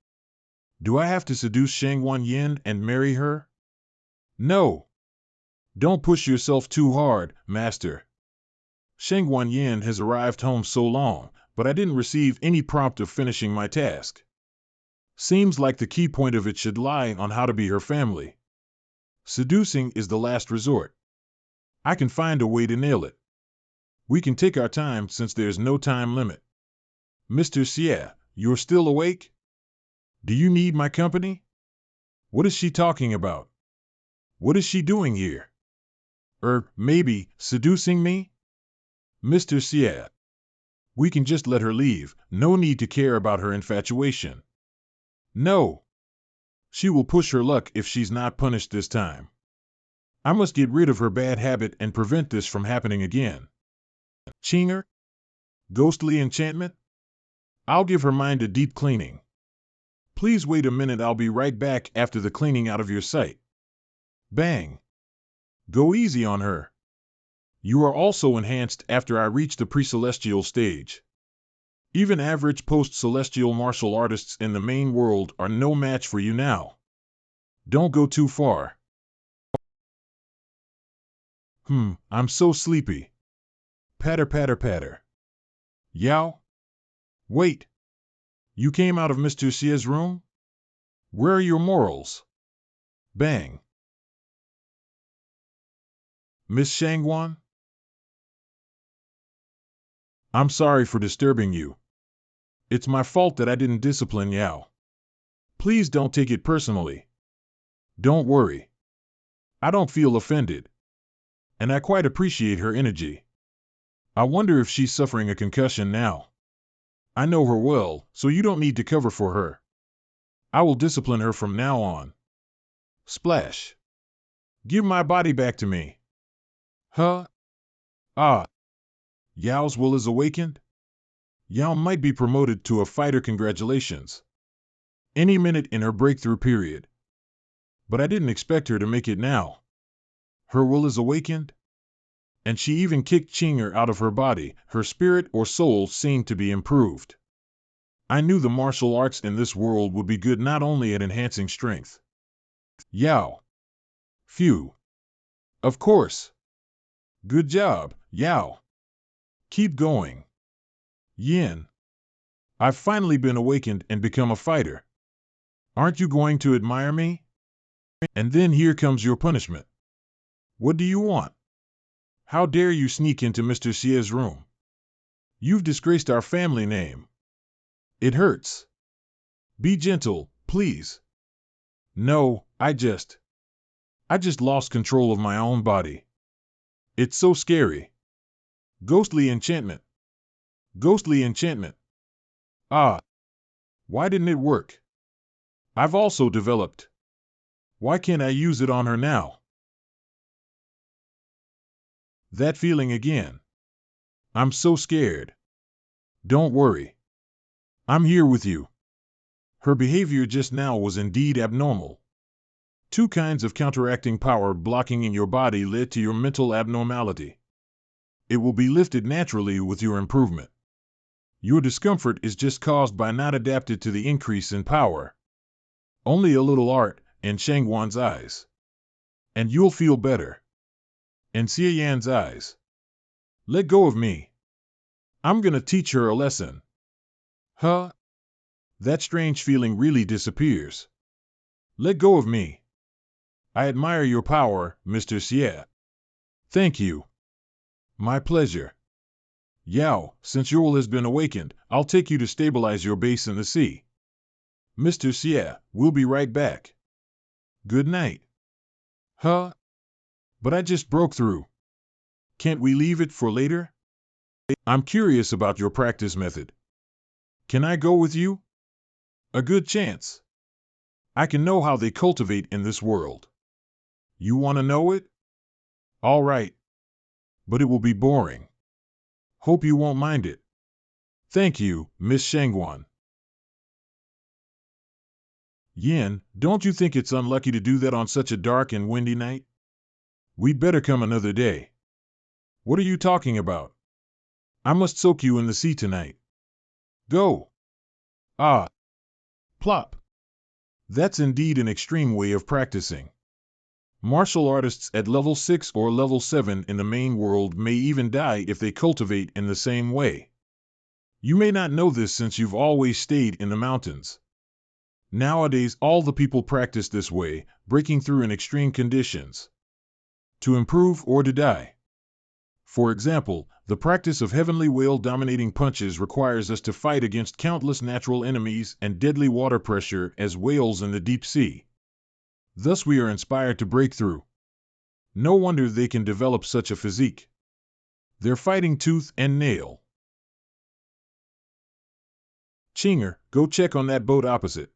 Do I have to seduce Shang Wanyin and marry her? No. Don't push yourself too hard, master. Shang Wanyin has arrived home so long, but I didn't receive any prompt of finishing my task. Seems like the key point of it should lie on how to be her family. Seducing is the last resort. I can find a way to nail it. We can take our time since there's no time limit. Mr. Xie, you're still awake? Do you need my company? What is she talking about? What is she doing here? Maybe, seducing me? Mr. Xie. We can just let her leave, no need to care about her infatuation. No. She will push her luck if she's not punished this time. I must get rid of her bad habit and prevent this from happening again. Chinger? Ghostly enchantment? I'll give her mind a deep cleaning. Please wait a minute, I'll be right back after the cleaning out of your sight. Bang. Go easy on her. You are also enhanced after I reach the pre-celestial stage. Even average post-celestial martial artists in the main world are no match for you now. Don't go too far. I'm so sleepy. Patter, patter, patter. Yao? Wait. You came out of Mr. Ss3's room? Where are your morals? Bang. Miss Shangwan? I'm sorry for disturbing you. It's my fault that I didn't discipline Yao. Please don't take it personally. Don't worry. I don't feel offended. And I quite appreciate her energy. I wonder if she's suffering a concussion now. I know her well, so you don't need to cover for her. I will discipline her from now on. Splash. Give my body back to me. Huh? Ah. Yao's will is awakened? Yao might be promoted to a fighter. Congratulations. Any minute in her breakthrough period. But I didn't expect her to make it now. Her will is awakened? And she even kicked Qinger out of her body. Her spirit or soul seemed to be improved. I knew the martial arts in this world would be good not only at enhancing strength. Yao. Phew. Of course. Good job, Yao. Keep going. Yin. I've finally been awakened and become a fighter. Aren't you going to admire me? And then here comes your punishment. What do you want? How dare you sneak into Mr. Ss3's room? You've disgraced our family name. It hurts. Be gentle, please. No, I just lost control of my own body. It's so scary. Ghostly enchantment. Ghostly enchantment. Ah. Why didn't it work? I've also developed. Why can't I use it on her now? That feeling again. I'm so scared. Don't worry. I'm here with you. Her behavior just now was indeed abnormal. Two kinds of counteracting power blocking in your body led to your mental abnormality. It will be lifted naturally with your improvement. Your discomfort is just caused by not adapted to the increase in power. Only a little art, in Shangwan's eyes. And you'll feel better. In Xie Yan's eyes. Let go of me. I'm gonna teach her a lesson. Huh? That strange feeling really disappears. Let go of me. I admire your power, Mr. Xie. Thank you. My pleasure. Yao, since your will has been awakened, I'll take you to stabilize your base in the sea. Mr. Xie, we'll be right back. Good night. Huh? But I just broke through. Can't we leave it for later? I'm curious about your practice method. Can I go with you? A good chance. I can know how they cultivate in this world. You want to know it? All right. But it will be boring. Hope you won't mind it. Thank you, Miss Shangwan. Yin, don't you think it's unlucky to do that on such a dark and windy night? We'd better come another day. What are you talking about? I must soak you in the sea tonight. Go. Ah. Plop. That's indeed an extreme way of practicing. Martial artists at level 6 or level 7 in the main world may even die if they cultivate in the same way. You may not know this since you've always stayed in the mountains. Nowadays, all the people practice this way, breaking through in extreme conditions. To improve or to die. For example, the practice of heavenly whale dominating punches requires us to fight against countless natural enemies and deadly water pressure as whales in the deep sea. Thus we are inspired to break through. No wonder they can develop such a physique. They're fighting tooth and nail. Qinger, go check on that boat opposite.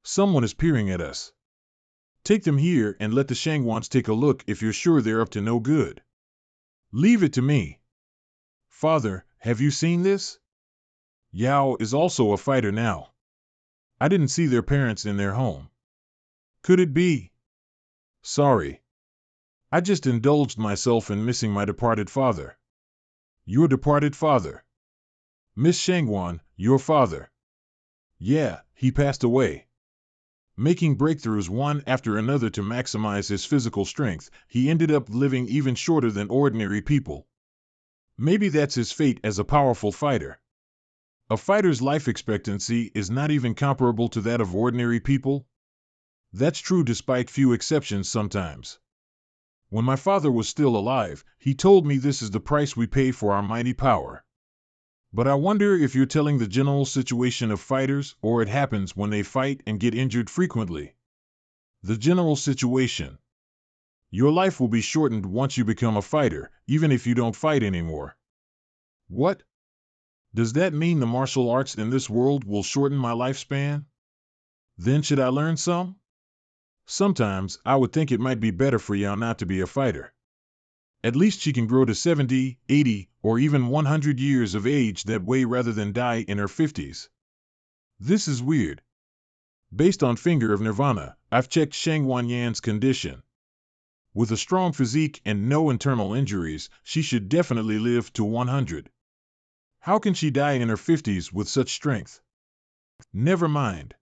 Someone is peering at us. Take them here and let the Shangwans take a look if you're sure they're up to no good. Leave it to me. Father, have you seen this? Yao is also a fighter now. I didn't see their parents in their home. Could it be? Sorry. I just indulged myself in missing my departed father. Your departed father? Miss Shangwan, your father. Yeah, he passed away. Making breakthroughs one after another to maximize his physical strength, he ended up living even shorter than ordinary people. Maybe that's his fate as a powerful fighter. A fighter's life expectancy is not even comparable to that of ordinary people. That's true despite few exceptions sometimes. When my father was still alive, he told me this is the price we pay for our mighty power. But I wonder if you're telling the general situation of fighters, or it happens when they fight and get injured frequently. The general situation. Your life will be shortened once you become a fighter, even if you don't fight anymore. What? Does that mean the martial arts in this world will shorten my lifespan? Then should I learn some? Sometimes I would think it might be better for Yao not to be a fighter. At least she can grow to 70, 80, or even 100 years of age that way rather than die in her 50s. This is weird. Based on Finger of Nirvana, I've checked Shang Wanyan's condition. With a strong physique and no internal injuries, she should definitely live to 100. How can she die in her 50s with such strength? Never mind.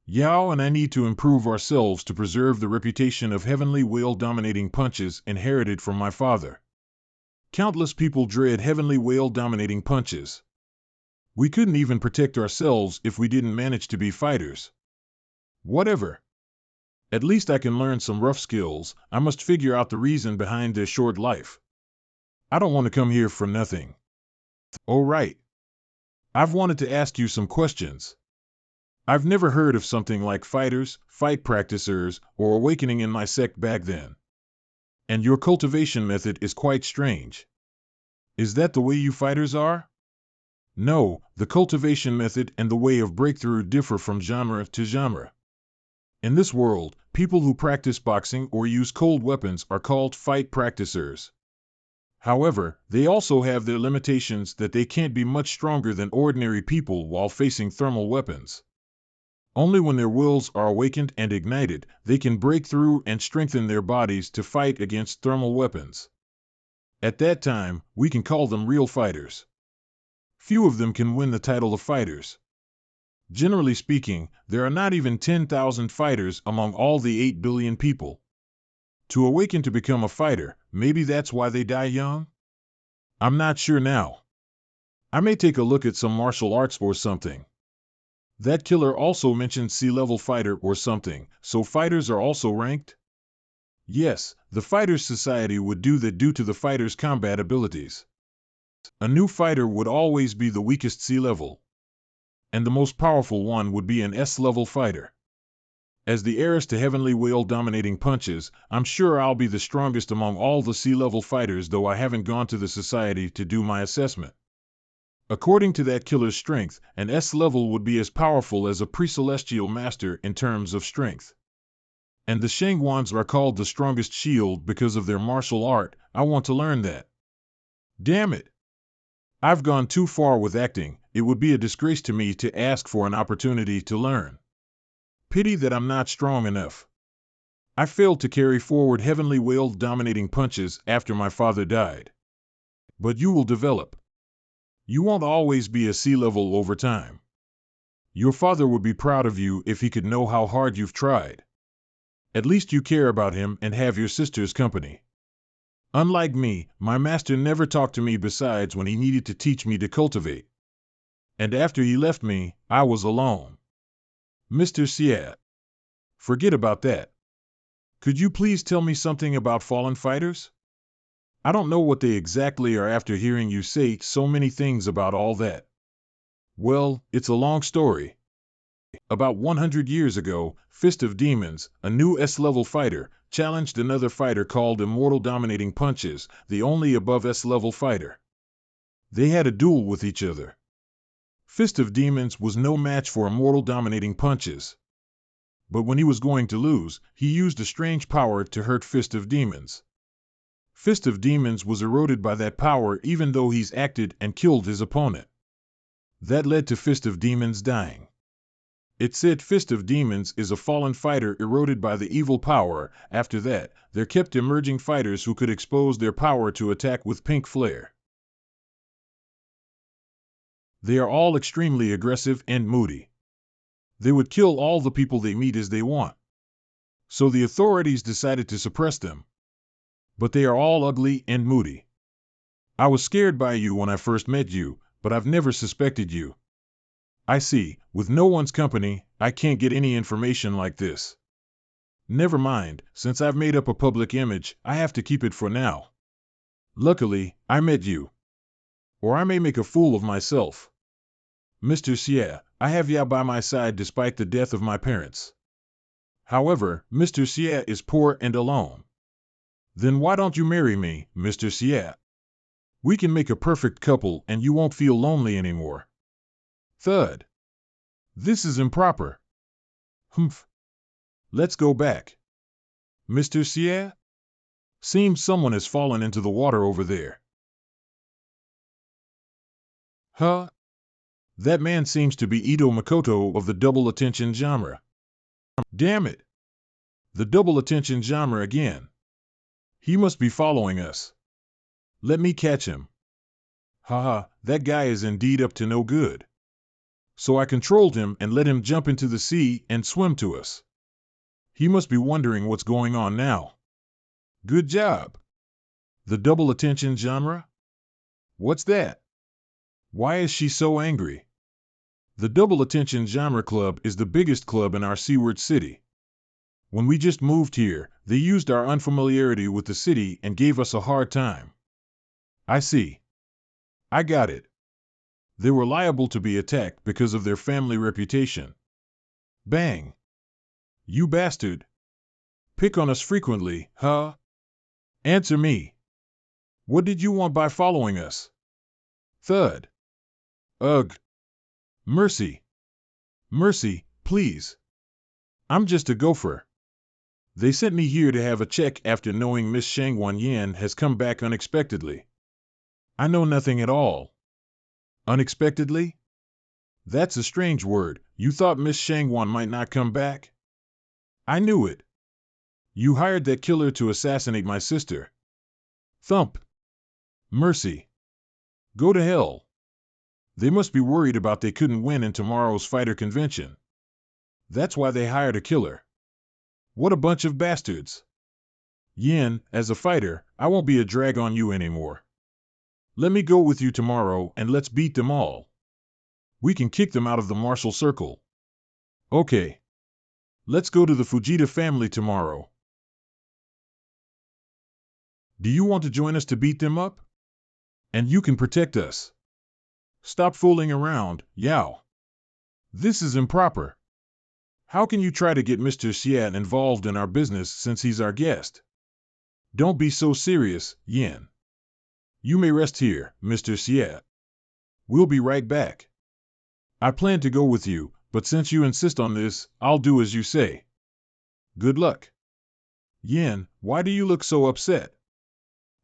Yao and I need to improve ourselves to preserve the reputation of heavenly whale-dominating punches inherited from my father. Countless people dread heavenly whale-dominating punches. We couldn't even protect ourselves if we didn't manage to be fighters. Whatever. At least I can learn some rough skills. I must figure out the reason behind their short life. I don't want to come here for nothing. Oh right. I've wanted to ask you some questions. I've never heard of something like fighters, fight practicers, or awakening in my sect back then. And your cultivation method is quite strange. Is that the way you fighters are? No, the cultivation method and the way of breakthrough differ from genre to genre. In this world, people who practice boxing or use cold weapons are called fight practicers. However, they also have their limitations that they can't be much stronger than ordinary people while facing thermal weapons. Only when their wills are awakened and ignited, they can break through and strengthen their bodies to fight against thermal weapons. At that time, we can call them real fighters. Few of them can win the title of fighters. Generally speaking, there are not even 10,000 fighters among all the 8 billion people. To awaken to become a fighter, maybe that's why they die young? I'm not sure now. I may take a look at some martial arts or something. That killer also mentioned sea-level fighter or something, so fighters are also ranked? Yes, the Fighters Society would do that due to the fighter's combat abilities. A new fighter would always be the weakest sea-level. And the most powerful one would be an S-level fighter. As the heiress to heavenly whale-dominating punches, I'm sure I'll be the strongest among all the sea-level fighters, though I haven't gone to the society to do my assessment. According to that killer's strength, an S-level would be as powerful as a pre-celestial master in terms of strength. And the Shangwans are called the strongest shield because of their martial art. I want to learn that. Damn it! I've gone too far with acting. It would be a disgrace to me to ask for an opportunity to learn. Pity that I'm not strong enough. I failed to carry forward heavenly whale-dominating punches after my father died. But you will develop. You won't always be a sea-level over time. Your father would be proud of you if he could know how hard you've tried. At least you care about him and have your sister's company. Unlike me, my master never talked to me besides when he needed to teach me to cultivate. And after he left me, I was alone. Mr. Siat. Forget about that. Could you please tell me something about fallen fighters? I don't know what they exactly are after hearing you say so many things about all that. Well, it's a long story. About 100 years ago, Fist of Demons, a new S-level fighter, challenged another fighter called Immortal Dominating Punches, the only above S-level fighter. They had a duel with each other. Fist of Demons was no match for Immortal Dominating Punches. But when he was going to lose, he used a strange power to hurt Fist of Demons. Fist of Demons was eroded by that power even though he's acted and killed his opponent. That led to Fist of Demons dying. It said Fist of Demons is a fallen fighter eroded by the evil power. After that, there kept emerging fighters who could expose their power to attack with pink flare. They are all extremely aggressive and moody. They would kill all the people they meet as they want. So the authorities decided to suppress them. But they are all ugly and moody. I was scared by you when I first met you, but I've never suspected you. I see, with no one's company, I can't get any information like this. Never mind, since I've made up a public image, I have to keep it for now. Luckily, I met you. Or I may make a fool of myself. Mr. Xie, I have ya by my side despite the death of my parents. However, Mr. Xie is poor and alone. Then why don't you marry me, Mr. Xie? We can make a perfect couple and you won't feel lonely anymore. Thud. This is improper. Humph. Let's go back. Mr. Xie? Seems someone has fallen into the water over there. Huh? That man seems to be Ito Makoto of the double attention genre. Damn it! The double attention genre again. He must be following us. Let me catch him. Haha, that guy is indeed up to no good. So I controlled him and let him jump into the sea and swim to us. He must be wondering what's going on now. Good job. The double attention genre? What's that? Why is she so angry? The Double Attention Genre Club is the biggest club in our seaward city. When we just moved here, they used our unfamiliarity with the city and gave us a hard time. I see. I got it. They were liable to be attacked because of their family reputation. Bang. You bastard. Pick on us frequently, huh? Answer me. What did you want by following us? Thud. Ugh. Mercy. Mercy, please. I'm just a gopher. They sent me here to have a check after knowing Miss Shangwan Yan has come back unexpectedly. I know nothing at all. Unexpectedly? That's a strange word. You thought Miss Shangwan might not come back? I knew it. You hired that killer to assassinate my sister. Thump. Mercy. Go to hell. They must be worried about they couldn't win in tomorrow's fighter convention. That's why they hired a killer. What a bunch of bastards. Yin, as a fighter, I won't be a drag on you anymore. Let me go with you tomorrow and let's beat them all. We can kick them out of the martial circle. Okay. Let's go to the Fujita family tomorrow. Do you want to join us to beat them up? And you can protect us. Stop fooling around, Yao. This is improper. How can you try to get Mr. Xian involved in our business since he's our guest? Don't be so serious, Yin. You may rest here, Mr. Xian. We'll be right back. I plan to go with you, but since you insist on this, I'll do as you say. Good luck. Yin, why do you look so upset?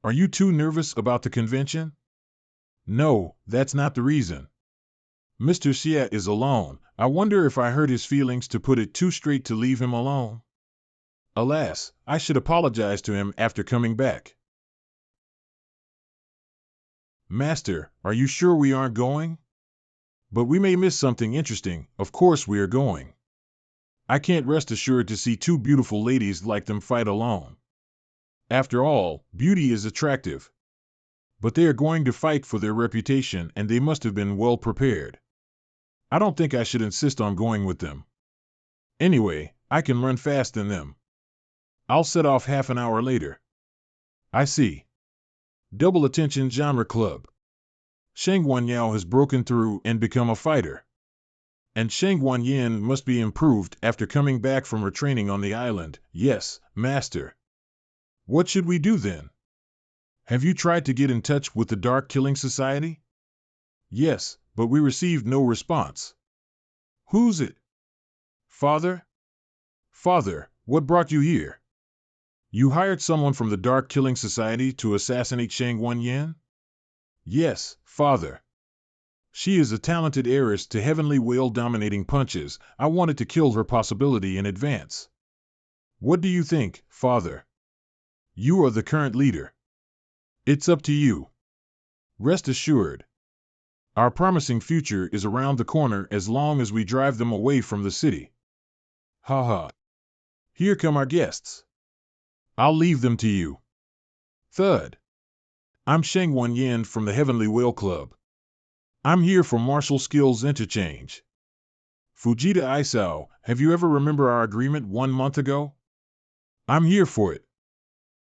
Are you too nervous about the convention? No, that's not the reason. Mr. Xie is alone. I wonder if I hurt his feelings to put it too straight to leave him alone. Alas, I should apologize to him after coming back. Master, are you sure we aren't going? But we may miss something interesting. Of course we are going. I can't rest assured to see two beautiful ladies like them fight alone. After all, beauty is attractive. But they are going to fight for their reputation and they must have been well prepared. I don't think I should insist on going with them. Anyway, I can run fast than them. I'll set off half an hour later. I see. Double Attention Genre Club. Sheng Wanyao has broken through and become a fighter. And Sheng Wanyan must be improved after coming back from her training on the island. Yes, Master. What should we do then? Have you tried to get in touch with the Dark Killing Society? Yes, but we received no response. Who's it? Father? Father, what brought you here? You hired someone from the Dark Killing Society to assassinate Shang Wanyan? Yes, Father. She is a talented heiress to heavenly whale-dominating punches. I wanted to kill her possibility in advance. What do you think, Father? You are the current leader. It's up to you. Rest assured. Our promising future is around the corner as long as we drive them away from the city. Ha ha. Here come our guests. I'll leave them to you. Thud. I'm Sheng Wanyan from the Heavenly Whale Club. I'm here for martial skills interchange. Fujita Isao, have you ever remember our agreement 1 month ago? I'm here for it.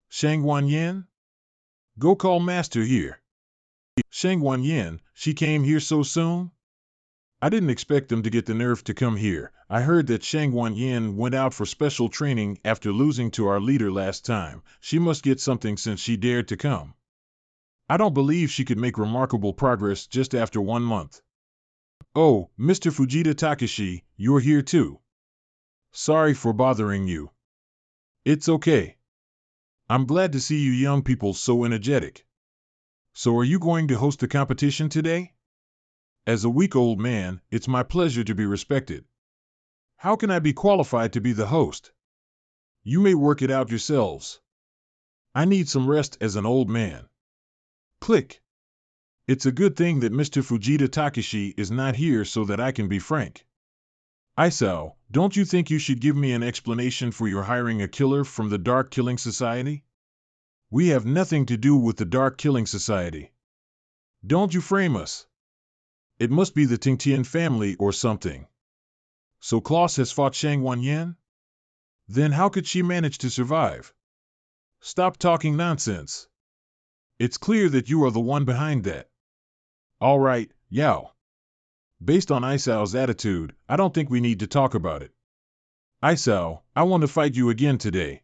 Shangwan Yin? Go call master here. Shangwan Yin, she came here so soon? I didn't expect them to get the nerve to come here. I heard that Shangwan Yin went out for special training after losing to our leader last time. She must get something since she dared to come. I don't believe she could make remarkable progress just after 1 month. Oh, Mr. Fujita Takeshi, you're here too. Sorry for bothering you. It's okay. I'm glad to see you young people so energetic. So are you going to host a competition today? As a week-old man, it's my pleasure to be respected. How can I be qualified to be the host? You may work it out yourselves. I need some rest as an old man. Click. It's a good thing that Mr. Fujita Takeshi is not here so that I can be frank. Isao, don't you think you should give me an explanation for your hiring a killer from the Dark Killing Society? We have nothing to do with the Dark Killing Society. Don't you frame us. It must be the Tingtian family or something. So Klaus has fought Shangwan Yin? Then how could she manage to survive? Stop talking nonsense. It's clear that you are the one behind that. All right, Yao. Based on Isao's attitude, I don't think we need to talk about it. Isao, I want to fight you again today.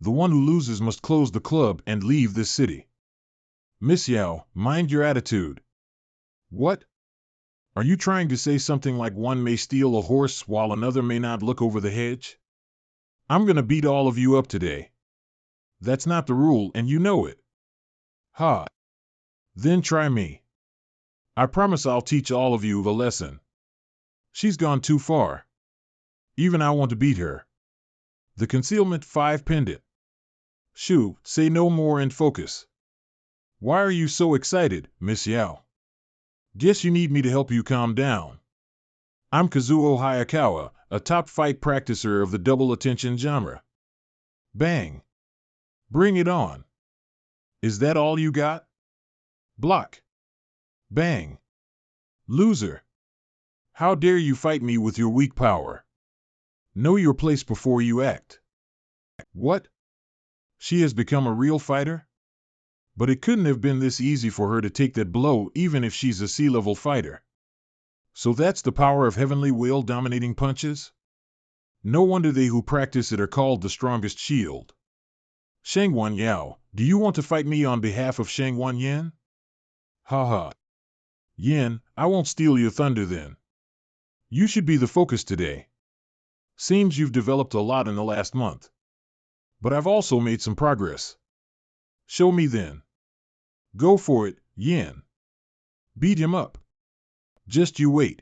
The one who loses must close the club and leave this city. Miss Yao, mind your attitude. What? Are you trying to say something like one may steal a horse while another may not look over the hedge? I'm gonna beat all of you up today. That's not the rule and you know it. Ha. Then try me. I promise I'll teach all of you a lesson. She's gone too far. Even I want to beat her. The concealment 5 pendant. Shoo, say no more and focus. Why are you so excited, Miss Yao? Guess you need me to help you calm down. I'm Kazuo Hayakawa, a top fight practicer of the double attention genre. Bang. Bring it on. Is that all you got? Block. Bang. Loser. How dare you fight me with your weak power? Know your place before you act. What? She has become a real fighter? But it couldn't have been this easy for her to take that blow even if she's a sea-level fighter. So that's the power of heavenly will dominating punches? No wonder they who practice it are called the strongest shield. Shangwan Yao, do you want to fight me on behalf of Shangwan Yin? Ha ha. Yin, I won't steal your thunder then. You should be the focus today. Seems you've developed a lot in the last month. But I've also made some progress. Show me then. Go for it, Yin. Beat him up. Just you wait.